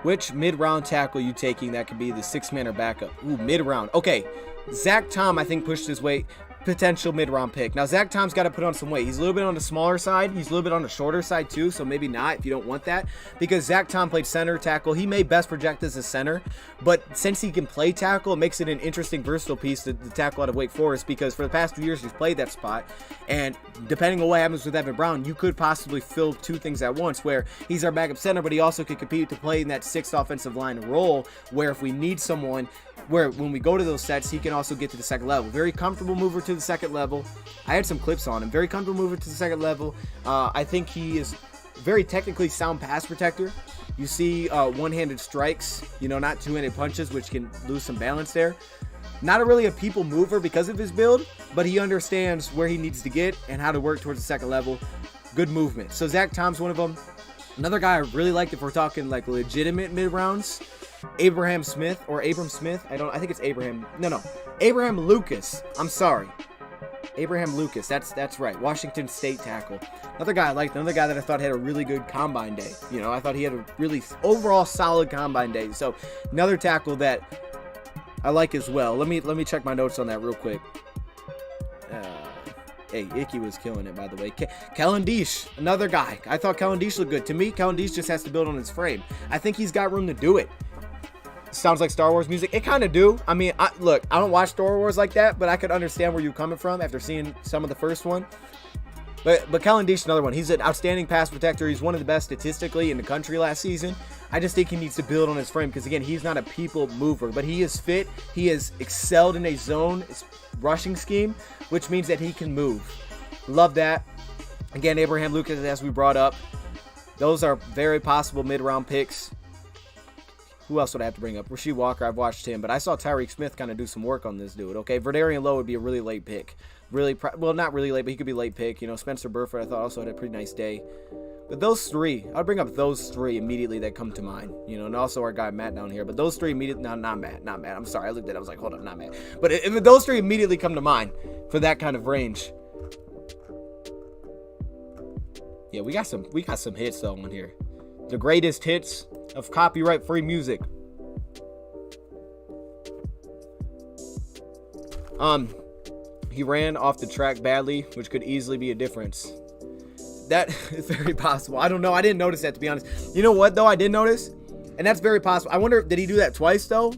Which mid-round tackle you taking that could be the 6-man or backup? Ooh, mid-round. Okay, Zach Tom I think pushed his weight. Potential mid-round pick. Now, Zach Tom's got to put on some weight. He's a little bit on the smaller side. He's a little bit on the shorter side, too, so maybe not if you don't want that. Because Zach Tom played center, tackle. He may best project as a center, but since he can play tackle, it makes it an interesting, versatile piece to tackle out of Wake Forest, because for the past 2 years, he's played that spot, and depending on what happens with Evan Brown, you could possibly fill two things at once, where he's our backup center, but he also could compete to play in that 6th offensive line role, where if we need someone where when we go to those sets, he can also get to the second level. Very comfortable mover to the second level. I had some clips on him. Very comfortable mover to the second level. I think he is very technically sound pass protector. You see one-handed strikes, not two-handed punches, which can lose some balance there. Not really a people mover because of his build, but he understands where he needs to get and how to work towards the second level. Good movement. So Zach Tom's one of them. Another guy I really liked, if we're talking like legitimate mid-rounds, Abram Smith. I think it's Abraham. No. Abraham Lucas. I'm sorry. Abraham Lucas. That's right. Washington State tackle. Another guy I liked. Another guy that I thought had a really good combine day. I thought he had a really overall solid combine day. So another tackle that I like as well. Let me check my notes on that real quick. Hey, Icky was killing it, by the way. Kellen Diesel, another guy. I thought Kellen Diesel looked good. To me, Kellen Diesel just has to build on his frame. I think he's got room to do it. Sounds like Star Wars music. It kind of do. I mean, I don't watch Star Wars like that, but I could understand where you're coming from after seeing some of the first one. But Colin Diesel, another one. He's an outstanding pass protector. He's one of the best statistically in the country last season. I just think he needs to build on his frame because, again, he's not a people mover, but he is fit. He has excelled in a zone rushing scheme, which means that he can move. Love that. Again, Abraham Lucas, as we brought up. Those are very possible mid-round picks. Who else would I have to bring up? Rasheed Walker, I've watched him, but I saw Tyreek Smith kind of do some work on this dude, okay? Verdarian Lowe would be a really late pick. Not really late, but he could be late pick. Spencer Burford, I thought, also had a pretty nice day. But those three, I'll bring up those three immediately that come to mind. And also our guy Matt down here. But those three immediately, not Matt. I'm sorry, I looked at it, I was like, hold up, not Matt. But if those three immediately come to mind for that kind of range. Yeah, we got some hits though on here. The greatest hits of copyright-free music. He ran off the track badly, which could easily be a difference. That is very possible. I don't know. I didn't notice that, to be honest. You know what, though? I did notice, and that's very possible. I wonder, did he do that twice, though?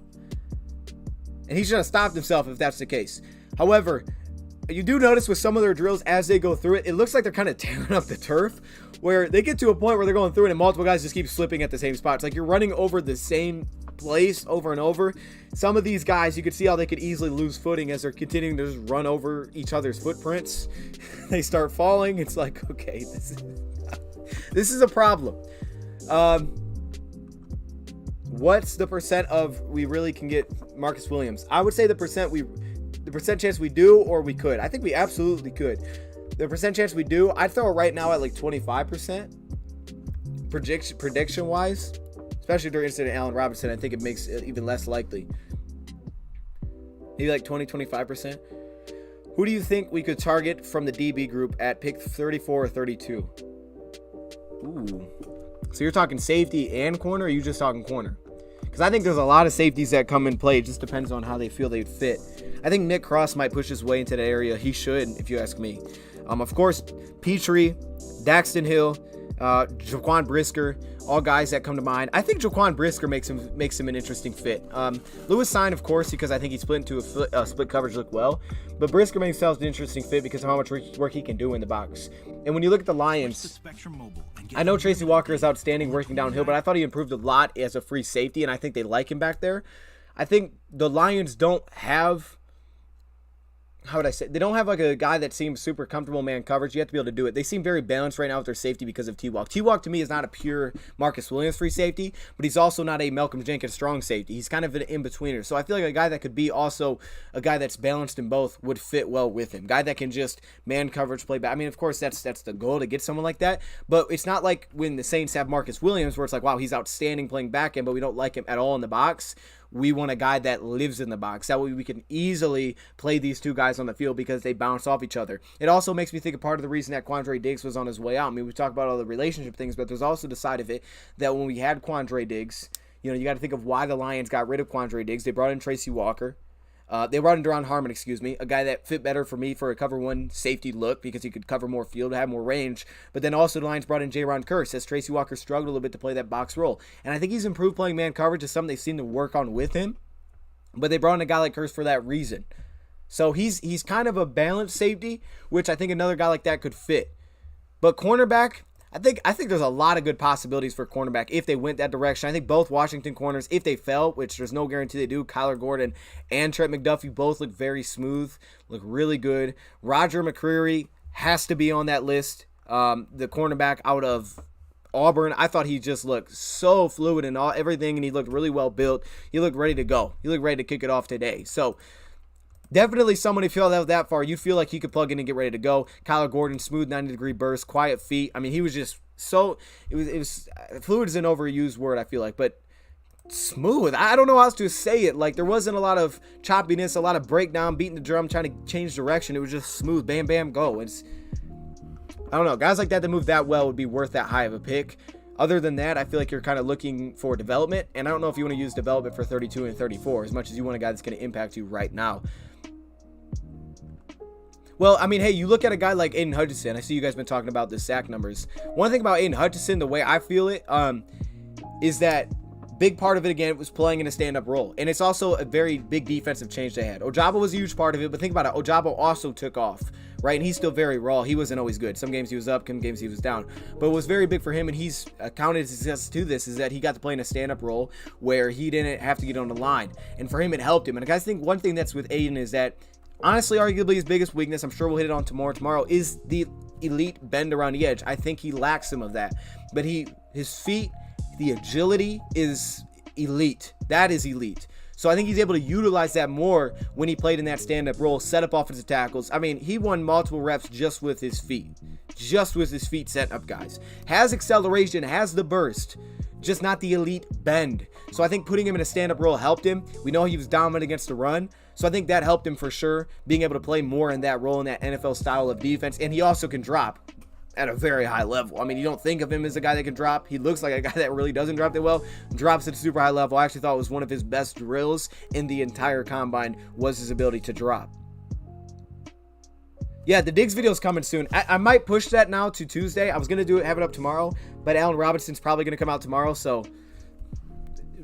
And he should have stopped himself if that's the case. However, you do notice with some of their drills as they go through it, it looks like they're kind of tearing up the turf, where they get to a point where they're going through it and multiple guys just keep slipping at the same spot. It's like you're running over the same place over and over. Some of these guys, you could see how they could easily lose footing as they're continuing to just run over each other's footprints. They start falling. It's like, okay, this is a problem. What's the percent of we really can get Marcus Williams? I would say the percent chance we do or we could. I think we absolutely could. The percent chance we do, I'd throw it right now at like 25%. Prediction wise, especially if they're interested in Allen Robinson, I think it makes it even less likely. Maybe like 20-25%. Who do you think we could target from the DB group at pick 34 or 32? Ooh. So you're talking safety and corner, or are you just talking corner? Because I think there's a lot of safeties that come in play. It just depends on how they feel they'd fit. I think Nick Cross might push his way into that area. He should, if you ask me. Of course, Petrie, Daxton Hill, Jaquan Brisker, all guys that come to mind. I think Jaquan Brisker makes him an interesting fit. Lewis Sign, of course, because I think he split into a split coverage look well. But Brisker makes himself an interesting fit because of how much work he can do in the box. And when you look at the Lions, I know Tracy Walker is outstanding working downhill, but I thought he improved a lot as a free safety, and I think they like him back there. I think the Lions don't have how would I say, they don't have like a guy that seems super comfortable man coverage. You have to be able to do it. They seem very balanced right now with their safety because of T-Walk. T-Walk to me is not a pure Marcus Williams free safety, but he's also not a Malcolm Jenkins strong safety. He's kind of an in-betweener. So I feel like a guy that could be also a guy that's balanced in both would fit well with him. Guy that can just man coverage play back. I mean, of course, that's the goal to get someone like that, but it's not like when the Saints have Marcus Williams where it's like, wow, he's outstanding playing back end, but we don't like him at all in the box. We want a guy that lives in the box. That way we can easily play these two guys on the field because they bounce off each other. It also makes me think of part of the reason that Quandre Diggs was on his way out. I mean, we talk about all the relationship things, but there's also the side of it that when we had Quandre Diggs, you got to think of why the Lions got rid of Quandre Diggs. They brought in Tracy Walker. They brought in Deron Harmon, a guy that fit better for me for a cover one safety look because he could cover more field, have more range. But then also the Lions brought in Jaron Kearse as Tracy Walker struggled a little bit to play that box role. And I think he's improved playing man coverage. Is something they seem to work on with him. But they brought in a guy like Kearse for that reason. So he's kind of a balanced safety, which I think another guy like that could fit. But cornerback, I think there's a lot of good possibilities for cornerback if they went that direction. I think both Washington corners, if they fell, which there's no guarantee they do, Kyler Gordon and Trent McDuffie both look very smooth, look really good. Roger Mccrea has to be on that list. The cornerback out of Auburn, I thought he just looked so fluid in everything, and he looked really well built. He looked ready to go. He looked ready to kick it off today. So definitely someone, if you fell that far, you feel like he could plug in and get ready to go. Kyler Gordon, smooth 90-degree burst, quiet feet. I mean, he was just so, it was fluid is an overused word, I feel like, but smooth. I don't know how else to say it. Like, there wasn't a lot of choppiness, a lot of breakdown, beating the drum, trying to change direction. It was just smooth, bam, bam, go. I don't know. Guys like that move that well would be worth that high of a pick. Other than that, I feel like you're kind of looking for development, and I don't know if you want to use development for 32 and 34 as much as you want a guy that's going to impact you right now. Well, I mean, hey, you look at a guy like Aiden Hutchinson. I see you guys been talking about the sack numbers. One thing about Aiden Hutchinson, the way I feel it, is that big part of it, again, was playing in a stand-up role. And it's also a very big defensive change they had. Ojabo was a huge part of it, but think about it. Ojabo also took off, right? And he's still very raw. He wasn't always good. Some games he was up, some games he was down. But what was very big for him, and he's accounted success to this, is that he got to play in a stand-up role where he didn't have to get on the line. And for him, it helped him. And I guys think one thing that's with Aiden is that, honestly, arguably his biggest weakness, I'm sure we'll hit it on tomorrow, is the elite bend around the edge. I think he lacks some of that. But his feet, the agility is elite. That is elite. So I think he's able to utilize that more when he played in that stand-up role, set up offensive tackles. I mean, he won multiple reps just with his feet. Just with his feet set up, guys. Has acceleration, has the burst, just not the elite bend. So I think putting him in a stand-up role helped him. We know he was dominant against the run. So I think that helped him for sure, being able to play more in that role, in that NFL style of defense. And he also can drop at a very high level. I mean, you don't think of him as a guy that can drop. He looks like a guy that really doesn't drop that well. Drops at a super high level. I actually thought it was one of his best drills in the entire combine was his ability to drop. Yeah, the Diggs video is coming soon. I might push that now to Tuesday. I was going to have it up tomorrow, but Allen Robinson's probably going to come out tomorrow, so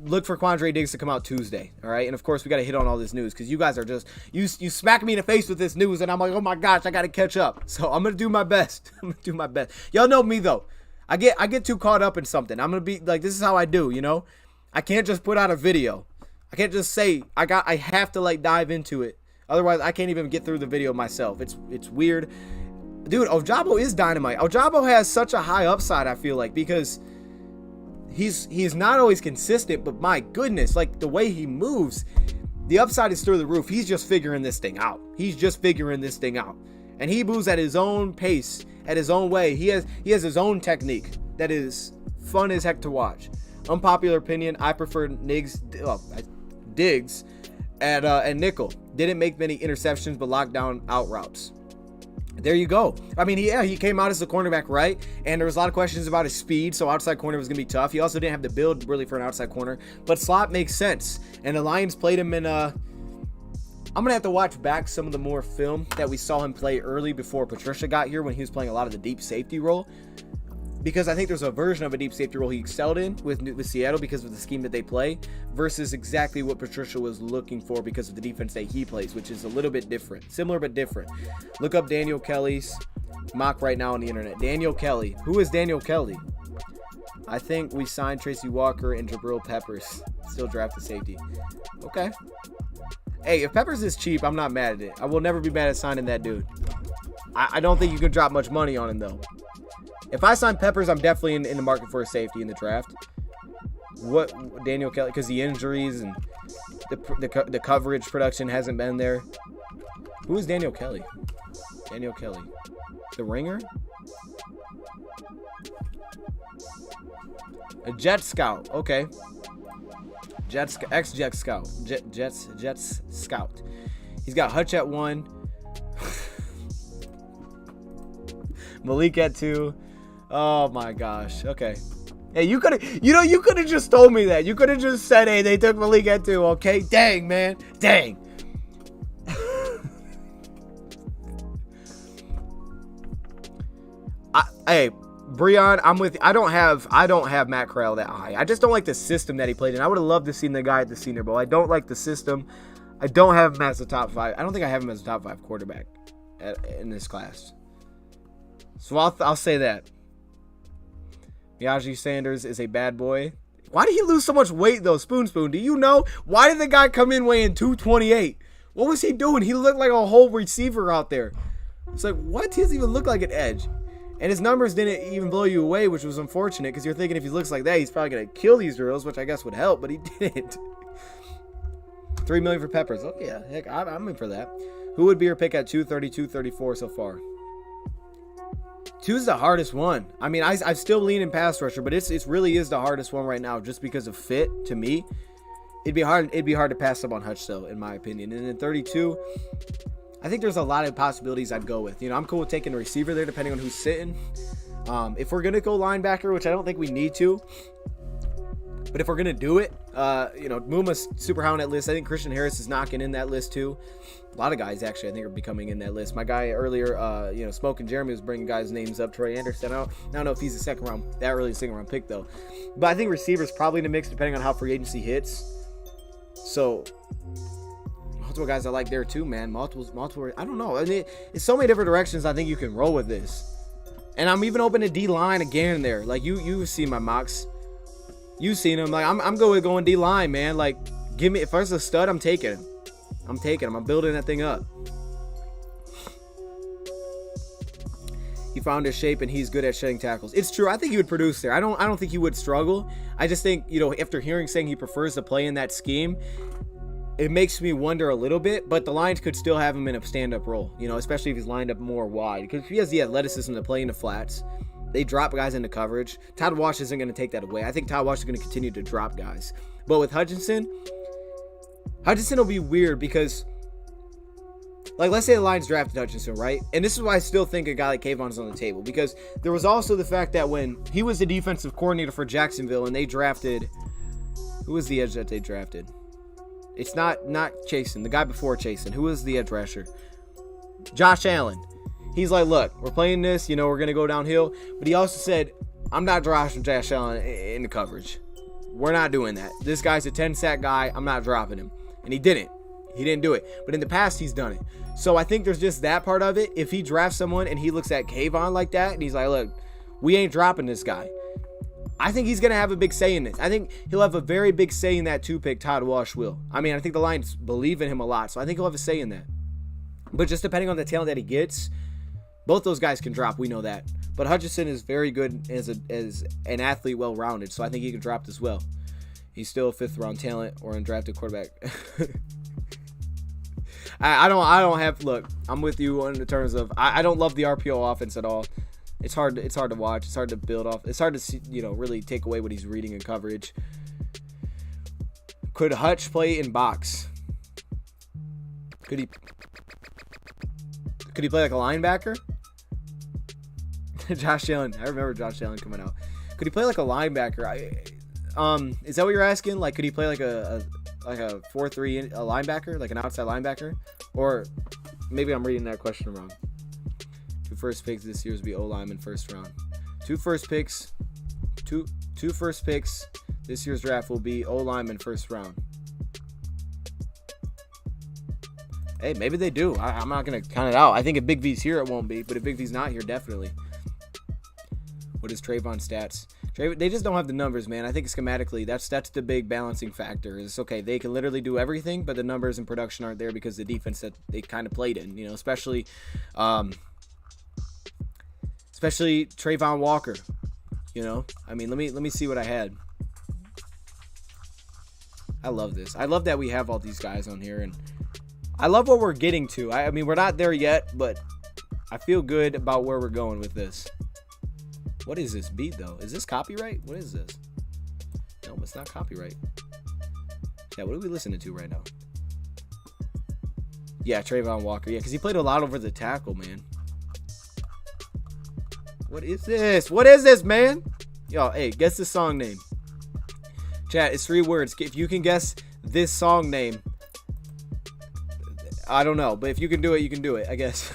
look for Quandre Diggs to come out Tuesday, all right? And, of course, we got to hit on all this news because you guys are just, you smack me in the face with this news, and I'm like, oh, my gosh, I got to catch up. So I'm going to do my best. I'm going to do my best. Y'all know me, though. I get too caught up in something. I'm going to be, like, this is how I do, you know? I can't just put out a video. I can't just say, I have to, like, dive into it. Otherwise, I can't even get through the video myself. It's weird. Dude, Ojabo is dynamite. Ojabo has such a high upside, I feel like, because he's not always consistent, but my goodness, like the way he moves, the upside is through the roof. He's just figuring this thing out. And he moves at his own pace, at his own way. He has his own technique that is fun as heck to watch. Unpopular opinion, I prefer Diggs at nickel. Didn't make many interceptions, but locked down out routes. There you go. I mean, he came out as a cornerback, right? And there was a lot of questions about his speed, so outside corner was going to be tough. He also didn't have the build really for an outside corner, but slot makes sense. And the Lions played him in I'm going to have to watch back some of the more film that we saw him play early before Patricia got here when he was playing a lot of the deep safety role. Because I think there's a version of a deep safety role he excelled in with Seattle because of the scheme that they play versus exactly what Patricia was looking for because of the defense that he plays, which is a little bit different. Similar but different. Look up Daniel Kelly's mock right now on the internet. Daniel Kelly. Who is Daniel Kelly? I think we signed Tracy Walker and Jabril Peppers. Still draft the safety. Okay. Hey, if Peppers is cheap, I'm not mad at it. I will never be mad at signing that dude. I don't think you can drop much money on him, though. If I sign Peppers, I'm definitely in the market for a safety in the draft. What Daniel Kelly, because the injuries and the coverage production hasn't been there. Who is Daniel Kelly? Daniel Kelly. The Ringer? A Jet Scout. Okay. Ex-Jet Scout. Jets Scout. He's got Hutch at 1. Malik at 2. Oh my gosh. Okay. Hey, you could have just told me that. You could have just said, hey, they took Malik at 2. Okay. Dang, man. Dang. Hey, Breon, I'm with you. I don't have Mccrea that high. I just don't like the system that he played in. I would have loved to see the guy at the Senior Bowl. I don't like the system. I don't have him as a top 5. I don't think I have him as a top 5 quarterback in this class. So I'll say that. Najee Sanders is a bad boy. Why did he lose so much weight though, Spoon? Do you know? Why did the guy come in weighing 228? What was he doing? He looked like a whole receiver out there. It's like, what? He doesn't even look like an edge. And his numbers didn't even blow you away, which was unfortunate because you're thinking if he looks like that, he's probably going to kill these drills, which I guess would help, but he didn't. $3 million for Peppers. Oh, yeah. Heck, I'm in for that. Who would be your pick at 2, 32, 34 so far? 2's the hardest one. I mean, I still lean in pass rusher, but it really is the hardest one right now just because of fit to me. It'd be hard to pass up on Hutch, though, in my opinion. And then 32... I think there's a lot of possibilities I'd go with. You know, I'm cool with taking a receiver there depending on who's sitting. If we're going to go linebacker, which I don't think we need to, but if we're going to do it, Muma's super high on that list. I think Christian Harris is knocking in that list too. A lot of guys, actually, I think are becoming in that list. My guy earlier, Smoke and Jeremy was bringing guys' names up. Troy Anderson. I don't know if he's a second round pick, though. But I think receivers probably in the mix depending on how free agency hits. So... multiple guys I like there too, man. Multiple. I don't know. I mean, it's so many different directions I think you can roll with this. And I'm even open to D-line again there. Like, you see my mocks. You've seen him. Like, I'm going D-line, man. Like, give me, if there's a stud, I'm taking him. I'm building that thing up. He found his shape and he's good at shedding tackles. It's true. I think he would produce there. I don't think he would struggle. I just think, after saying he prefers to play in that scheme, it makes me wonder a little bit, but the Lions could still have him in a stand-up role, especially if he's lined up more wide. Because if he has the athleticism to play in the flats, they drop guys into coverage. Todd Wash isn't going to take that away. I think Todd Wash is going to continue to drop guys. But with Hutchinson will be weird because, like, let's say the Lions drafted Hutchinson, right? And this is why I still think a guy like Kayvon is on the table. Because there was also the fact that when he was the defensive coordinator for Jacksonville and they drafted, who was the edge that they drafted? It's not Chasen, the guy before Chasen. Who was the edge rusher? Josh Allen. He's like, look, we're playing this, we're going to go downhill. But he also said, I'm not dropping Josh Allen in the coverage. We're not doing that. This guy's a 10-sack guy. I'm not dropping him. And he didn't. He didn't do it. But in the past, he's done it. So I think there's just that part of it. If he drafts someone and he looks at Kayvon like that, and he's like, look, we ain't dropping this guy. I think he's going to have a big say in this. I think he'll have a very big say in that 2 pick. Todd Wash will. I mean, I think the Lions believe in him a lot, so I think he'll have a say in that. But just depending on the talent that he gets, both those guys can drop. We know that. But Hutchinson is very good as an athlete, well-rounded, so I think he can drop as well. He's still a 5th-round talent or undrafted quarterback. I don't have. Look, I'm with you in the terms of I don't love the RPO offense at all. It's hard to watch. It's hard to build off. It's hard to see, really take away what he's reading in coverage. Could Hutch play in box? Could he play like a linebacker? Josh Allen. I remember Josh Allen coming out. Could he play like a linebacker? Is that what you're asking? Like, could he play like a 4-3 a linebacker, like an outside linebacker? Or maybe I'm reading that question wrong. 2 first picks this year will be O-lineman first round. 2 first picks this year's draft will be O-lineman first round. Hey, maybe they do. I'm not going to count it out. I think if Big V's here, it won't be. But if Big V's not here, definitely. What is Trayvon's stats? They just don't have the numbers, man. I think schematically, that's the big balancing factor. Is okay, they can literally do everything, but the numbers and production aren't there because the defense that they kind of played in, especially Trayvon Walker. I mean, let me see what I had. I love this. I love that we have all these guys on here, and I love what we're getting to. I mean, we're not there yet, but I feel good about where we're going with this. What is this beat, though? Is this copyright? What is this? No, it's not copyright. Yeah, what are we listening to right now? Yeah, Trayvon Walker. Yeah, because he played a lot over the tackle, man. What is this? What is this, man? Yo, hey, guess the song name. Chat, it's 3 words. If you can guess this song name, I don't know, but if you can do it, you can do it, I guess.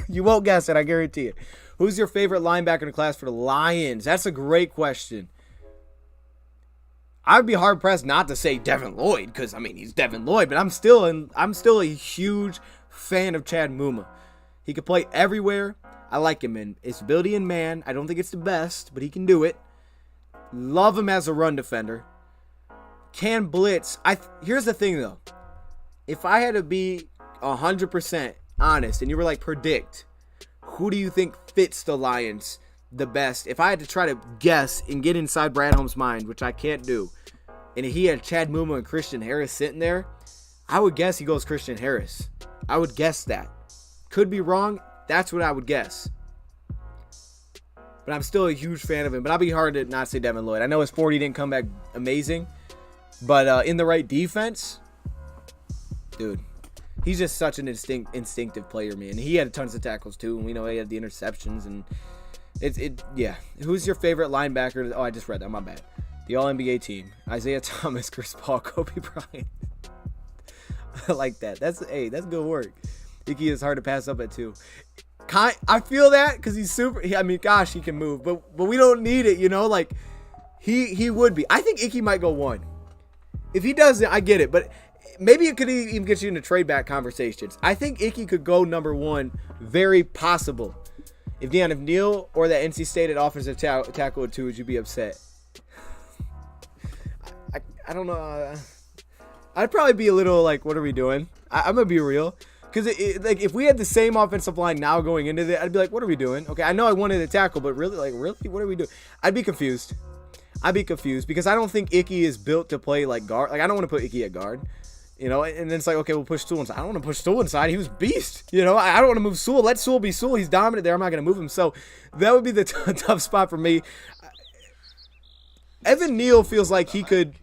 You won't guess it, I guarantee it. Who's your favorite linebacker in the class for the Lions? That's a great question. I'd be hard pressed not to say Devin Lloyd, because I mean he's Devin Lloyd, but I'm still a huge fan of Chad Muma. He can play everywhere. I like him in his ability in man. I don't think it's the best, but he can do it. Love him as a run defender. Can blitz. Here's the thing though. If I had to be 100% honest and you were like, predict, who do you think fits the Lions the best? If I had to try to guess and get inside Brad Holmes' mind, which I can't do, and he had Chad Muma and Christian Harris sitting there, I would guess he goes Christian Harris. I would guess that. Could be wrong. That's what I would guess. But I'm still a huge fan of him. But I'll be hard to not say Devin Lloyd. I know his 40 didn't come back amazing. But in the right defense, dude, he's just such an instinctive player, man. He had tons of tackles too, and we know he had the interceptions, and yeah. Who's your favorite linebacker? Oh, I just read that. My bad. The All-NBA team: Isaiah Thomas, Chris Paul, Kobe Bryant. I like that. That's good work. Icky is hard to pass up at 2. I feel that because he's super. I mean, gosh, he can move, but we don't need it, Like he would be. I think Icky might go 1. If he doesn't, I get it, but maybe it could even get you into trade back conversations. I think Icky could go number 1, very possible. If Neal or that NC State at offensive tackle at 2, would you be upset? I don't know. I'd probably be a little like, what are we doing? I'm gonna be real, because like if we had the same offensive line now going into it, I'd be like, what are we doing? Okay, I know I wanted to tackle, but really, what are we doing? I'd be confused because I don't think Icky is built to play like guard. Like I don't want to put Icky at guard, and then it's like, okay, we'll push Sewell inside. I don't want to push Sewell inside. He was beast, I don't want to move Sewell. Let Sewell be Sewell. He's dominant there. I'm not going to move him. So that would be the tough spot for me. Evan Neal feels like he could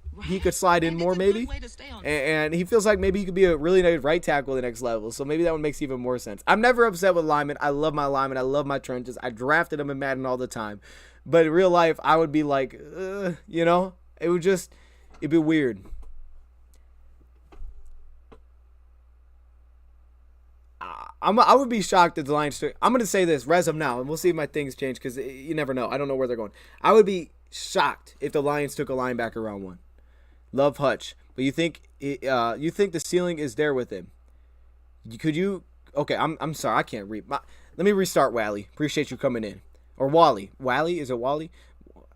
slide in more maybe, and he feels like maybe he could be a really nice right tackle at the next level. So maybe that one makes even more sense. I'm never upset with linemen. I love my linemen. I love my trenches. I drafted them in Madden all the time. But in real life, I would be like, it'd be weird. I would be shocked if the Lions I'm going to say this, res them now, and we'll see if my things change, because you never know. I don't know where they're going. I would be shocked if the Lions took a linebacker round 1. Love Hutch. But you think the ceiling is there with him? Could you? Okay, I'm sorry. I can't read. Let me restart, Wally. Appreciate you coming in. Or Wally. Wally? Is it Wally?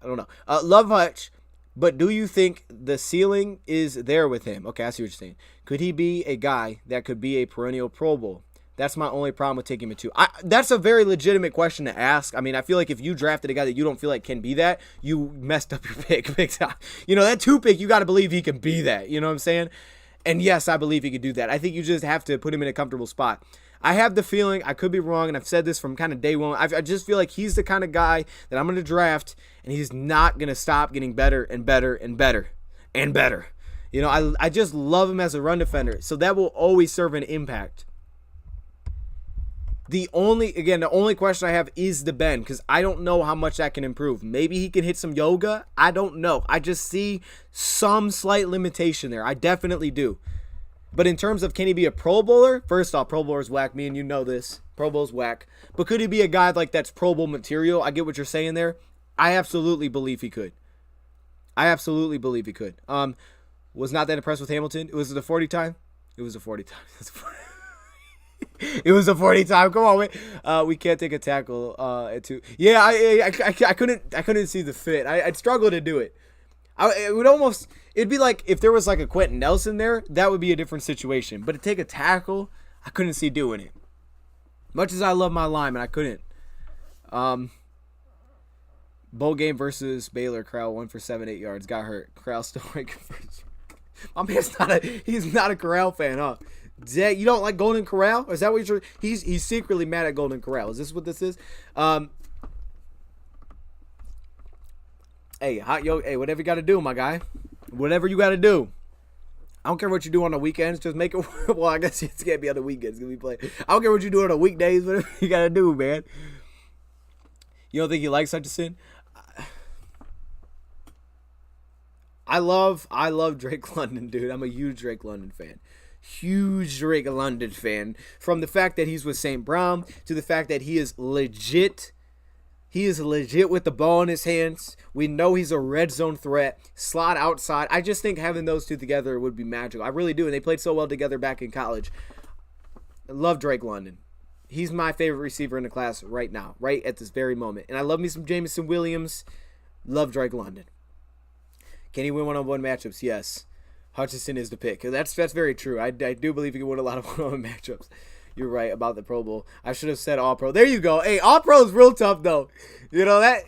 I don't know. Love Hutch, but do you think the ceiling is there with him? Okay, I see what you're saying. Could he be a guy that could be a perennial Pro Bowl? That's my only problem with taking him at 2. That's a very legitimate question to ask. I mean, I feel like if you drafted a guy that you don't feel like can be that, you messed up your pick big time. That 2 pick, you got to believe he can be that. You know what I'm saying? And yes, I believe he could do that. I think you just have to put him in a comfortable spot. I have the feeling, I could be wrong, and I've said this from kind of day one, I just feel like he's the kind of guy that I'm going to draft, and he's not going to stop getting better and better and better and better. I just love him as a run defender, so that will always serve an impact. The only question I have is the bend, because I don't know how much that can improve. Maybe he can hit some yoga. I don't know. I just see some slight limitation there. I definitely do. But in terms of can he be a Pro Bowler? First off, Pro Bowler's whack. Me and you know this. Pro Bowl's whack. But could he be a guy like that's Pro Bowl material? I get what you're saying there. I absolutely believe he could. Was not that impressed with Hamilton. It was the 40 time. It was the 40 time. It was a 40 time. Come on, man. We can't take a tackle at 2. Yeah, I couldn't see the fit. I'd struggle to do it. It'd be like if there was like a Quentin Nelson there, that would be a different situation. But to take a tackle, I couldn't see doing it. Much as I love my lineman, I couldn't. Bowl game versus Baylor. Corral 1 for 7, 8 yards. Got hurt. Corral still ranking first. My man's he's not a Corral fan, huh? Zach, you don't like Golden Corral? Or is that what you're? He's secretly mad at Golden Corral. Is this what this is? Hey, whatever you got to do, my guy. Whatever you got to do. I don't care what you do on the weekends. Just make it. Well, I guess it's gonna be on the weekends. Gonna be playing. I don't care what you do on the weekdays. Whatever you got to do, man. You don't think he likes Hutchinson? I love Drake London, dude. I'm a huge Drake London fan. Huge Drake London fan. From the fact that he's with St. Brown to the fact that he is legit. He is legit with the ball in his hands. We know he's a red zone threat. Slot outside. I just think having those two together would be magical. I really do. And they played so well together back in college. I love Drake London. He's my favorite receiver in the class right now. Right at this very moment. And I love me some Jameson Williams. Love Drake London. Can he win one-on-one matchups? Yes. Hutchinson is the pick. That's very true. I do believe he can win a lot of one-on-one matchups. You're right about the Pro Bowl. I should have said All-Pro. There you go. Hey, All-Pro is real tough, though. You know that?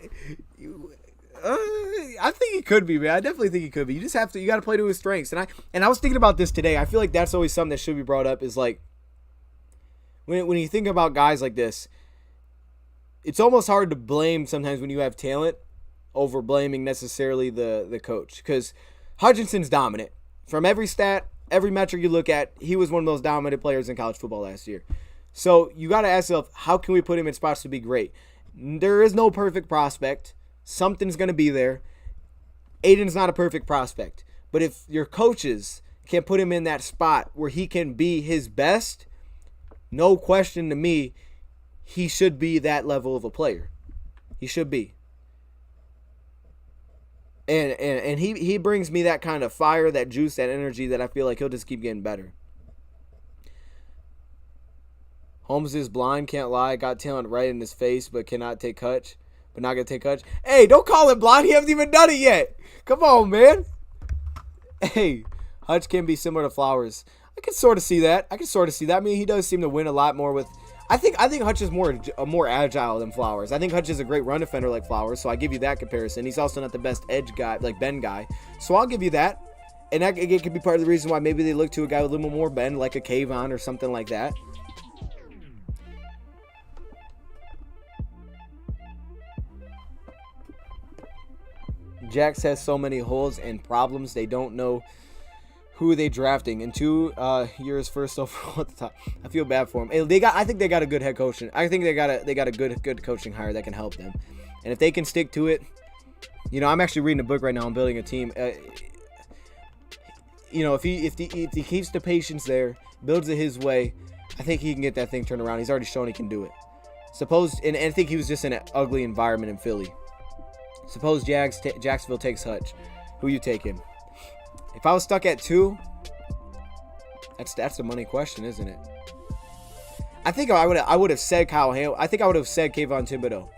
I think he could be, man. I definitely think he could be. You just have to. You got to play to his strengths. And I was thinking about this today. I feel like that's always something that should be brought up. Is like when you think about guys like this, it's almost hard to blame sometimes when you have talent over blaming necessarily the coach, because Hutchinson's dominant from every stat. Every metric you look at, he was one of the most dominant players in college football last year. So you got to ask yourself, how can we put him in spots to be great? There is no perfect prospect. Something's going to be there. Aiden's not a perfect prospect. But if your coaches can put him in that spot where he can be his best, no question to me, he should be that level of a player. He should be. And he brings me that kind of fire, that juice, that energy that I feel like he'll just keep getting better. Holmes is blind, can't lie. Got talent right in his face, but cannot take Hutch. But not going to take Hutch. Hey, don't call him blind. He hasn't even done it yet. Come on, man. Hey, Hutch can be similar to Flowers. I can sort of see that. I mean, he does seem to win a lot more with... I think Hutch is more agile than Flowers. I think Hutch is a great run defender like Flowers, so I give you that comparison. He's also not the best edge guy, like bend guy. So I'll give you that. And that it could be part of the reason why maybe they look to a guy with a little more bend, like a Kayvon or something like that. Jax has so many holes and problems, they don't know who are they drafting. In 2 years first overall at the top. I feel bad for them. I think they got a good head coach. I think they got a good coaching hire that can help them. And if they can stick to it, you know, I'm actually reading a book right now on building a team. You know, if he keeps the patience there, builds it his way, I think he can get that thing turned around. He's already shown he can do it. And I think he was just in an ugly environment in Philly. Suppose Jacksonville takes Hutch. Who you taking? If I was stuck at 2, that's the money question, isn't it? I think I would have said Kyle Hale. I think I would have said Kayvon Thibodeau.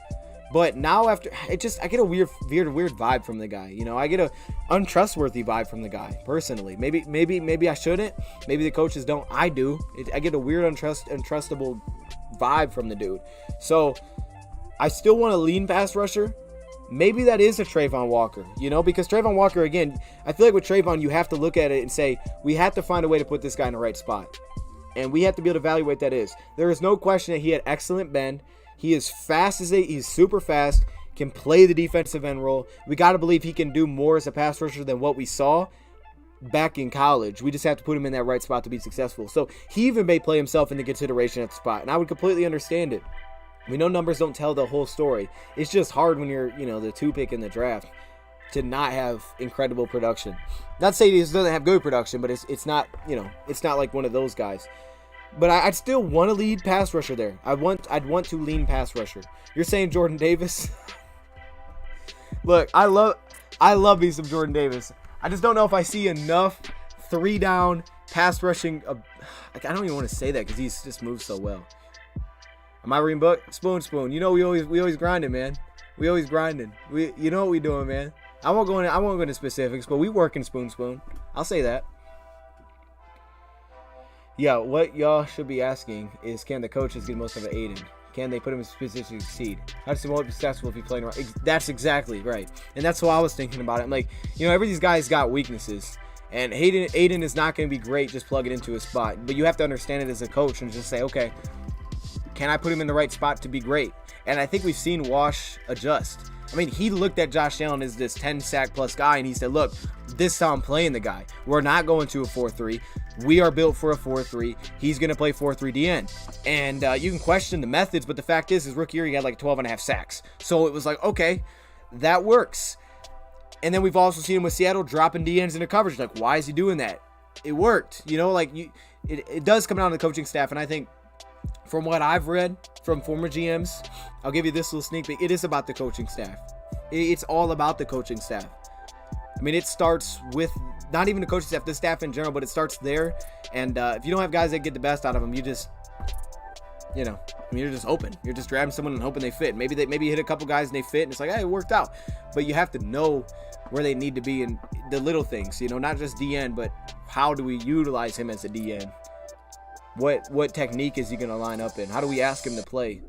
But now after I get a weird vibe from the guy. You know, I get a untrustworthy vibe from the guy personally. Maybe I shouldn't. Maybe the coaches don't. I do. I get a weird untrustable vibe from the dude. So I still want to lean pass rusher. Maybe that is a Trayvon Walker, you know, because Trayvon Walker, again, I feel like with Trayvon, you have to look at it and say, we have to find a way to put this guy in the right spot. And we have to be able to evaluate that is. There is no question that he had excellent bend. He is fast he's super fast, can play the defensive end role. We got to believe he can do more as a pass rusher than what we saw back in college. We just have to put him in that right spot to be successful. So he even may play himself into consideration at the spot, and I would completely understand it. We know numbers don't tell the whole story. It's just hard when you're, you know, the 2 pick in the draft to not have incredible production. Not saying he doesn't have good production, but it's not, you know, it's not like one of those guys. But I'd still want to lead pass rusher there. I'd want to lean pass rusher. You're saying Jordan Davis? Look, I love me some Jordan Davis. I just don't know if I see enough 3-down pass rushing. I don't even want to say that because he's just moves so well. Am I reading book? Spoon. You know we always grinding, man. We always grinding. You know what we doing, man. I won't go into specifics, but we working spoon. I'll say that. Yeah, what y'all should be asking is, can the coaches get most of it Aiden? Can they put him in a position to succeed? Hutchinson won't be successful if he playing around. That's exactly right. And that's what I was thinking about it. I'm like, every these guys got weaknesses. And Aiden is not going to be great just plug it into a spot. But you have to understand it as a coach and just say, okay, can I put him in the right spot to be great? And I think we've seen Wash adjust. I mean, he looked at Josh Allen as this 10-sack plus guy, and he said, look, this is how I'm playing the guy. We're not going to a 4-3. We are built for a 4-3. He's going to play 4-3 DN. And you can question the methods, but the fact is, his rookie year, he had like 12 and a half sacks. So it was like, okay, that works. And then we've also seen him with Seattle dropping DNs into coverage. Like, why is he doing that? It worked. It does come down to the coaching staff, and I think from what I've read from former GMs, I'll give you this little sneak peek. It is about the coaching staff. It's all about the coaching staff. I mean, it starts with not even the coaching staff, the staff in general, but it starts there. And if you don't have guys that get the best out of them, you're just hoping. You're just grabbing someone and hoping they fit. Maybe you hit a couple guys and they fit, and it's like, hey, it worked out. But you have to know where they need to be in the little things, not just DN, but how do we utilize him as a DN? What technique is he going to line up in? How do we ask him to play?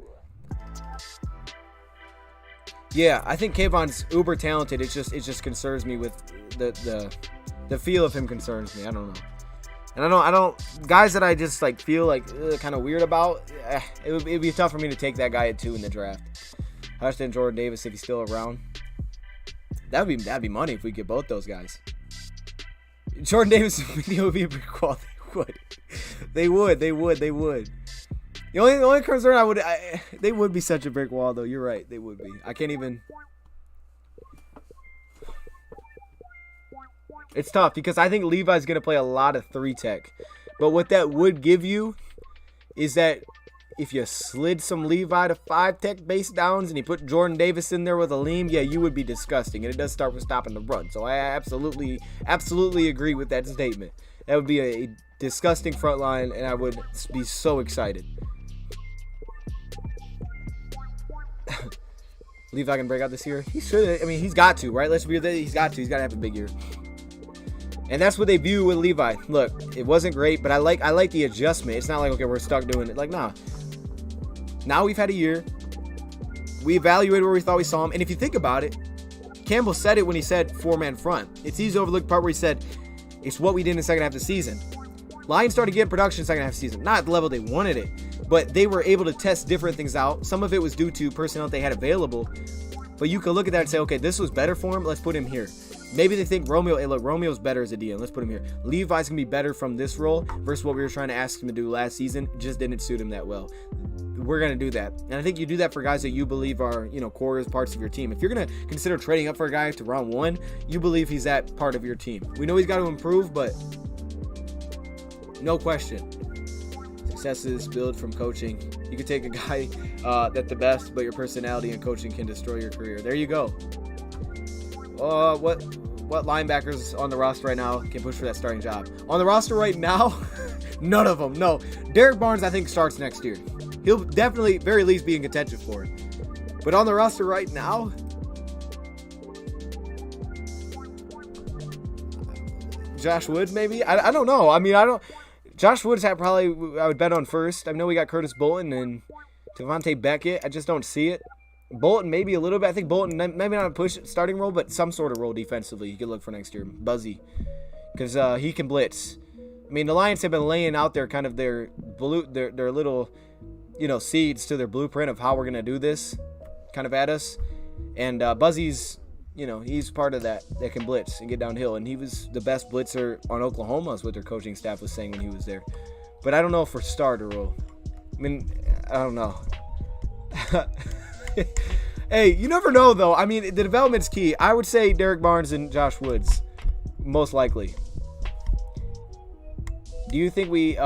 Yeah, I think Kayvon's uber talented. It just concerns me with the feel of him concerns me. I don't know. And I don't guys that I just like feel like kind of weird about. It'd be tough for me to take that guy at 2 in the draft. Hutchinson, Jordan Davis, if he's still around. That'd be money if we get both those guys. Jordan Davis would be a big call. They would. The only concern they would be such a brick wall, though. You're right. They would be. I can't even. It's tough because I think Levi's going to play a lot of 3-tech. But what that would give you is that if you slid some Levi to 5-tech base downs and you put Jordan Davis in there with a lean, yeah, you would be disgusting. And it does start with stopping the run. So I absolutely agree with that statement. That would be a disgusting front line, and I would be so excited. Levi can break out this year. He should. I mean, he's got to, right? Let's be real. He's got to. He's got to have a big year. And that's what they view with Levi. Look, it wasn't great, but I like the adjustment. It's not like, okay, we're stuck doing it. Like, nah. Now we've had a year. We evaluated where we thought we saw him. And if you think about it, Campbell said it when he said 4-man front. It's easy to overlook the part where he said, it's what we did in the second half of the season. Lions started getting production in the second half of the season. Not at the level they wanted it, but they were able to test different things out. Some of it was due to personnel they had available. But you could look at that and say, okay, this was better for him. Let's put him here. Maybe they think Romeo's better as a DN. Let's put him here. Levi's going to be better from this role versus what we were trying to ask him to do last season. Just didn't suit him that well. We're going to do that. And I think you do that for guys that you believe are, core parts of your team. If you're going to consider trading up for a guy to round 1, you believe he's that part of your team. We know he's got to improve, but no question. Success is built from coaching. You can take a guy that's the best, but your personality and coaching can destroy your career. There you go. What linebackers on the roster right now can push for that starting job? On the roster right now, none of them. No. Derek Barnes, I think, starts next year. He'll definitely, very least, be in contention for it. But on the roster right now, Josh Woods, maybe? I don't know. I mean, Josh Woods I would bet on first. I know we got Curtis Bolton and Devontae Beckett. I just don't see it. Bolton, maybe a little bit. I think Bolton, maybe not a push starting role, but some sort of role defensively you could look for next year. Buzzy. Because he can blitz. I mean, the Lions have been laying out there kind of their little, seeds to their blueprint of how we're going to do this kind of at us. And Buzzy's, he's part of that can blitz and get downhill. And he was the best blitzer on Oklahoma, is what their coaching staff was saying when he was there. But I don't know for starter role. I mean, I don't know. Hey, you never know, though. I mean, the development's key. I would say Derek Barnes and Josh Woods, most likely. Do you think we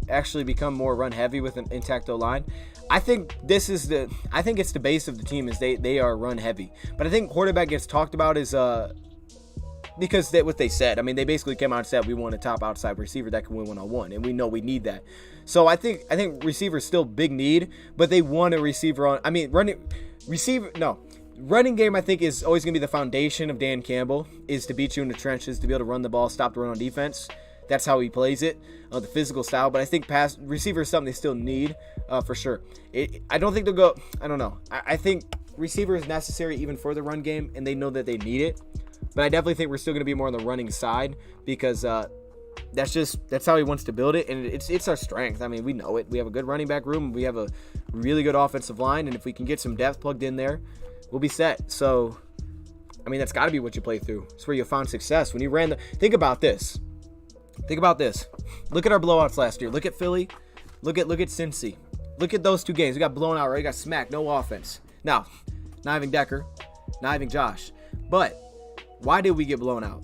actually become more run-heavy with an intact O-line? I think it's the base of the team is they are run-heavy. But I think quarterback gets talked about as because that's what they said. I mean, they basically came out and said we want a top outside receiver that can win one-on-one, and we know we need that. So I think receiver is still big need, but they want a receiver on. I mean, running game I think is always going to be the foundation of Dan Campbell, is to beat you in the trenches, to be able to run the ball, stop the run on defense. That's how he plays it, the physical style. But I think pass receiver is something they still need for sure. I don't think they'll go. I don't know. I think receiver is necessary even for the run game, and they know that they need it. But I definitely think we're still going to be more on the running side because that's how he wants to build it, and it's our strength. I mean, we know it. We have a good running back room. We have a really good offensive line, and if we can get some depth plugged in there, we'll be set. So, I mean, that's got to be what you play through. It's where you found success. When you ran think about this. Look at our blowouts last year. Look at Philly. Look at Cincy. Look at those two games. We got blown out, right? We got smacked. No offense. Now, not having Decker, not having Josh. But why did we get blown out?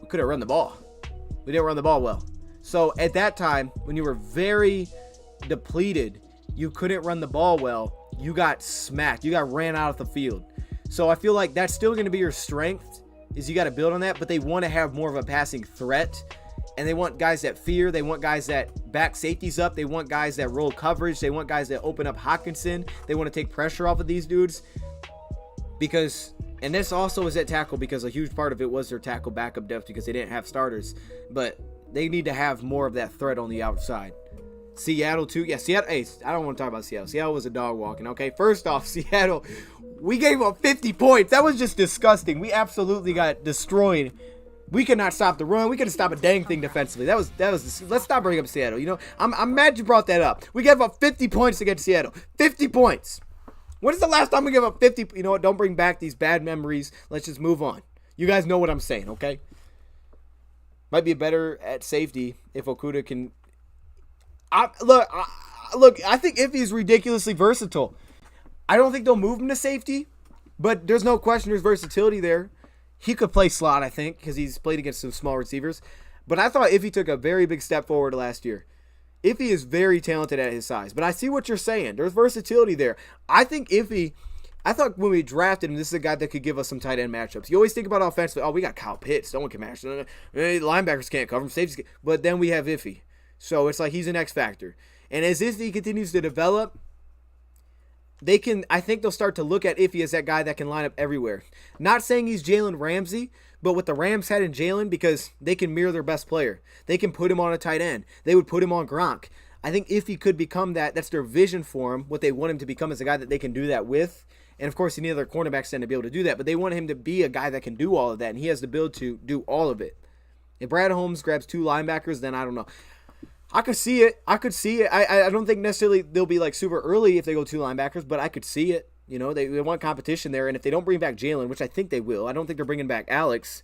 We couldn't run the ball. We didn't run the ball well. So at that time, when you were very depleted, you couldn't run the ball well. You got smacked. You got ran out of the field. So I feel like that's still going to be your strength, is you got to build on that. But they want to have more of a passing threat. And they want guys that fear. They want guys that back safeties up. They want guys that roll coverage. They want guys that open up Hutchinson. They want to take pressure off of these dudes. And this also is at tackle, because a huge part of it was their tackle backup depth because they didn't have starters. But they need to have more of that threat on the outside. Seattle too. Yeah, Seattle. Hey, I don't want to talk about Seattle. Seattle was a dog walking. Okay, first off, Seattle, we gave up 50 points. That was just disgusting. We absolutely got destroyed. We could not stop the run. We couldn't stop a dang thing defensively. That was. Let's stop bringing up Seattle. You know, I'm mad you brought that up. We gave up 50 points against Seattle. 50 points. When is the last time we gave up 50? You know what? Don't bring back these bad memories. Let's just move on. You guys know what I'm saying, okay? Might be better at safety if Okudah can. Look. I think Iffy's ridiculously versatile. I don't think they'll move him to safety, but there's no question there's versatility there. He could play slot, I think, because he's played against some small receivers. But I thought Iffy took a very big step forward last year. Iffy is very talented at his size, but I see what you're saying. There's versatility there. I think I thought when we drafted him, this is a guy that could give us some tight end matchups. You always think about offensively, we got Kyle Pitts. No one can match him. Linebackers can't cover him. Safeties can't. But then we have Iffy. So it's like he's an X factor. And as Iffy continues to develop, I think they'll start to look at Iffy as that guy that can line up everywhere. Not saying he's Jalen Ramsey, but what the Rams had in Jalen, because they can mirror their best player. They can put him on a tight end. They would put him on Gronk. I think Iffy could become that. That's their vision for him. What they want him to become is a guy that they can do that with. And, of course, you need other cornerbacks then to be able to do that. But they want him to be a guy that can do all of that, and he has the ability to do all of it. If Brad Holmes grabs two linebackers, then I don't know. I could see it. I don't think necessarily they'll be like super early if they go two linebackers, but I could see it. You know, they want competition there, and if they don't bring back Jalen, which I think they will, I don't think they're bringing back Alex,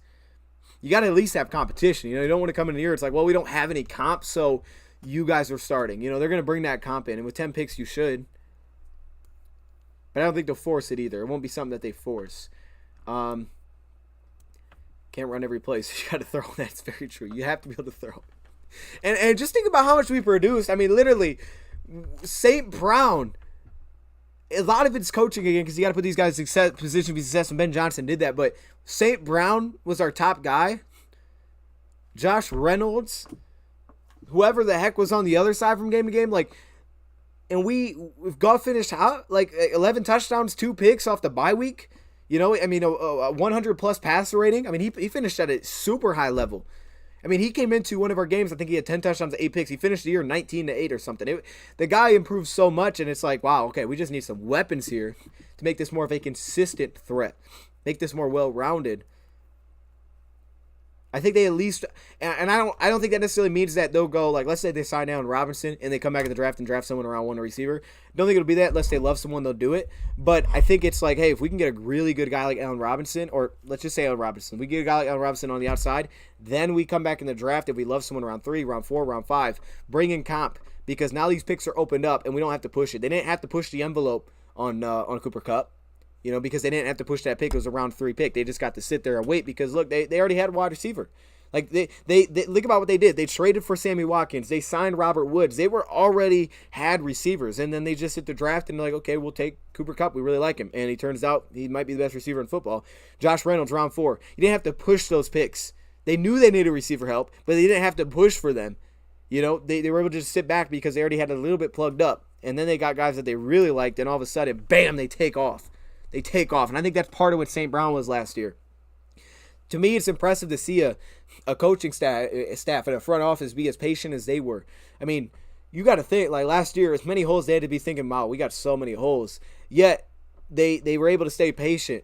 you got to at least have competition. You know, you don't want to come in the year, it's like, well, we don't have any comp, so you guys are starting. You know, they're going to bring that comp in, and with 10 picks, you should. But I don't think they'll force it either. It won't be something that they force. Can't run every play, so you got to throw. That's very true. You have to be able to throw. And just think about how much we produced. I mean, literally, St. Brown, a lot of it's coaching again, because you got to put these guys in position to be successful. Ben Johnson did that, but St. Brown was our top guy. Josh Reynolds, whoever the heck was on the other side from game to game, like, and we've got finished out like 11 touchdowns, 2 picks off the bye week. You know, I mean, a 100-plus passer rating. I mean, he finished at a super high level. I mean, he came into one of our games, I think he had 10 touchdowns, 8 picks. He finished the year 19-8 or something. The guy improved so much, and it's like, wow, okay, we just need some weapons here to make this more of a consistent threat, make this more well-rounded. I think they at least, and I don't think that necessarily means that they'll go, like, let's say they sign Allen Robinson and they come back in the draft and draft someone around one receiver. Don't think it'll be that unless they love someone, they'll do it. But I think it's like, hey, if we can get a really good guy like Allen Robinson, or let's just say Allen Robinson, we get a guy like Allen Robinson on the outside, then we come back in the draft if we love someone round 3, round 4, round 5, bring in comp, because now these picks are opened up and we don't have to push it. They didn't have to push the envelope on Cooper Kupp. You know, because they didn't have to push that pick. It was a round 3 pick. They just got to sit there and wait because, look, they already had a wide receiver. Like, they think about what they did. They traded for Sammy Watkins. They signed Robert Woods. They were already had receivers, and then they just hit the draft and they're like, okay, we'll take Cooper Kupp. We really like him. And he turns out he might be the best receiver in football. Josh Reynolds, round 4. You didn't have to push those picks. They knew they needed receiver help, but they didn't have to push for them. You know, they were able to just sit back because they already had a little bit plugged up. And then they got guys that they really liked, and all of a sudden, bam, they take off. They take off. And I think that's part of what St. Brown was last year. To me, it's impressive to see a coaching staff and a front office be as patient as they were. I mean, you got to think, like last year, as many holes they had to be thinking, wow, we got so many holes. Yet, they were able to stay patient,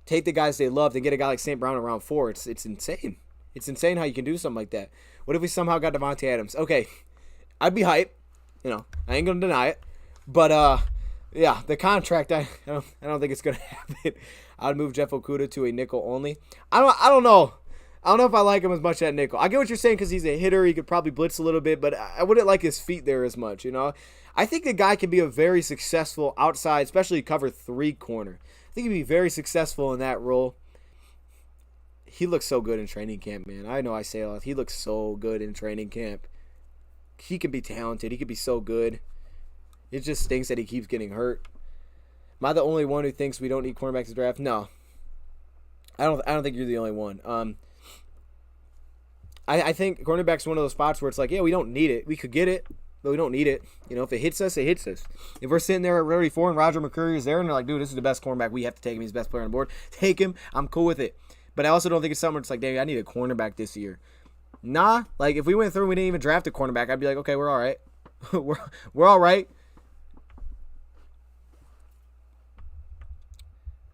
take the guys they loved, and get a guy like St. Brown in round 4. It's insane. It's insane how you can do something like that. What if we somehow got Devontae Adams? Okay, I'd be hyped. You know, I ain't going to deny it. But, yeah, the contract, I don't think it's going to happen. I'd move Jeff Okudah to a nickel only. I don't know. I don't know if I like him as much at nickel. I get what you're saying because he's a hitter. He could probably blitz a little bit, but I wouldn't like his feet there as much, you know. I think the guy can be a very successful outside, especially cover 3 corner. I think he'd be very successful in that role. He looks so good in training camp, man. I know I say a lot. He looks so good in training camp. He could be talented. He could be so good. It just stinks that he keeps getting hurt. Am I the only one who thinks we don't need cornerbacks to draft? No. I don't think you're the only one. I think cornerback's one of those spots where it's like, yeah, we don't need it. We could get it, but we don't need it. You know, if it hits us, it hits us. If we're sitting there at 34 and Roger Mccrea is there and they're like, dude, this is the best cornerback. We have to take him. He's the best player on the board. Take him. I'm cool with it. But I also don't think it's something where it's like, dang, I need a cornerback this year. Nah. Like, if we went through and we didn't even draft a cornerback, I'd be like, okay, we're all right. we're all right.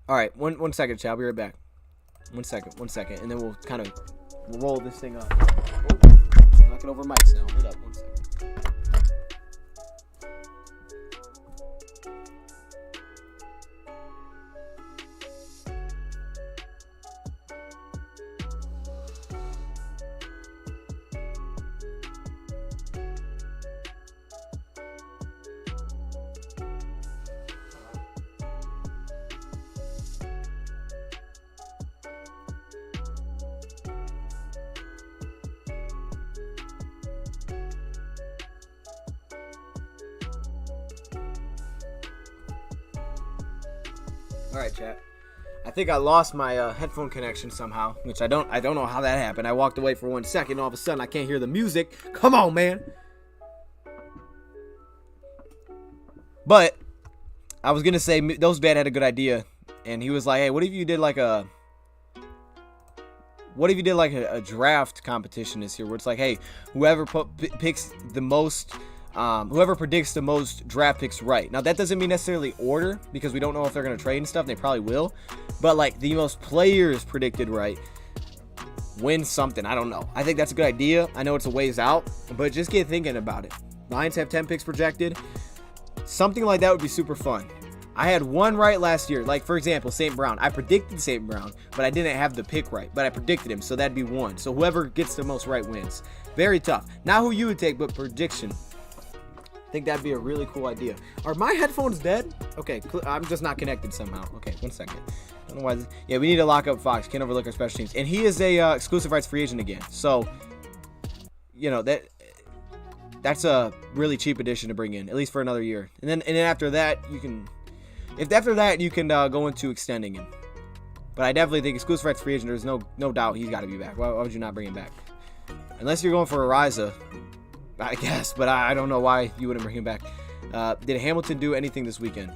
All right, one second, Chad. I'll be right back. One second, and then we'll kind of roll this thing up. Oh, knocking over mics now. Hold up, 1 second. All right, chat. I think I lost my headphone connection somehow, which I don't know how that happened. I walked away for 1 second, all of a sudden I can't hear the music. Come on, man. But I was gonna say Those Bad had a good idea, and he was like, "Hey, what if you did like a draft competition this year, where it's like, hey, whoever picks the most." Whoever predicts the most draft picks right. Now, that doesn't mean necessarily order, because we don't know if they're going to trade and stuff, and they probably will. But, like, the most players predicted right wins something. I don't know. I think that's a good idea. I know it's a ways out, but just get thinking about it. Lions have 10 picks projected. Something like that would be super fun. I had one right last year. Like, for example, St. Brown. I predicted St. Brown, but I didn't have the pick right. But I predicted him, so that'd be 1. So whoever gets the most right wins. Very tough. Not who you would take, but prediction. I think that'd be a really cool idea. Are my headphones dead? Okay, I'm just not connected somehow. Okay, 1 second. I don't know why. Yeah, we need to lock up Fox. Can't overlook our special teams. And he is a exclusive rights free agent again. So, you know, that's a really cheap addition to bring in, at least for another year. And then after that, you can go into extending him. But I definitely think exclusive rights free agent, there's no doubt he's got to be back. Why would you not bring him back? Unless you're going for Ariza, I guess, but I don't know why you wouldn't bring him back. Did Hamilton do anything this weekend?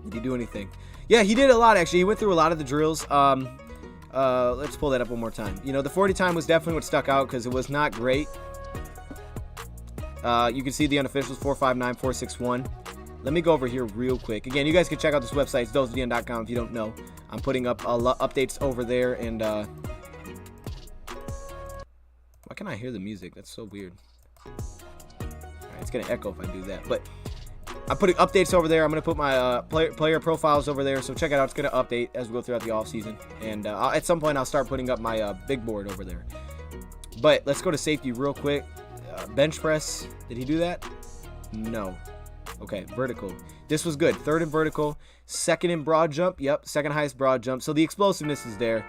Did he do anything? Yeah, he did a lot, actually. He went through a lot of the drills. Let's pull that up one more time. You know, the 40 time was definitely what stuck out because it was not great. You can see the unofficials, 459, 461. Let me go over here real quick. Again, you guys can check out this website. It's DoseOfDion.com if you don't know. I'm putting up updates over there. And why can't I hear the music? That's so weird. Alright, it's going to echo if I do that. But I'm putting updates over there. I'm going to put my player profiles over there. So check it out. It's going to update as we go throughout the offseason. And at some point, I'll start putting up my big board over there. But let's go to safety real quick. Bench press. Did he do that? No. Okay, vertical. This was good. Third in vertical. Second in broad jump. Yep, second highest broad jump. So the explosiveness is there.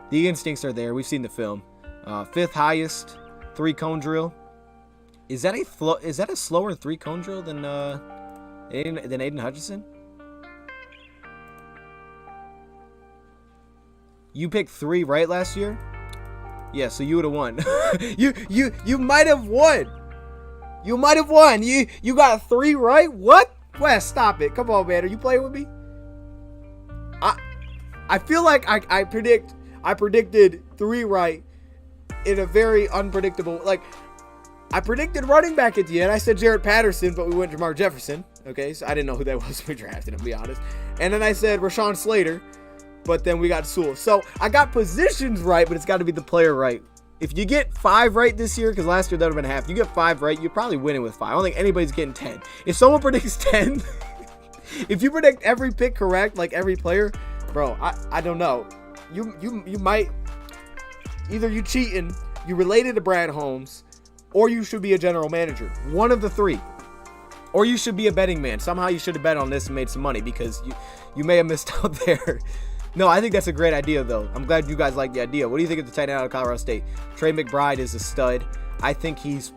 The instincts are there. We've seen the film. Fifth highest 3-cone drill. Is that a slower 3-cone drill than Aiden Hutchinson? You picked 3 right last year? Yeah, so you would have won. you might have won. You might have won. You got 3 right? What? Wes, stop it. Come on, man. Are you playing with me? I feel like I predicted 3 right in a very unpredictable, like, I predicted running back at the end. I said Jared Patterson, but we went Jamar Jefferson. Okay, so I didn't know who that was when we drafted him, to be honest. And then I said Rashawn Slater, but then we got Sewell. So I got positions right, but it's got to be the player right. If you get 5 right this year, because last year that would have been half, you get 5 right, you're probably winning with 5. I don't think anybody's getting 10. If someone predicts 10, if you predict every pick correct, like every player, bro, I don't know. You might, either you cheating, you related to Brad Holmes, or you should be a general manager. One of the 3. Or you should be a betting man. Somehow you should have bet on this and made some money, because you may have missed out there. No, I think that's a great idea, though. I'm glad you guys like the idea. What do you think of the tight end out of Colorado State? Trey McBride is a stud. I think he's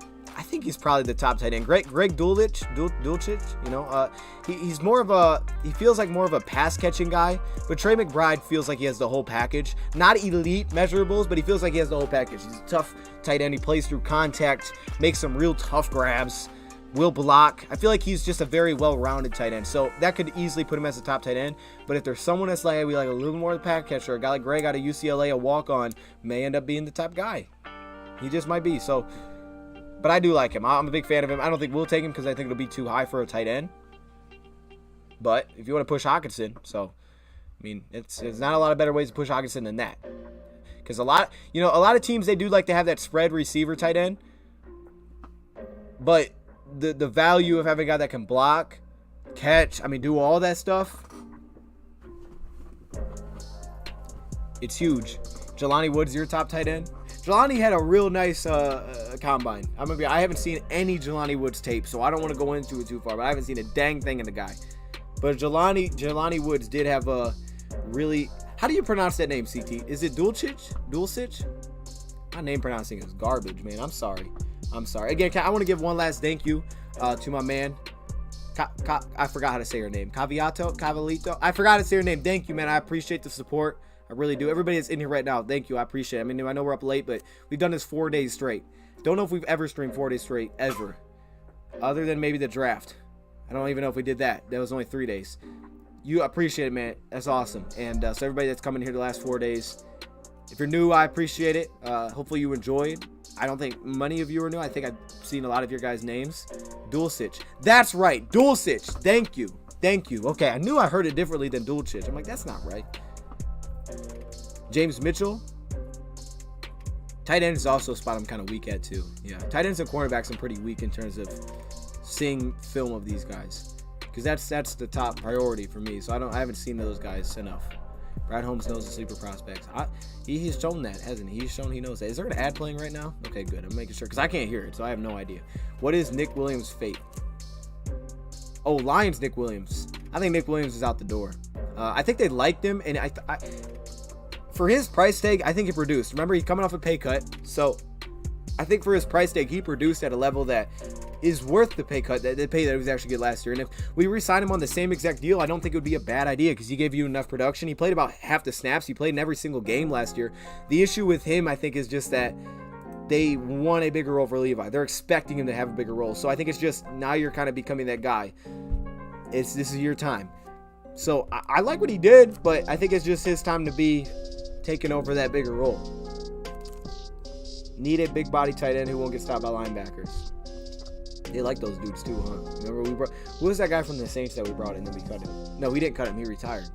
probably the top tight end. Greg Dulcich, you know, he's more of he feels like more of a pass catching guy, but Trey McBride feels like he has the whole package. Not elite measurables, but he feels like he has the whole package. He's a tough tight end. He plays through contact, makes some real tough grabs, will block. I feel like he's just a very well-rounded tight end. So that could easily put him as a top tight end. But if there's someone that's like, we like a little more of the pass catcher, a guy like Greg out of UCLA, a walk-on, may end up being the top guy. He just might be. So, but I do like him. I'm a big fan of him. I don't think we'll take him because I think it'll be too high for a tight end. But if you want to push Hutchinson, so I mean, it's not a lot of better ways to push Hutchinson than that. Because a lot of teams, they do like to have that spread receiver tight end. But the value of having a guy that can block, catch, I mean, do all that stuff, it's huge. Jelani Woods, your top tight end. Jelani had a real nice combine. I haven't seen any Jelani Woods tape, so I don't want to go into it too far, but I haven't seen a dang thing in the guy. But Jelani Woods did have a really, how do you pronounce that name, CT? Is it Dulcich? My name pronouncing is garbage, man. I'm sorry. Again, I want to give one last thank you to my man. I forgot how to say her name. Cavalito. I forgot to say her name. Thank you, man. I appreciate the support. I really do. Everybody that's in here right now, thank you. I appreciate it. I mean, I know we're up late, but we've done this 4 days straight. Don't know if we've ever streamed 4 days straight, ever. Other than maybe the draft. I don't even know if we did that. That was only 3 days. You appreciate it, man. That's awesome. And so everybody that's coming here the last 4 days, if you're new, I appreciate it. Hopefully you enjoyed. I don't think many of you are new. I think I've seen a lot of your guys' names. Dulcich. That's right. Dulcich. Thank you. Okay, I knew I heard it differently than Dulcich. I'm like, that's not right. James Mitchell. Tight end is also a spot I'm kind of weak at, too. Yeah, tight ends and cornerbacks I'm pretty weak in terms of seeing film of these guys. Because that's the top priority for me. So I haven't seen those guys enough. Brad Holmes knows the sleeper prospects. He's shown that, hasn't he? He's shown he knows that. Is there an ad playing right now? Okay, good. I'm making sure, because I can't hear it, so I have no idea. What is Nick Williams' fate? Oh, Lions Nick Williams. I think Nick Williams is out the door. I think they liked him, and I for his price tag, I think he produced. Remember, he's coming off a pay cut, so I think for his price tag, he produced at a level that is worth the pay cut, the pay that he was actually getting last year. And if we re-sign him on the same exact deal, I don't think it would be a bad idea because he gave you enough production. He played about half the snaps. He played in every single game last year. The issue with him, I think, is just that they want a bigger role for Levi. They're expecting him to have a bigger role. So I think it's just now you're kind of becoming that guy. This is your time. So I like what he did, but I think it's just his time to be taking over that bigger role. Need a big body tight end who won't get stopped by linebackers. They like those dudes too, huh? Remember who was that guy from the Saints that we brought in and we cut him? No, we didn't cut him. He retired.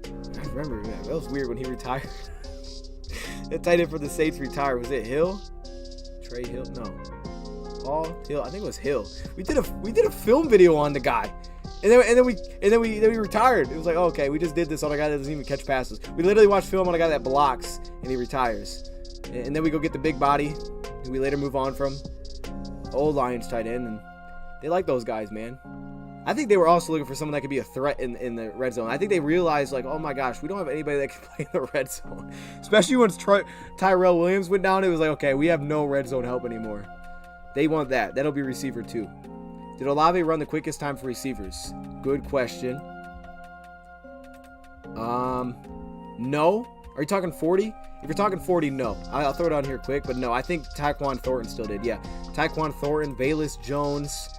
I remember, man. That was weird when he retired. That tight end for the Saints retired. Was it Hill? Trey Hill? No. Paul Hill? I think it was Hill. We did a film video on the guy. And then we retired. It was like, oh, okay, we just did this on a guy that doesn't even catch passes. We literally watched film on a guy that blocks and he retires. And then we go get the big body who we later move on from. Old Lions tight end, and they like those guys, man. I think they were also looking for someone that could be a threat in the red zone. I think they realized, like, oh my gosh, we don't have anybody that can play in the red zone. Especially once Tyrell Williams went down, it was like, okay, we have no red zone help anymore. They want that. That'll be receiver 2. Did Olave run the quickest time for receivers? Good question. No. Are you talking 40? If you're talking 40, no. I'll throw it on here quick, but no. I think Tyquan Thornton still did. Yeah. Tyquan Thornton, Velus Jones,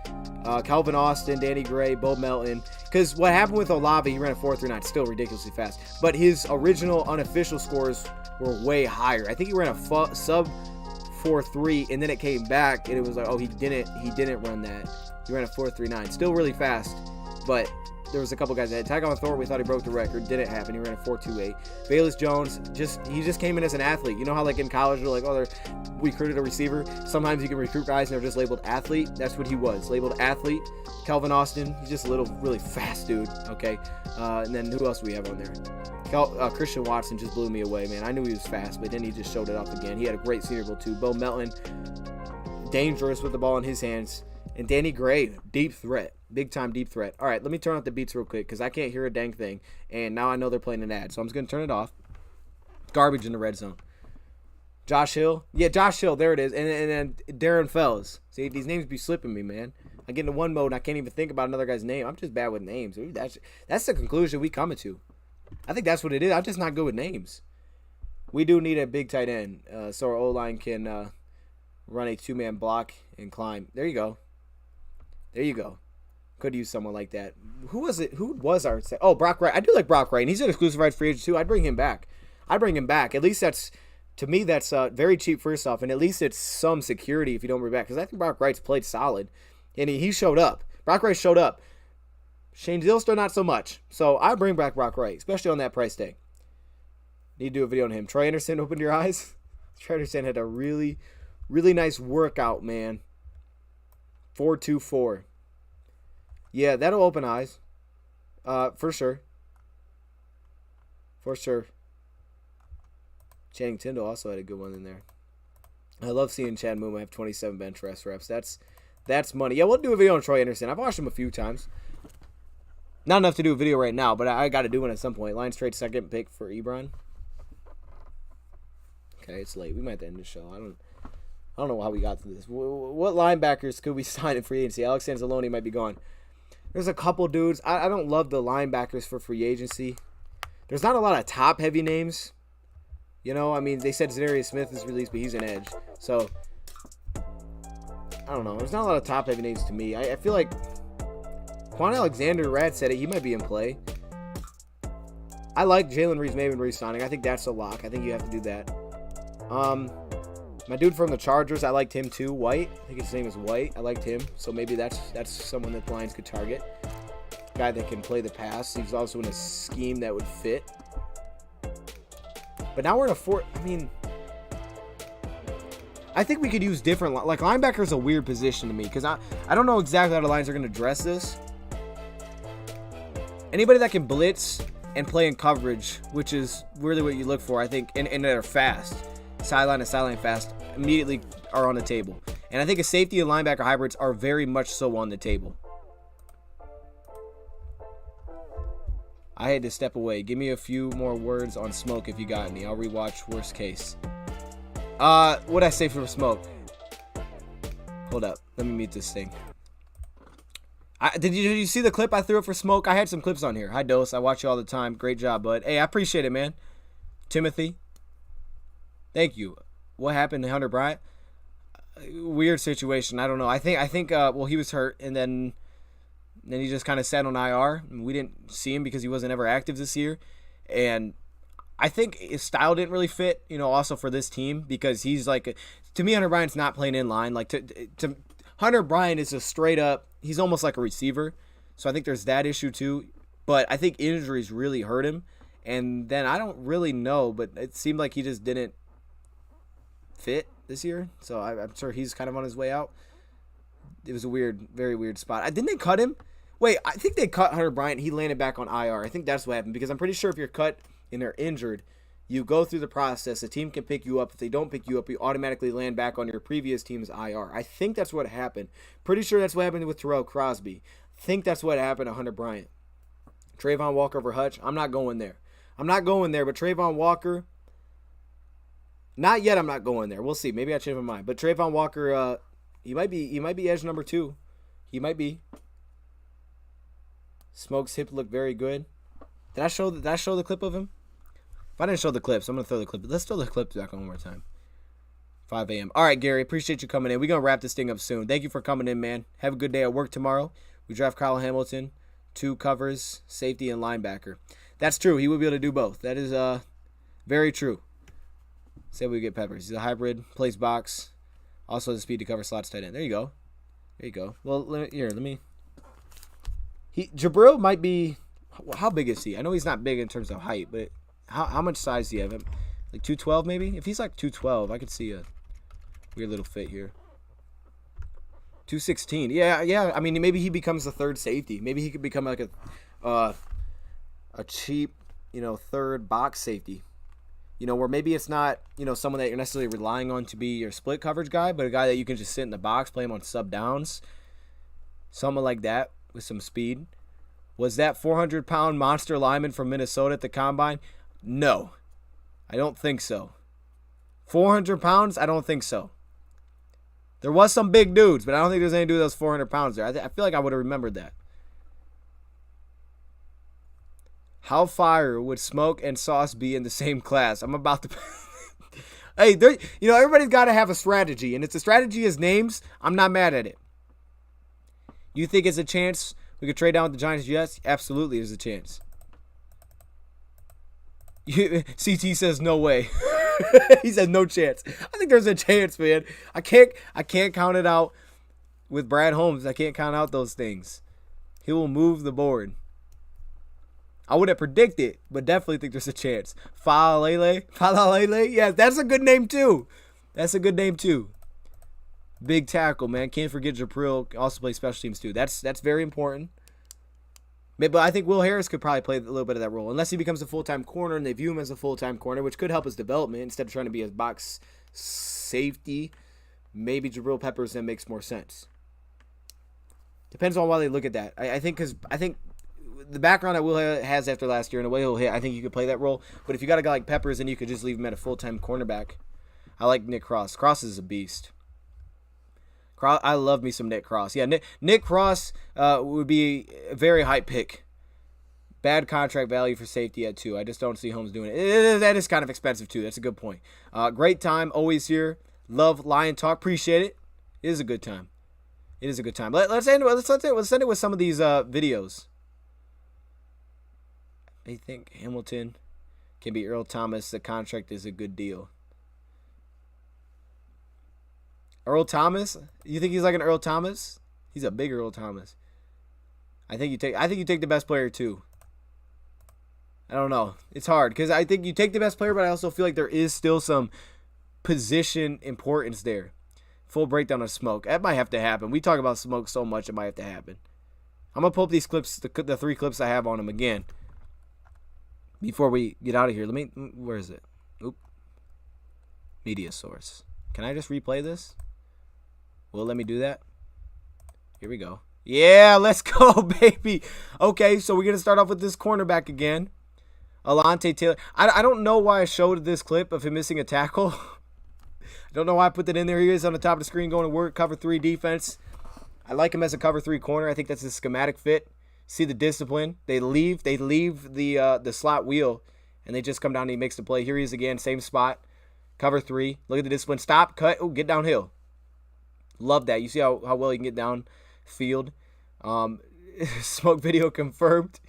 Calvin Austin, Danny Gray, Bo Melton. Because what happened with Olave, he ran a 4.39, still ridiculously fast. But his original unofficial scores were way higher. I think he ran a sub 4.3, and then it came back, and it was like, oh, he didn't run that. He ran a 4.39, still really fast, but there was a couple guys that had Tyquan Thornton. We thought he broke the record. Didn't happen. He ran a 4.28. Velus Jones, he just came in as an athlete. You know how like in college they're like, oh, we recruited a receiver. Sometimes you can recruit guys and they're just labeled athlete. That's what he was, labeled athlete. Calvin Austin, he's just a little really fast dude. Okay, and then who else do we have on there? Christian Watson just blew me away, man. I knew he was fast, but then he just showed it off again. He had a great Senior Bowl too. Bo Melton, dangerous with the ball in his hands. And Danny Gray, deep threat. Big time deep threat. All right, let me turn off the beats real quick because I can't hear a dang thing. And now I know they're playing an ad, so I'm just going to turn it off. Garbage in the red zone. Josh Hill. Yeah, Josh Hill. There it is. And then Darren Fells. See, these names be slipping me, man. I get into one mode and I can't even think about another guy's name. I'm just bad with names. That's the conclusion we coming to. I think that's what it is. I'm just not good with names. We do need a big tight end so our O-line can run a two-man block and climb. There you go. There you go. Could use someone like that. Who was it? Who was our... Oh, Brock Wright. I do like Brock Wright. And he's an exclusive rights free agent, too. I'd bring him back. At least that's... To me, that's very cheap, first off. And at least it's some security if you don't bring back. Because I think Brock Wright's played solid. And he showed up. Brock Wright showed up. Shane Zylstra, not so much. So I bring back Brock Wright, especially on that price tag. Need to do a video on him. Troy Anderson, opened your eyes? Troy Anderson had a really, really nice workout, man. 4.24. Yeah, that'll open eyes. For sure. For sure. Channing Tindall also had a good one in there. I love seeing Chad Muma have 27 bench rest reps. That's money. Yeah, we'll do a video on Troy Anderson. I've watched him a few times. Not enough to do a video right now, but I got to do one at some point. Lions trade second pick for Ebron. Okay, it's late. We might have to end the show. I don't know how we got through this. What linebackers could we sign in free agency? Alex Anzalone might be gone. There's a couple dudes. I don't love the linebackers for free agency. There's not a lot of top-heavy names. You know, I mean, they said Zadarius Smith is released, but he's an edge. So, I don't know. There's not a lot of top-heavy names to me. I feel like Quan Alexander, Rad said it. He might be in play. I like Jalen Reeves-Maybin re-signing. I think that's a lock. I think you have to do that. My dude from the Chargers, I liked him too. White. I think his name is White. I liked him. So maybe that's someone that the Lions could target. Guy that can play the pass. He's also in a scheme that would fit. But now we're in a I think we could use different... Like, linebacker is a weird position to me. Because I don't know exactly how the Lions are going to address this. Anybody that can blitz and play in coverage, which is really what you look for, I think, and that are fast. Sideline and sideline fast immediately are on the table. And I think a safety and linebacker hybrids are very much so on the table. I had to step away. Give me a few more words on Smoke if you got any. I'll rewatch worst case. What'd I say for Smoke? Hold up. Let me mute this thing. Did you see the clip I threw up for Smoke? I had some clips on here. Hi, Dose. I watch you all the time. Great job, bud. Hey, I appreciate it, man. Timothy. Thank you. What happened to Hunter Bryant? Weird situation. I don't know. I think well, he was hurt, and then he just kind of sat on IR. We didn't see him because he wasn't ever active this year. And I think his style didn't really fit, also for this team, because he's like, to me, Hunter Bryant's not playing in line. Like, to Hunter Bryant is a straight up, he's almost like a receiver. So I think there's that issue too. But I think injuries really hurt him. And then I don't really know, but it seemed like he just didn't fit this year. So I'm sure he's kind of on his way out. It was a weird, very weird spot. Didn't they cut him? Wait, I think they cut Hunter Bryant. He landed back on IR. I think that's what happened, because I'm pretty sure if you're cut and they're injured, you go through the process. The team can pick you up. If they don't pick you up, you automatically land back on your previous team's IR. I think that's what happened. Pretty sure that's what happened with Terrell Crosby. think that's what happened to Hunter Bryant. Trayvon Walker over Hutch. I'm not going there. But Trayvon Walker, not yet I'm not going there. We'll see. Maybe I change my mind. But Trayvon Walker, he might be edge number 2. He might be. Smoke's hip look very good. Did I show the clip of him? If I didn't show the clips, I'm going to throw the clip. Let's throw the clip back on one more time. 5 a.m. All right, Gary, appreciate you coming in. We're going to wrap this thing up soon. Thank you for coming in, man. Have a good day at work tomorrow. We draft Kyle Hamilton, 2 covers, safety, and linebacker. That's true. He will be able to do both. That is very true. Say we get Peppers. He's a hybrid, plays box, also has the speed to cover slots tight end. There you go. Well, let me. Jabril might be. How big is he? I know he's not big in terms of height, but how much size do you have him? Like 212 maybe? If he's like 212, I could see a weird little fit here. 216. Yeah. I mean, maybe he becomes the third safety. Maybe he could become like a cheap, third box safety. Where maybe it's not, someone that you're necessarily relying on to be your split coverage guy, but a guy that you can just sit in the box, play him on sub downs. Someone like that with some speed. Was that 400-pound monster lineman from Minnesota at the Combine? No. I don't think so. 400 pounds? I don't think so. There was some big dudes, but I don't think there's any dude that was 400 pounds there. I feel like I would have remembered that. How fire would Smoke and Sauce be in the same class? I'm about to... Hey, everybody's got to have a strategy, and if the strategy is names, I'm not mad at it. You think it's a chance we could trade down with the Giants? Yes, absolutely there's a chance. CT says no way. He says no chance. I think there's a chance, man. I can't count it out with Brad Holmes. I can't count out those things. He will move the board. I wouldn't predict it, but definitely think there's a chance. Falalele. Yeah, that's a good name too. Big tackle, man. Can't forget Jabril. Also plays special teams too. That's very important. But I think Will Harris could probably play a little bit of that role, unless he becomes a full-time corner and they view him as a full-time corner, which could help his development instead of trying to be a box safety. Maybe Jabril Peppers then makes more sense. Depends on why they look at that. I think the background that Will has after last year and the way he'll hit, I think you could play that role. But if you got a guy like Peppers, then you could just leave him at a full-time cornerback. I like Nick Cross. Cross is a beast. I love me some Nick Cross. Yeah, Nick Cross would be a very high pick. Bad contract value for safety at 2. I just don't see Holmes doing it. That is kind of expensive too. That's a good point. Great time, always here. Love Lion Talk. Appreciate it. It is a good time. Let's end it with some of these videos. I think Hamilton can be Earl Thomas. The contract is a good deal. Earl Thomas? You think he's like an Earl Thomas? He's a big Earl Thomas. I think you take the best player too. I don't know. It's hard because I think you take the best player, but I also feel like there is still some position importance there. Full breakdown of Smoke. That might have to happen. We talk about Smoke so much, it might have to happen. I'm gonna pull up these clips, the 3 clips I have on him again. Before we get out of here, where is it? Oop. Media source. Can I just replay this? Will it let me do that? Here we go. Yeah, let's go, baby. Okay, so we're going to start off with this cornerback again. Alante Taylor. I don't know why I showed this clip of him missing a tackle. I don't know why I put that in there. He is on the top of the screen going to work, cover 3 defense. I like him as a cover 3 corner. I think that's a schematic fit. See the discipline. They leave the slot wheel, and they just come down and he makes the play. Here he is again, same spot. Cover 3. Look at the discipline. Stop. Cut. Oh, get downhill. Love that. You see how well you can get downfield. Smoke video confirmed.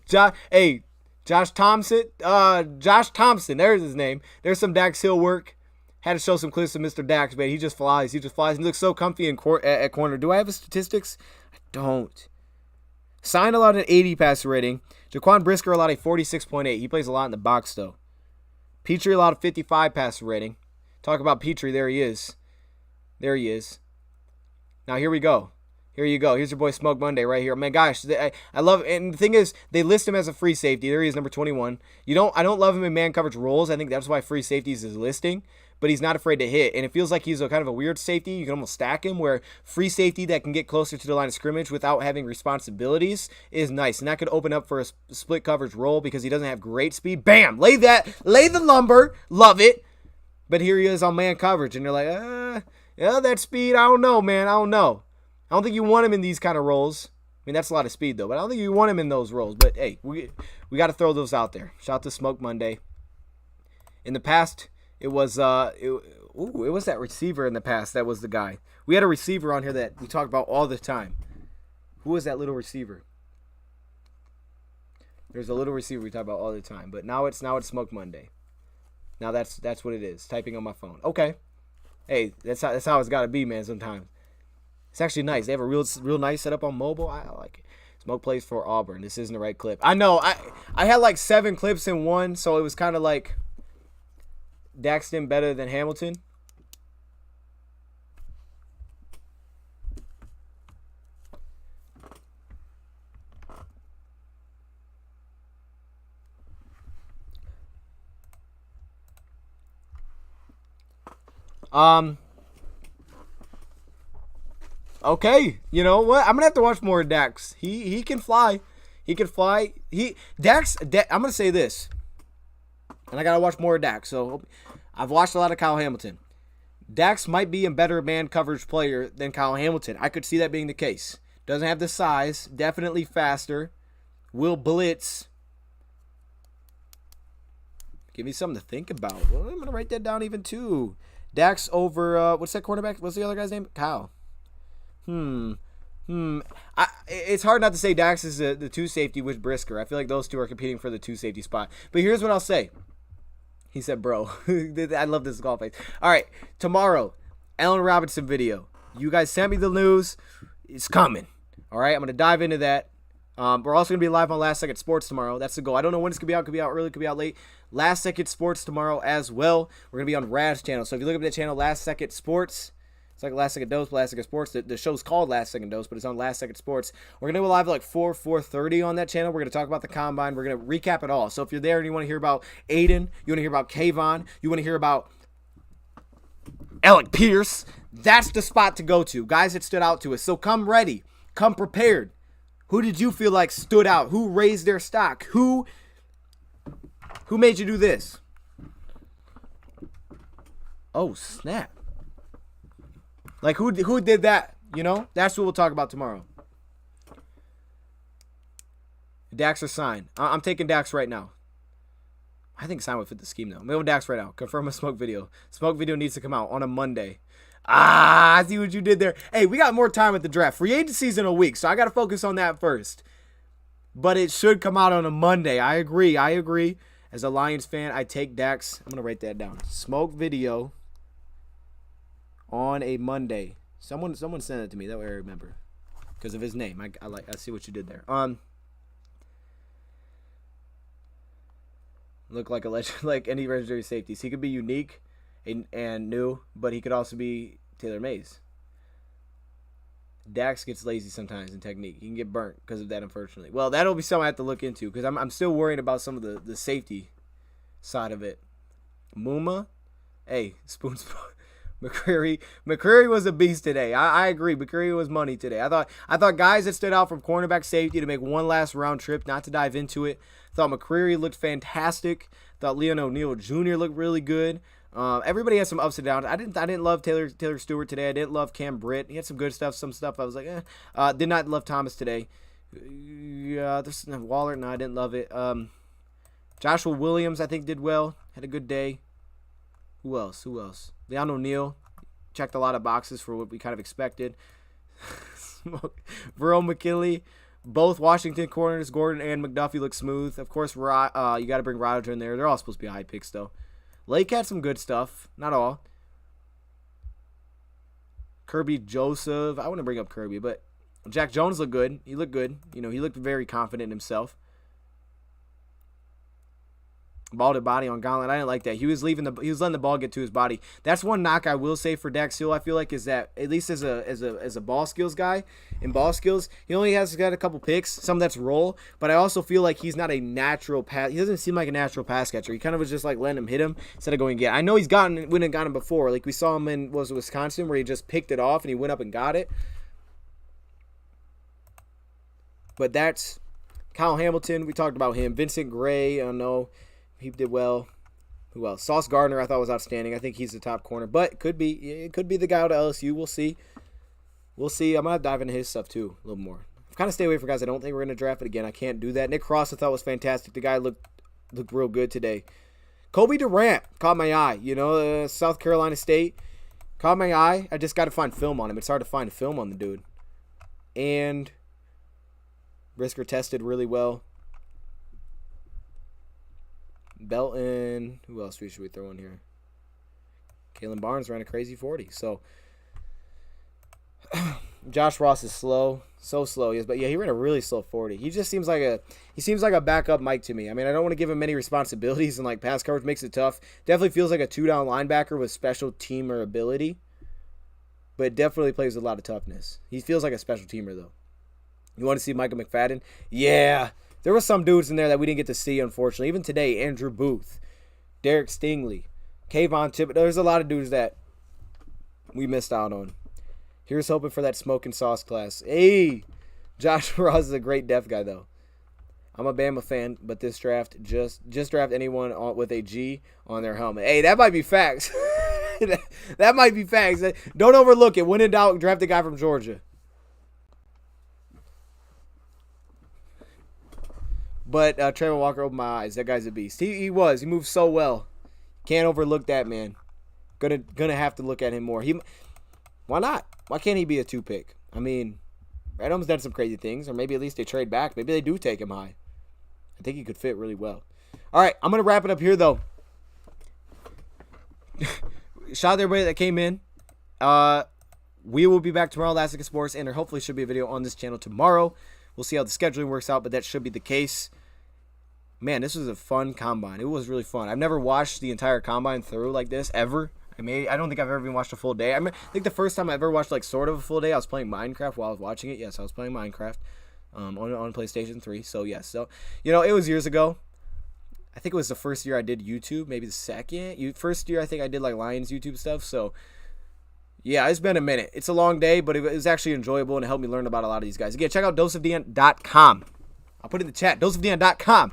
Josh Thompson. Josh Thompson. There's his name. There's some Dax Hill work. Had to show some clips of Mr. Dax, man. He just flies. He looks so comfy at corner. Do I have his statistics? I don't. Signed allowed an 80 passer rating. Jaquan Brisker allowed a 46.8. He plays a lot in the box, though. Petrie allowed a 55 passer rating. Talk about Petrie. There he is. Now, here we go. Here you go. Here's your boy Smoke Monday right here. Man, gosh, I love it. And the thing is, they list him as a free safety. There he is, number 21. I don't love him in man coverage roles. I think that's why free safeties is listing. but he's not afraid to hit. And it feels like he's a kind of a weird safety. You can almost stack him, where free safety that can get closer to the line of scrimmage without having responsibilities is nice. And that could open up for a split coverage role because he doesn't have great speed. Bam! Lay the lumber. Love it. But here he is on man coverage, and you're like, yeah, that speed, I don't know, man. I don't know. I don't think you want him in these kind of roles. I mean, that's a lot of speed, though, but I don't think you want him in those roles. But, hey, we got to throw those out there. Shout out to Smoke Monday. In the past, it was that receiver in the past that was the guy. We had a receiver on here that we talked about all the time. Who was that little receiver? There's a little receiver we talk about all the time, but now it's Smoke Monday. Now that's what it is. Typing on my phone. Okay. Hey, that's how it's got to be, man. Sometimes it's actually nice. They have a real nice setup on mobile. I like it. Smoke plays for Auburn. This isn't the right clip. I know. I had like 7 clips in one, so it was kind of like Daxton better than Hamilton. Okay, you know what? I'm gonna have to watch more of Dax. He can fly. He can fly. I'm gonna say this, and I gotta watch more of Dax. So I've watched a lot of Kyle Hamilton. Dax might be a better man coverage player than Kyle Hamilton. I could see that being the case. Doesn't have the size. Definitely faster. Will blitz. Give me something to think about. Well, I'm gonna write that down even too. Dax over what's that cornerback? What's the other guy's name? Kyle. It's hard not to say Dax is the 2 safety with Brisker. I feel like those two are competing for the 2 safety spot. But here's what I'll say. He said, bro. I love this golf face. All right, tomorrow, Allen Robinson video. You guys sent me the news. It's coming. All right, I'm going to dive into that. We're also going to be live on Last Second Sports tomorrow. That's the goal. I don't know when it's going to be out. It could be out early. It could be out late. Last Second Sports tomorrow as well. We're going to be on Rad's channel. So if you look up that channel, Last Second Sports, it's like Last Second Dose, Last Second Sports. The show's called Last Second Dose, but it's on Last Second Sports. We're going to go live at like 4:30 on that channel. We're going to talk about the Combine. We're going to recap it all. So if you're there and you want to hear about Aiden, you want to hear about Kayvon, you want to hear about Alec Pierce, that's the spot to go to. Guys that stood out to us. So come ready. Come prepared. Who did you feel like stood out? Who raised their stock? Who made you do this? Oh, snap. Like, who did that? You know? That's what we'll talk about tomorrow. Dax or sign? I'm taking Dax right now. I think sign would fit the scheme, though. I'm going Dax right now. Confirm a smoke video. Smoke video needs to come out on a Monday. I see what you did there. Hey, we got more time at the draft. Free agency's in a week, so I got to focus on that first. But it should come out on a Monday. I agree. As a Lions fan, I take Dax. I'm going to write that down. Smoke video on a Monday. Someone send it to me. That way I remember. Because of his name. I see what you did there. Look like a legend, like any legendary safeties. He could be unique and new, but he could also be Taylor Mays. Dax gets lazy sometimes in technique. He can get burnt because of that, unfortunately. Well, that'll be something I have to look into because I'm still worrying about some of the safety side of it. Muma, hey, spoon. Mccrea was a beast today. I agree. Mccrea was money today. I thought guys that stood out from cornerback safety to make one last round trip, not to dive into it. Thought Mccrea looked fantastic. Thought Leon O'Neal Jr. looked really good. Everybody has some ups and downs. I didn't love Taylor Stewart today. I didn't love Cam Britt. He had some good stuff, some stuff I was like, Did not love Thomas today. This Waller, no, I didn't love it. Joshua Williams, I think, did well. Had a good day. Who else? Leon O'Neal checked a lot of boxes for what we kind of expected. Vero Mckinney, both Washington corners, Gordon and McDuffie, look smooth. Of course, you got to bring Roger in there. They're all supposed to be high picks, though. Lake had some good stuff. Not all. Kirby Joseph. I want to bring up Kirby, but Jack Jones looked good. He looked good. You know, he looked very confident in himself. Balded body on Gauntlet. I didn't like that. He was letting the ball get to his body. That's one knock I will say for Dax Hill. I feel like is that at least as a ball skills guy in ball skills, he only has got a couple picks. Some that's roll, but I also feel like he's not a natural pass. He doesn't seem like a natural pass catcher. He kind of was just like letting him hit him instead of going get. I know he's went and got him before. Like we saw him in Wisconsin where he just picked it off and he went up and got it. But that's Kyle Hamilton. We talked about him. Vincent Gray. I don't know. He did well. Who else? Sauce Gardner I thought was outstanding. I think he's the top corner. But it could be the guy out of LSU. We'll see. I'm going to dive into his stuff too a little more. I've kind of stayed away from guys I don't think we're going to draft it again. I can't do that. Nick Cross I thought was fantastic. The guy looked real good today. Kobe Durant caught my eye. South Carolina State. Caught my eye. I just got to find film on him. It's hard to find film on the dude. And Brisker tested really well. Belton. Who else should we throw in here? Caitlyn Barnes ran a crazy 40. So Josh Ross is slow. So slow. Yes, but yeah, he ran a really slow 40. He just seems like a backup Mike to me. I mean, I don't want to give him many responsibilities and like pass coverage makes it tough. Definitely feels like a 2-down linebacker with special teamer ability. But definitely plays with a lot of toughness. He feels like a special teamer though. You want to see Michael McFadden? Yeah. There were some dudes in there that we didn't get to see, unfortunately. Even today, Andrew Booth, Derek Stingley, Kayvon Tippett. There's a lot of dudes that we missed out on. Here's hoping for that smoke and sauce class. Hey, Josh Ross is a great depth guy, though. I'm a Bama fan, but this draft, just draft anyone with a G on their helmet. Hey, that might be facts. That might be facts. Don't overlook it. When in doubt, draft the guy from Georgia. But Trevor Walker opened my eyes. That guy's a beast. He was. He moved so well. Can't overlook that, man. Gonna have to look at him more. Why not? Why can't he be a 2-pick? I mean, Adams done some crazy things, or maybe at least they trade back. Maybe they do take him high. I think he could fit really well. All right, I'm gonna wrap it up here though. Shout out to everybody that came in. We will be back tomorrow, Last Second Sports, and there hopefully should be a video on this channel tomorrow. We'll see how the scheduling works out, but that should be the case. Man, this was a fun combine. It was really fun. I've never watched the entire combine through like this, ever. I don't think I've ever even watched a full day. I think the first time I ever watched like sort of a full day, I was playing Minecraft while I was watching it. Yes, I was playing Minecraft on PlayStation 3. So, yes. So, it was years ago. I think it was the first year I did YouTube, maybe the second. First year I think I did like Lions YouTube stuff. So, yeah, it's been a minute. It's a long day, but it was actually enjoyable and it helped me learn about a lot of these guys. Again, check out DoseOfDion.com. I'll put it in the chat. DoseOfDion.com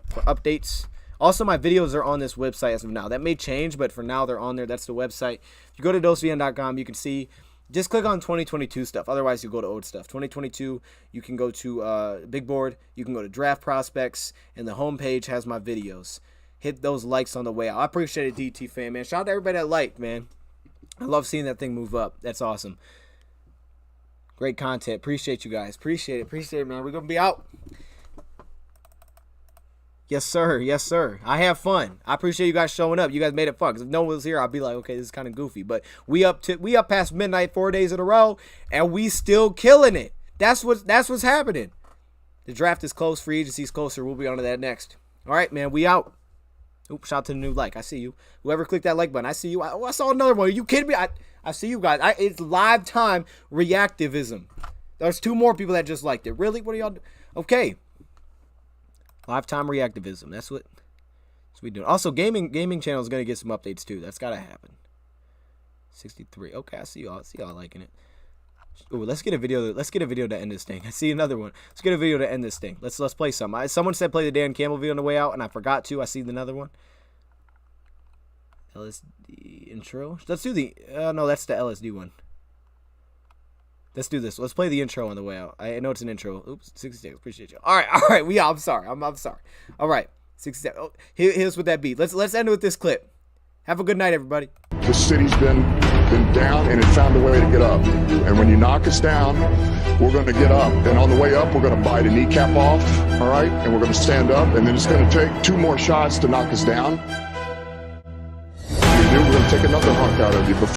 for updates. Also, my videos are on this website as of now. That may change, but for now, they're on there. That's the website. If you go to DoseOfDion.com, you can see. Just click on 2022 stuff. Otherwise, you go to old stuff. 2022, you can go to Big Board. You can go to Draft Prospects, and the homepage has my videos. Hit those likes on the way out. I appreciate it, DT fan, man. Shout out to everybody that liked, man. I love seeing that thing move up. That's awesome. Great content. Appreciate you guys. Appreciate it, man. We're going to be out. Yes, sir. Yes, sir. I have fun. I appreciate you guys showing up. You guys made it fun. Because if no one was here, I'd be like, okay, this is kind of goofy. But we up past midnight 4 days in a row, and we still killing it. That's what's happening. The draft is close. Free agency's closer. We'll be on to that next. All right, man. We out. Oops, shout out to the new like. I see you. Whoever clicked that like button, I see you. I saw another one. Are you kidding me? I see you guys. It's live time reactivism. There's 2 more people that just liked it. Really? What are y'all doing? Okay. Live time reactivism. That's what we doing. Also, gaming channel is gonna get some updates too. That's gotta happen. 63. Okay, I see y'all liking it. Ooh, let's get a video to end this thing. I see another one. Let's get a video to end this thing. Let's play some. Someone said play the Dan Campbell video on the way out, and I forgot to. I see another one. LSD intro. Let's do the. No, that's the LSD one. Let's do this. Let's play the intro on the way out. I know it's an intro. Oops, 66. Appreciate you. All right. We out. I'm sorry. I'm sorry. All right, 67. Oh, here's with that beat. Let's end with this clip. Have a good night, everybody. The city's been down, and it found a way to get up. And when you knock us down, we're going to get up. And on the way up, we're going to bite a kneecap off, all right? And we're going to stand up, and then it's going to take 2 more shots to knock us down. We're going to take another hunk out of you before.